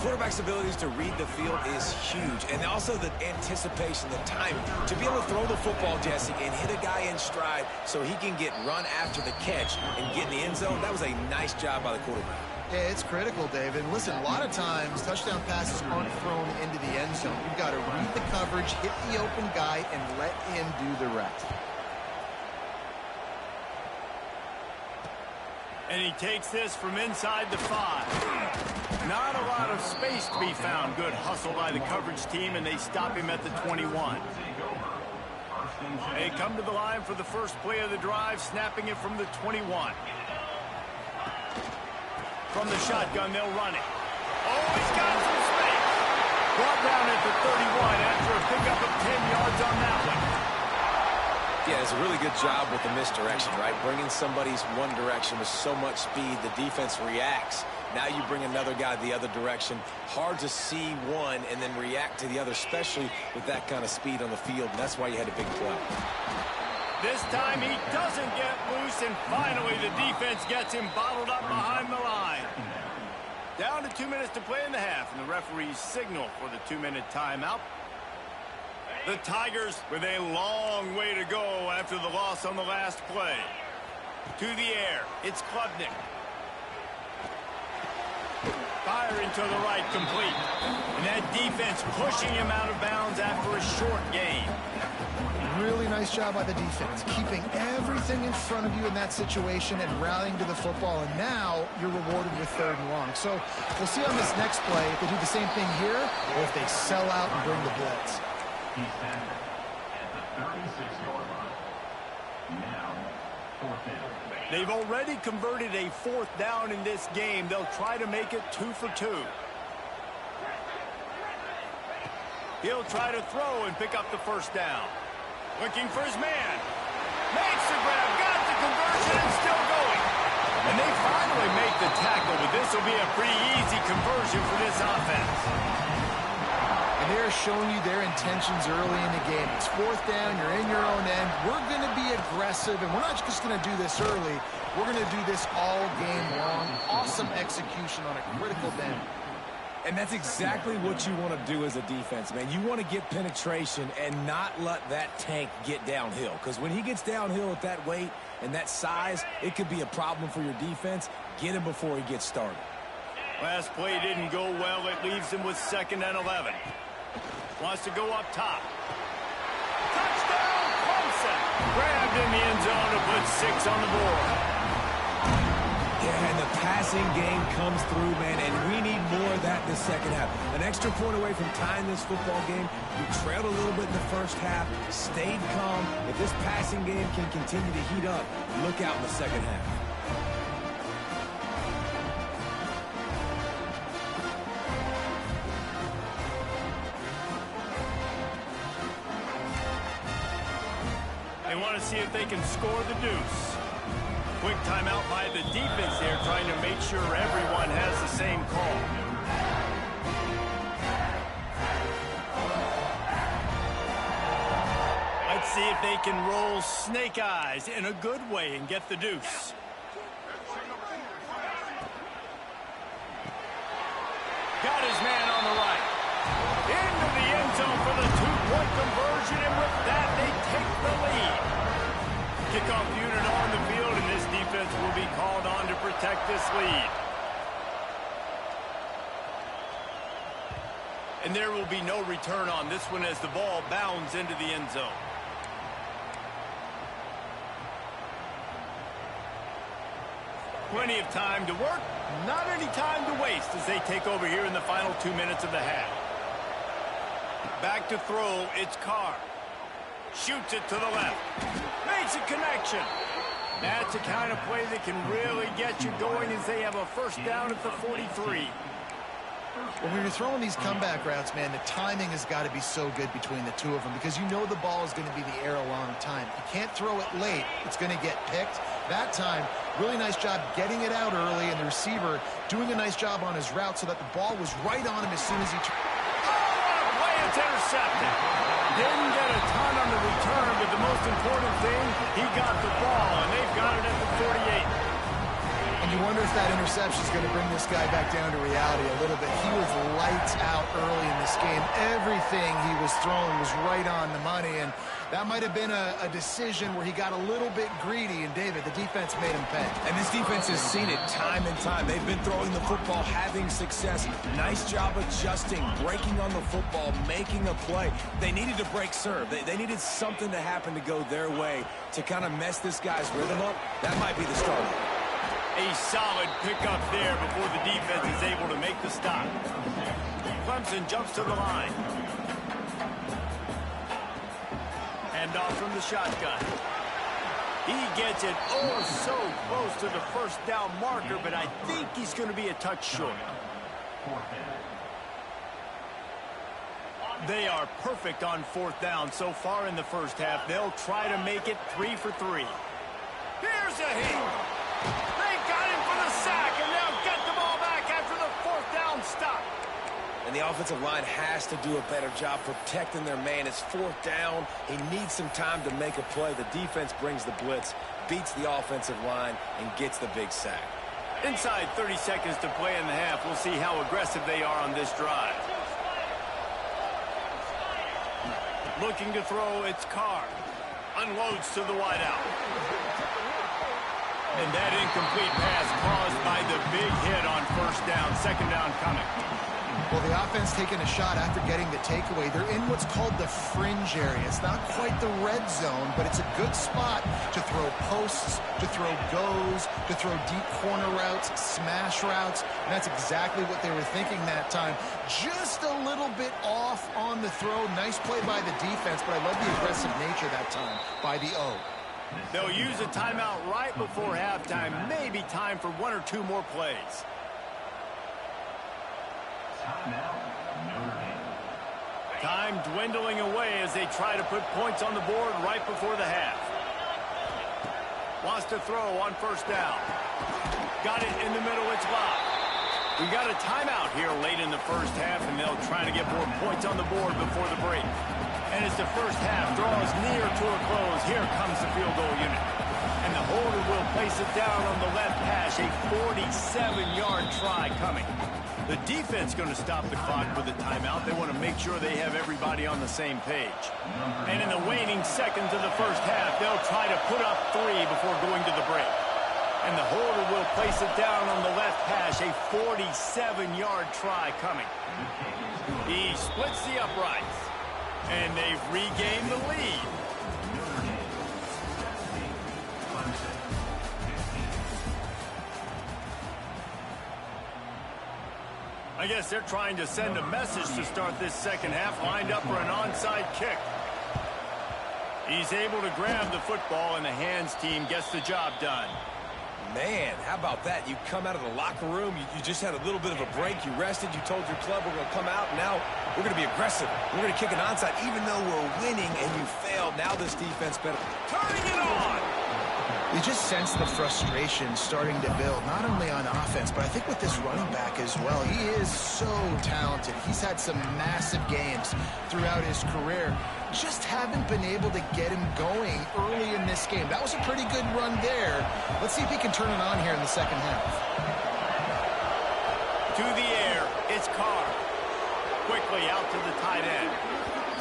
Quarterback's abilities to read the field is huge, and also the anticipation, the timing. To be able to throw the football, Jesse, and hit a guy in stride so he can get run after the catch and get in the end zone, that was a nice job by the quarterback. Yeah, it's critical, David. Listen, a lot of times, touchdown passes aren't thrown into the end zone. You've got to read the coverage, hit the open guy, and let him do the rest. And he takes this from inside the 5. Not a lot of space to be found. Good hustle by the coverage team, and they stop him at the 21. They come to the line for the first play of the drive, snapping it from the 21. From the shotgun, they'll run it. Oh, he's got some space. Brought down at the 31 after a pickup of 10 yards on that one. Yeah, it's a really good job with the misdirection, right? Bringing somebody's one direction with so much speed, the defense reacts. Now you bring another guy the other direction. Hard to see one and then react to the other, especially with that kind of speed on the field, and that's why you had a big play. This time he doesn't get loose, and finally the defense gets him bottled up behind the line. Down to 2 minutes to play in the half, and the referees signal for the 2-minute timeout. The Tigers with a long way to go after the loss on the last play. To the air, it's Klubnik. Firing to the right, complete. And that defense pushing him out of bounds after a short gain. Really nice job by the defense, keeping everything in front of you in that situation and rallying to the football. And now you're rewarded with 3rd and long. So we'll see on this next play if they do the same thing here or if they sell out and bring the blitz. He's at the 36-yard line. Now, 4th down. They've already converted a 4th down in this game. They'll try to make it 2 for 2. He'll try to throw and pick up the first down. Looking for his man. Makes the grab, got the conversion, and still going. And they finally make the tackle, but this will be a pretty easy conversion for this offense. And they're showing you their intentions early in the game. It's fourth down, you're in your own end. We're going to be aggressive, and we're not just going to do this early. We're going to do this all game long. Awesome execution on a critical down. And that's exactly what you want to do as a defense, man. You want to get penetration and not let that tank get downhill. Because when he gets downhill at that weight and that size, it could be a problem for your defense. Get him before he gets started. Last play didn't go well. It leaves him with 2nd and 11. Wants to go up top. Touchdown, Clemson. Grabbed in the end zone to put 6 on the board. Yeah, and the passing game comes through, man, and we need more of that in the second half. An extra point away from tying this football game. You trailed a little bit in the first half, stayed calm. If this passing game can continue to heat up, look out in the second half. They want to see if they can score the deuce. Quick timeout by the defense there, trying to make sure everyone has the same call. Let's see if they can roll snake eyes in a good way and get the deuce. Got his man on the right. Into the end zone for the 2-point conversion, and with that, they take the lead. Kickoff unit on the field, and this defense will be called on to protect this lead. And there will be no return on this one as the ball bounds into the end zone. Plenty of time to work, not any time to waste as they take over here in the final 2 minutes of the half. Back to throw, it's Carr. Shoots it to the left. Makes a connection. That's the kind of play that can really get you going as they have a first down at the 43. When you're throwing these comeback routes, man, the timing has got to be so good between the two of them because you know the ball is going to be the air a long time. You can't throw it late. It's going to get picked. That time, really nice job getting it out early, and the receiver doing a nice job on his route so that the ball was right on him as soon as he turned. It's intercepted. Didn't get a ton on the return, but the most important thing, he got the ball, and they've got it at the 48. And you wonder if that interception is going to bring this guy back down to reality a little bit. He was lights out early in this game. Everything he was throwing was right on the money, and that might have been a decision where he got a little bit greedy, and David, the defense made him pay. And this defense has seen it time and time. They've been throwing the football, having success. Nice job adjusting, breaking on the football, making a play. They needed to break serve. They needed something to happen to go their way to kind of mess this guy's rhythm up. That might be the start. A solid pickup there before the defense is able to make the stop. Clemson jumps to the line. Handoff from the shotgun. He gets it so close to the first down marker, but I think he's going to be a touch short. They are perfect on 4th down so far in the first half. They'll try to make it 3 for 3. Here's a hit. They got him for the sack, and they'll get the ball back after the 4th down stop. And the offensive line has to do a better job protecting their man. It's 4th down. He needs some time to make a play. The defense brings the blitz, beats the offensive line, and gets the big sack. Inside 30 seconds to play in the half. We'll see how aggressive they are on this drive. Looking to throw, it's Carr. Unloads to the wideout. And that incomplete pass caused by the big hit on 1st down. 2nd down coming. Well, the offense taking a shot after getting the takeaway. They're in what's called the fringe area. It's not quite the red zone, but it's a good spot to throw posts, to throw goes, to throw deep corner routes, smash routes. And that's exactly what they were thinking that time. Just a little bit off on the throw. Nice play by the defense, but I love the aggressive nature that time by the O. They'll use a timeout right before halftime. Maybe time for 1 or 2 more plays. Time dwindling away as they try to put points on the board right before the half. Wants to throw on 1st down. Got it in the middle, it's Locke. We got a timeout here late in the first half, and they'll try to get more points on the board before the break. And as the first half draws near to a close, here comes the field goal unit. And the holder will place it down on the left hash, a 47-yard try coming. The defense going to stop the clock with a timeout. They want to make sure they have everybody on the same page. And in the waning seconds of the first half, they'll try to put up 3 before going to the break. And the holder will place it down on the left hash, a 47-yard try coming. He splits the uprights, and they've regained the lead. I guess they're trying to send a message to start this second half, lined up for an onside kick. He's able to grab the football, and the hands team gets the job done. Man, how about that? You come out of the locker room, you just had a little bit of a break, you rested, you told your club we're going to come out, and now we're going to be aggressive. We're going to kick an onside, even though we're winning and you failed. Now this defense better. Turning it on! You just sense the frustration starting to build, not only on offense, but I think with this running back as well. He is so talented. He's had some massive games throughout his career. Just haven't been able to get him going early in this game. That was a pretty good run there. Let's see if he can turn it on here in the second half. To the air, it's Carr. Quickly out to the tight end.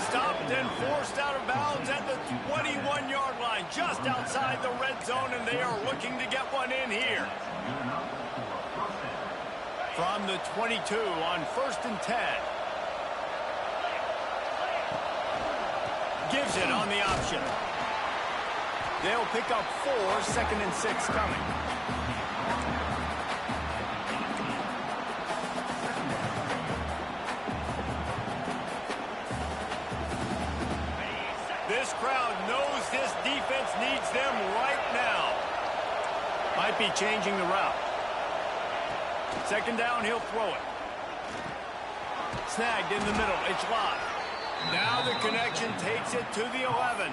Stopped and forced out of bounds at the 21-yard line, just outside the red zone, and they are looking to get one in here. From the 22 on 1st and 10. Gives it on the option. They'll pick up 4, 2nd and 6 coming. This crowd knows this defense needs them right now. Might be changing the route. 2nd down, he'll throw it. Snagged in the middle, it's live. Now the connection takes it to the 11.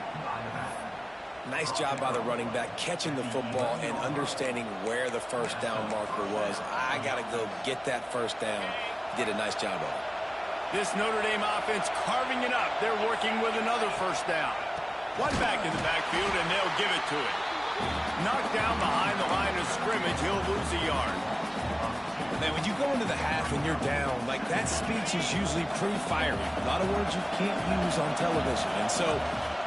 Nice job by the running back, catching the football and understanding where the first down marker was. I got to go get that first down. Did a nice job of it. This Notre Dame offense carving it up. They're working with another first down. One back in the backfield, and they'll give it to him. Knocked down behind the line of scrimmage, he'll lose a yard. Man, when you go into the half and you're down, like that speech is usually pretty fiery. A lot of words you can't use on television. And so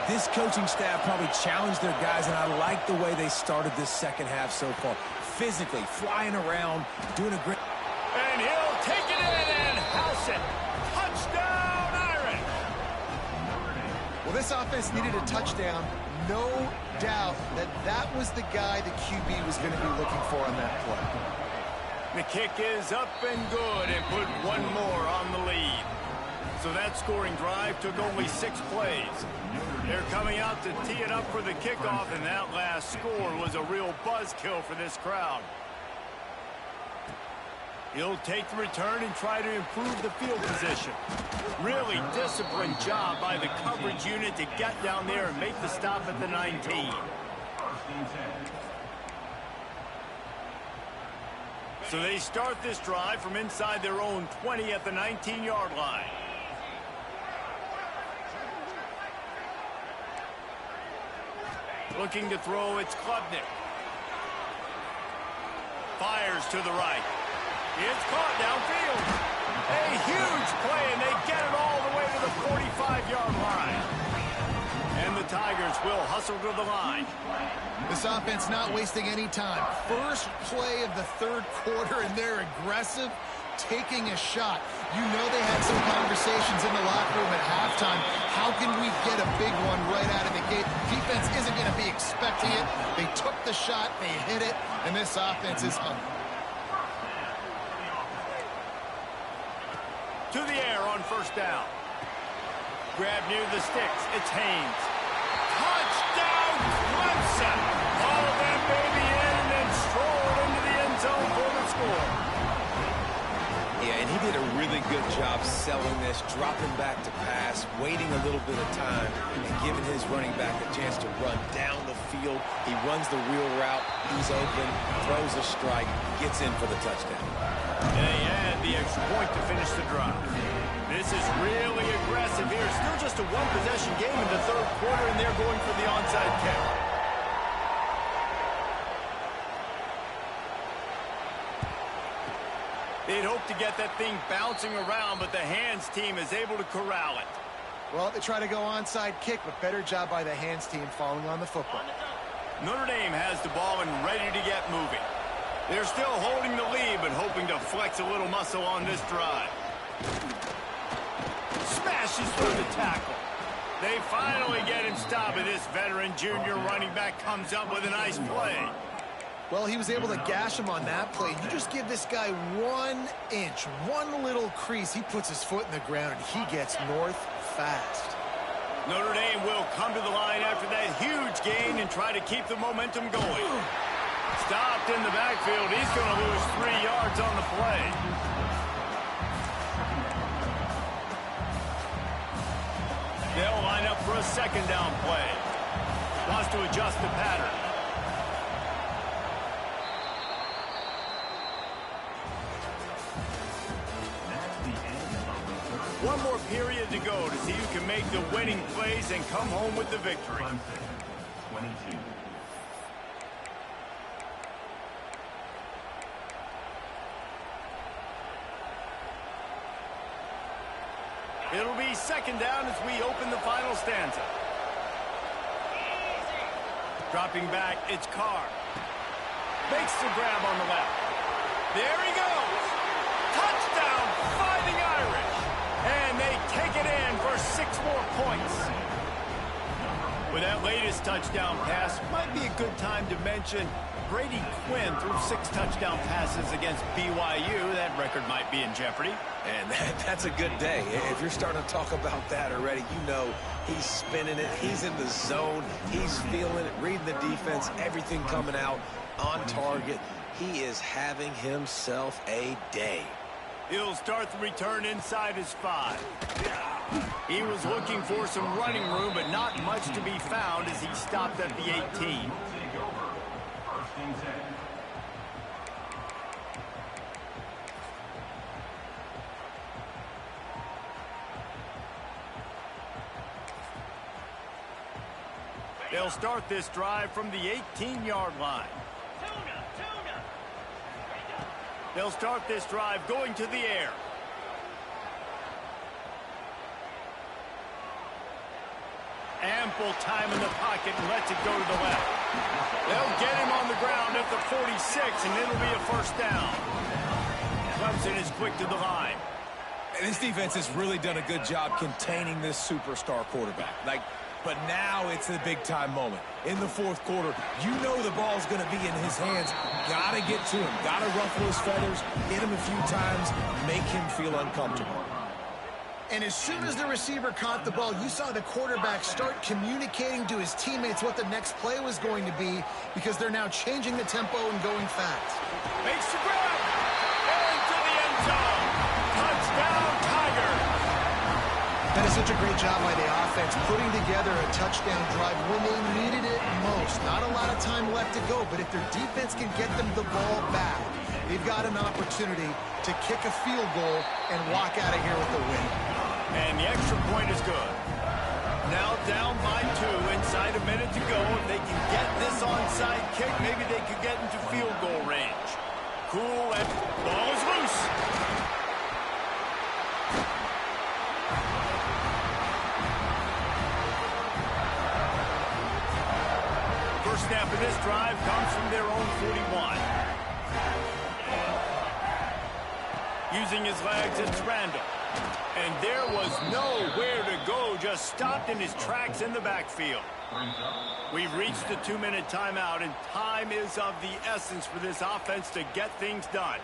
this coaching staff probably challenged their guys, and I like the way they started this second half so far. Physically, flying around, doing a great... And he'll take it in and house it. Touchdown, Iron! Well, this offense needed a touchdown. No doubt that that was the guy the QB was going to be looking for on that play. The kick is up and good, and put one more on the lead. So that scoring drive took only 6 plays. They're coming out to tee it up for the kickoff, and that last score was a real buzzkill for this crowd. He'll take the return and try to improve the field position. Really disciplined job by the coverage unit to get down there and make the stop at the 19. So they start this drive from inside their own 20 at the 19-yard line. Looking to throw, it's Klubnik. Fires to the right. It's caught downfield. A huge play, and they get it all the way to the 45-yard line. And the Tigers will hustle to the line. This offense not wasting any time. First play of the 3rd quarter, and they're aggressive, taking a shot. You know they had some conversations in the locker room at halftime. How can we get a big one right out of the gate? Defense isn't going to be expecting it. They took the shot, they hit it, and this offense is hungry. To the air on 1st down. Grab near the sticks. It's Haynes. Touchdown, Clemson! All that baby in and then strolled into the end zone for the score. Yeah, and he did a really good job selling this, dropping back to pass, waiting a little bit of time, and giving his running back a chance to run down the field. He runs the wheel route. He's open, throws a strike, gets in for the touchdown. And they add the extra point to finish the drive. This is really aggressive here. Still just a one-possession game in the third quarter, and they're going for the onside kick. They'd hope to get that thing bouncing around, but the hands team is able to corral it. Well, they try to go onside kick, but better job by the hands team falling on the football. Notre Dame has the ball and ready to get moving. They're still holding the lead, but hoping to flex a little muscle on this drive. Smashes through the tackle. They finally get him stopped, and this veteran junior running back comes up with a nice play. Well, he was able to gash him on that play. You just give this guy 1 inch, one little crease. He puts his foot in the ground, and he gets north fast. Notre Dame will come to the line after that huge gain and try to keep the momentum going. Stopped in the backfield. He's going to lose 3 yards on the play. They'll line up for a second down play. Wants to adjust the pattern. One more period to go to see who can make the winning plays and come home with the victory. 22. It'll be second down as we open the final stanza. Dropping back, it's Carr. Makes the grab on the left. There he goes. Touchdown, Fighting Irish. And they take it in for 6 more points. With that latest touchdown pass, might be a good time to mention Brady Quinn threw 6 touchdown passes against BYU. That record might be in jeopardy. And that's a good day. If you're starting to talk about that already, you know he's spinning it. He's in the zone. He's feeling it, reading the defense, everything coming out on target. He is having himself a day. He'll start the return inside his 5. He was looking for some running room, but not much to be found as he stopped at the 18. Take over. First and 10. They'll start this drive from the 18-yard line. They'll start this drive going to the air. Ample time in the pocket and lets it go to the left. They'll get him on the ground at the 46, and it'll be a first down. Clemson is quick to the line. And this defense has really done a good job containing this superstar quarterback. But now it's the big-time moment. In the fourth quarter, you know the ball's going to be in his hands. Got to get to him. Got to ruffle his feathers, hit him a few times, make him feel uncomfortable. And as soon as the receiver caught the ball, you saw the quarterback start communicating to his teammates what the next play was going to be because they're now changing the tempo and going fast. Makes the grab. Into the end zone. Touchdown, Tiger. That is such a great job by the offense, putting together a touchdown drive when they needed it most. Not a lot of time left to go, but if their defense can get them the ball back, they've got an opportunity to kick a field goal and walk out of here with a win. And the extra point is good. Now down by 2, inside a minute to go. If they can get this onside kick, maybe they could get into field goal range. Cool, and ball is loose. First snap of this drive comes from their own 41. Using his legs, it's Randall. And there was nowhere to go, just stopped in his tracks in the backfield. We've reached the 2-minute timeout, and time is of the essence for this offense to get things done.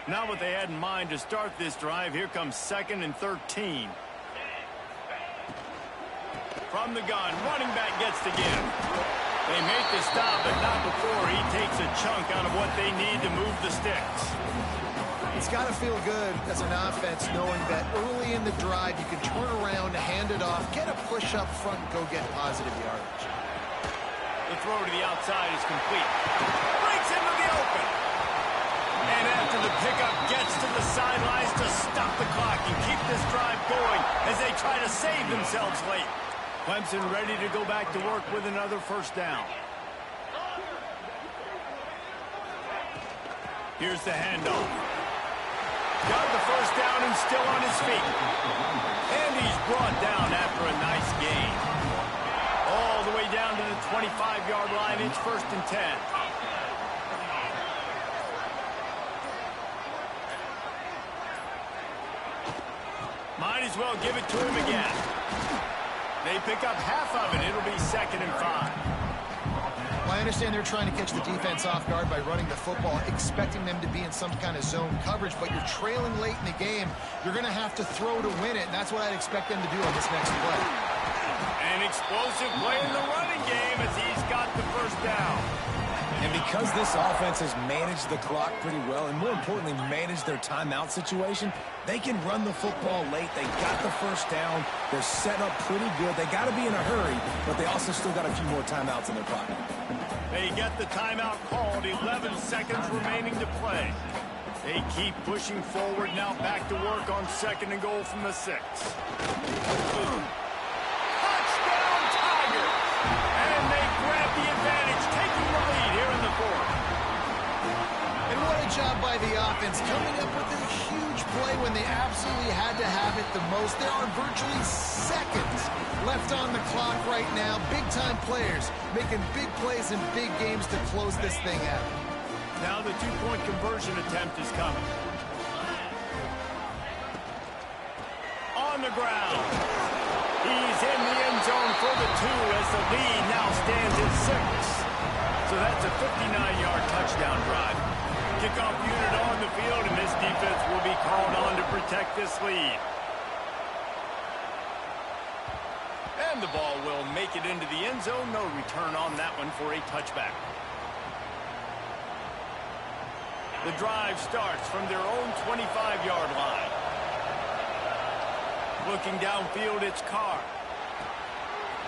Now what they had in mind to start this drive, here comes 2nd and 13. From the gun, running back gets the give. They make the stop, but not before he takes a chunk out of what they need to move the sticks. It's got to feel good as an offense knowing that early in the drive you can turn around, hand it off, get a push up front, and go get positive yardage. The throw to the outside is complete. Breaks into the open. And after the pickup gets to the sidelines to stop the clock and keep this drive going as they try to save themselves late. Clemson ready to go back to work with another first down. Here's the handoff. Got the first down and still on his feet. And he's brought down after a nice gain. All the way down to the 25-yard line. It's 1st and 10. Might as well give it to him again. They pick up half of it. It'll be 2nd and 5. Well, I understand they're trying to catch the defense off guard by running the football, expecting them to be in some kind of zone coverage, but you're trailing late in the game. You're going to have to throw to win it, and that's what I'd expect them to do on this next play. An explosive play in the running game as he's got the first down. And because this offense has managed the clock pretty well, and more importantly, managed their timeout situation, they can run the football late. They got the first down. They're set up pretty good. They got to be in a hurry, but they also still got a few more timeouts in their pocket. They get the timeout called. 11 seconds remaining to play. They keep pushing forward now, back to work on 2nd and goal from the 6. Touchdown Tigers! And they grab the advantage, taking the lead here in the 4th. And what a job by the offense, coming up with a huge play when they absolutely had to have it the most. There are virtually seconds left on the clock right now. Big-time players making big plays in big games to close this thing out. Now the 2-point conversion attempt is coming. On the ground. He's in the end zone for the 2 as the lead now stands at 6. So that's a 59-yard touchdown drive. Kickoff unit on the field, and this defense will be called on to protect this lead. And the ball will make it into the end zone. No return on that one for a touchback. The drive starts from their own 25-yard line. Looking downfield, it's Carr.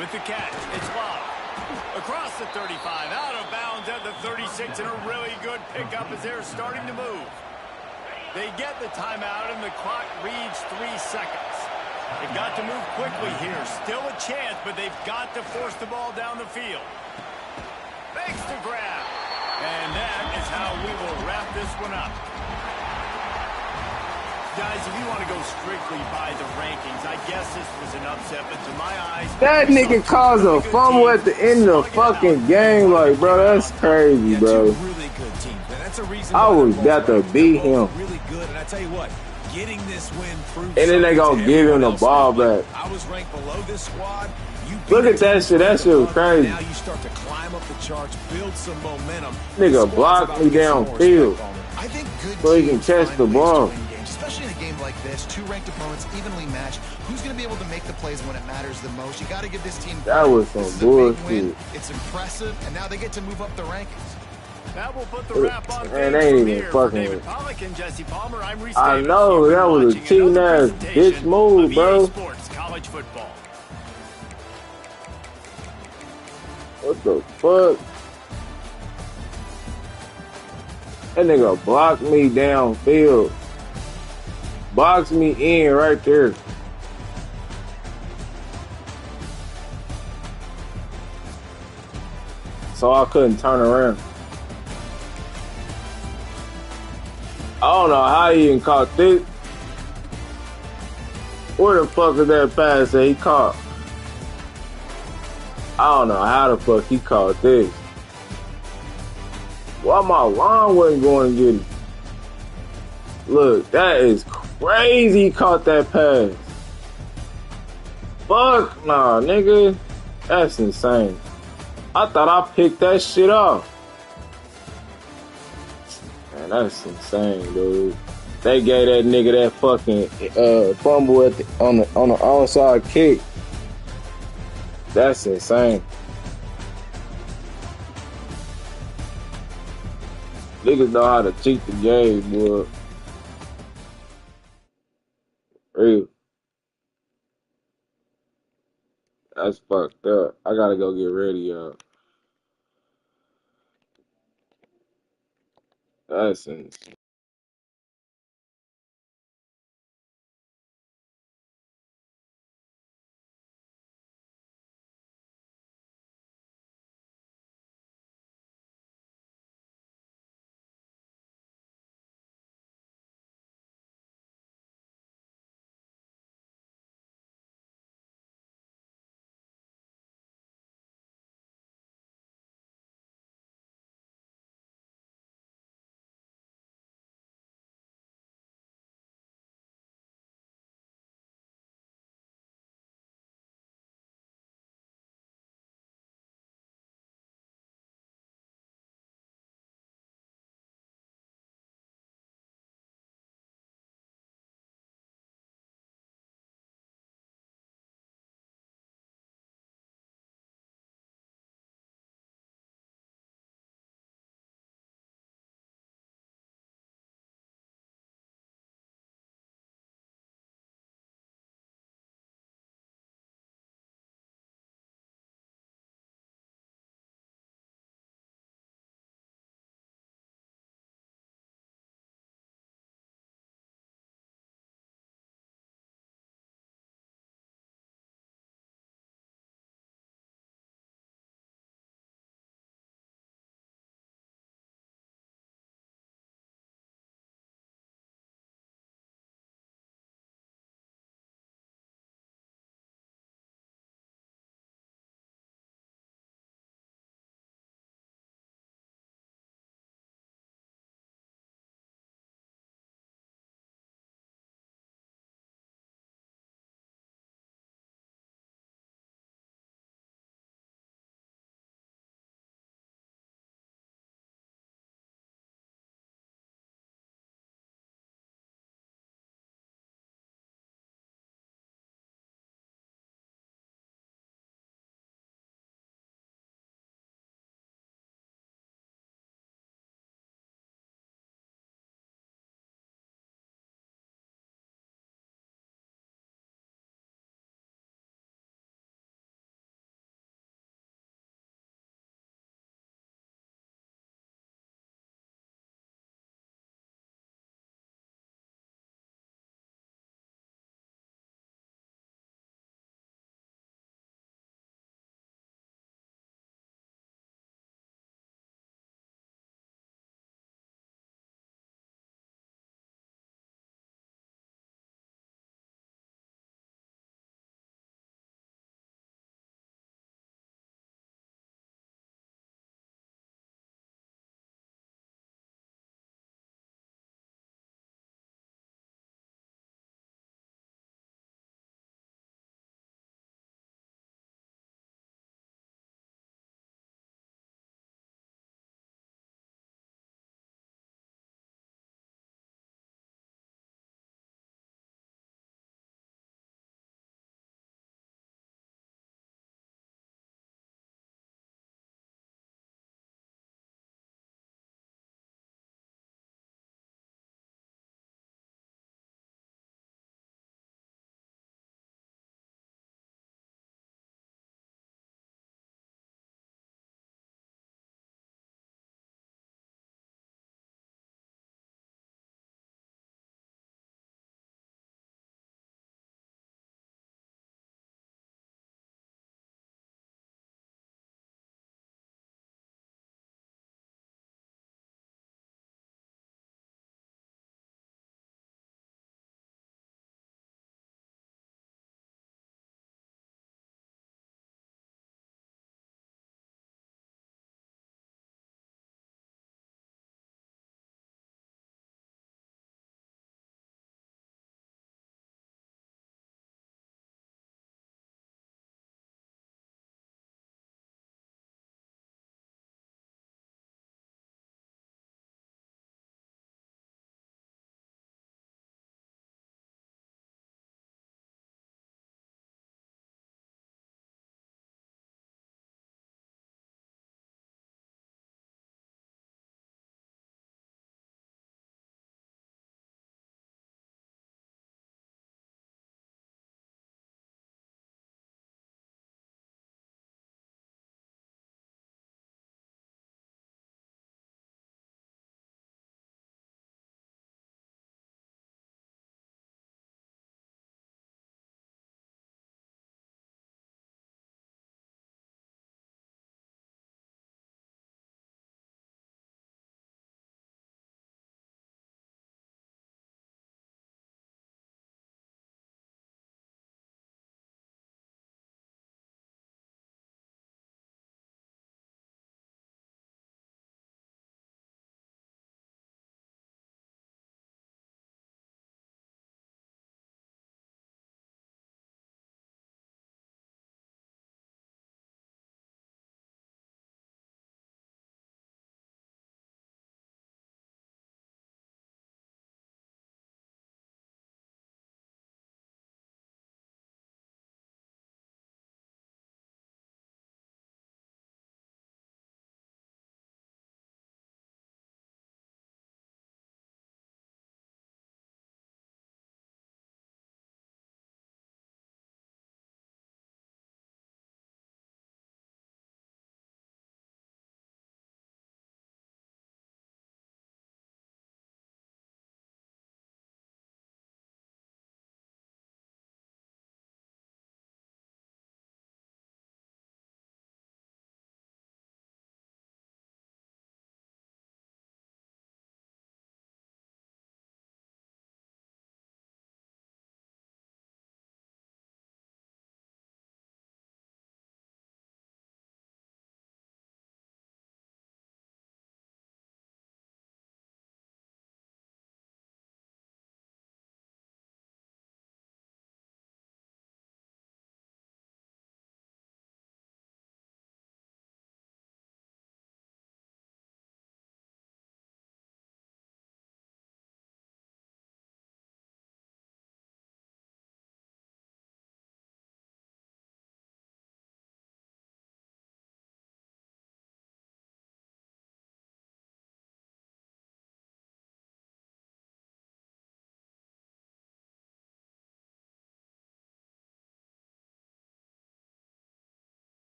With the catch, it's Love. Across the 35, out of bounds at the 36, and a really good pickup as they're starting to move. They get the timeout, and the clock reads 3 seconds. They've got to move quickly here. Still a chance, but they've got to force the ball down the field. Makes the grab. And that is how we will wrap this one up. Guys, if you want to go strictly by the rankings, I guess this was an upset, but to my eyes... That nigga caused a fumble at the end of the fucking game. Like, bro, that's crazy, bro. Two really good teams, man. That's a reason I was got to beat him. Really good, and I tell you what, getting this win proves... And then they gonna give him the ball back. I was ranked below this squad. Look at that shit. That shit was crazy. Now you start to climb up the charts, build some momentum. Nigga blocked me downfield I think good so he can catch the ball. Especially in a game like this, 2 ranked opponents evenly matched. Who's going to be able to make the plays when it matters the most? You got to give this team. That was some bullshit. It's impressive, and now they get to move up the rankings. That will put the wrap on Man, they ain't even fucking David with. Pollock and Jesse Palmer. I'm Reese I Davis. know, You've that been was a watching cheating another ass presentation bitch move, of bro. EA Sports College Football. What the fuck? That nigga blocked me downfield. Boxed me in right there. So I couldn't turn around. I don't know how he even caught this. Where the fuck is that pass that he caught? I don't know how the fuck he caught this. Why my line wasn't going to get it? Look, that is crazy he caught that pass. Fuck nah, nigga. That's insane. I thought I picked that shit off. Man, that's insane, dude. They gave that nigga that fucking fumble at on the onside kick. That's insane. Niggas know how to cheat the game, boy. real. That's fucked up. I gotta go get ready, y'all. That's insane.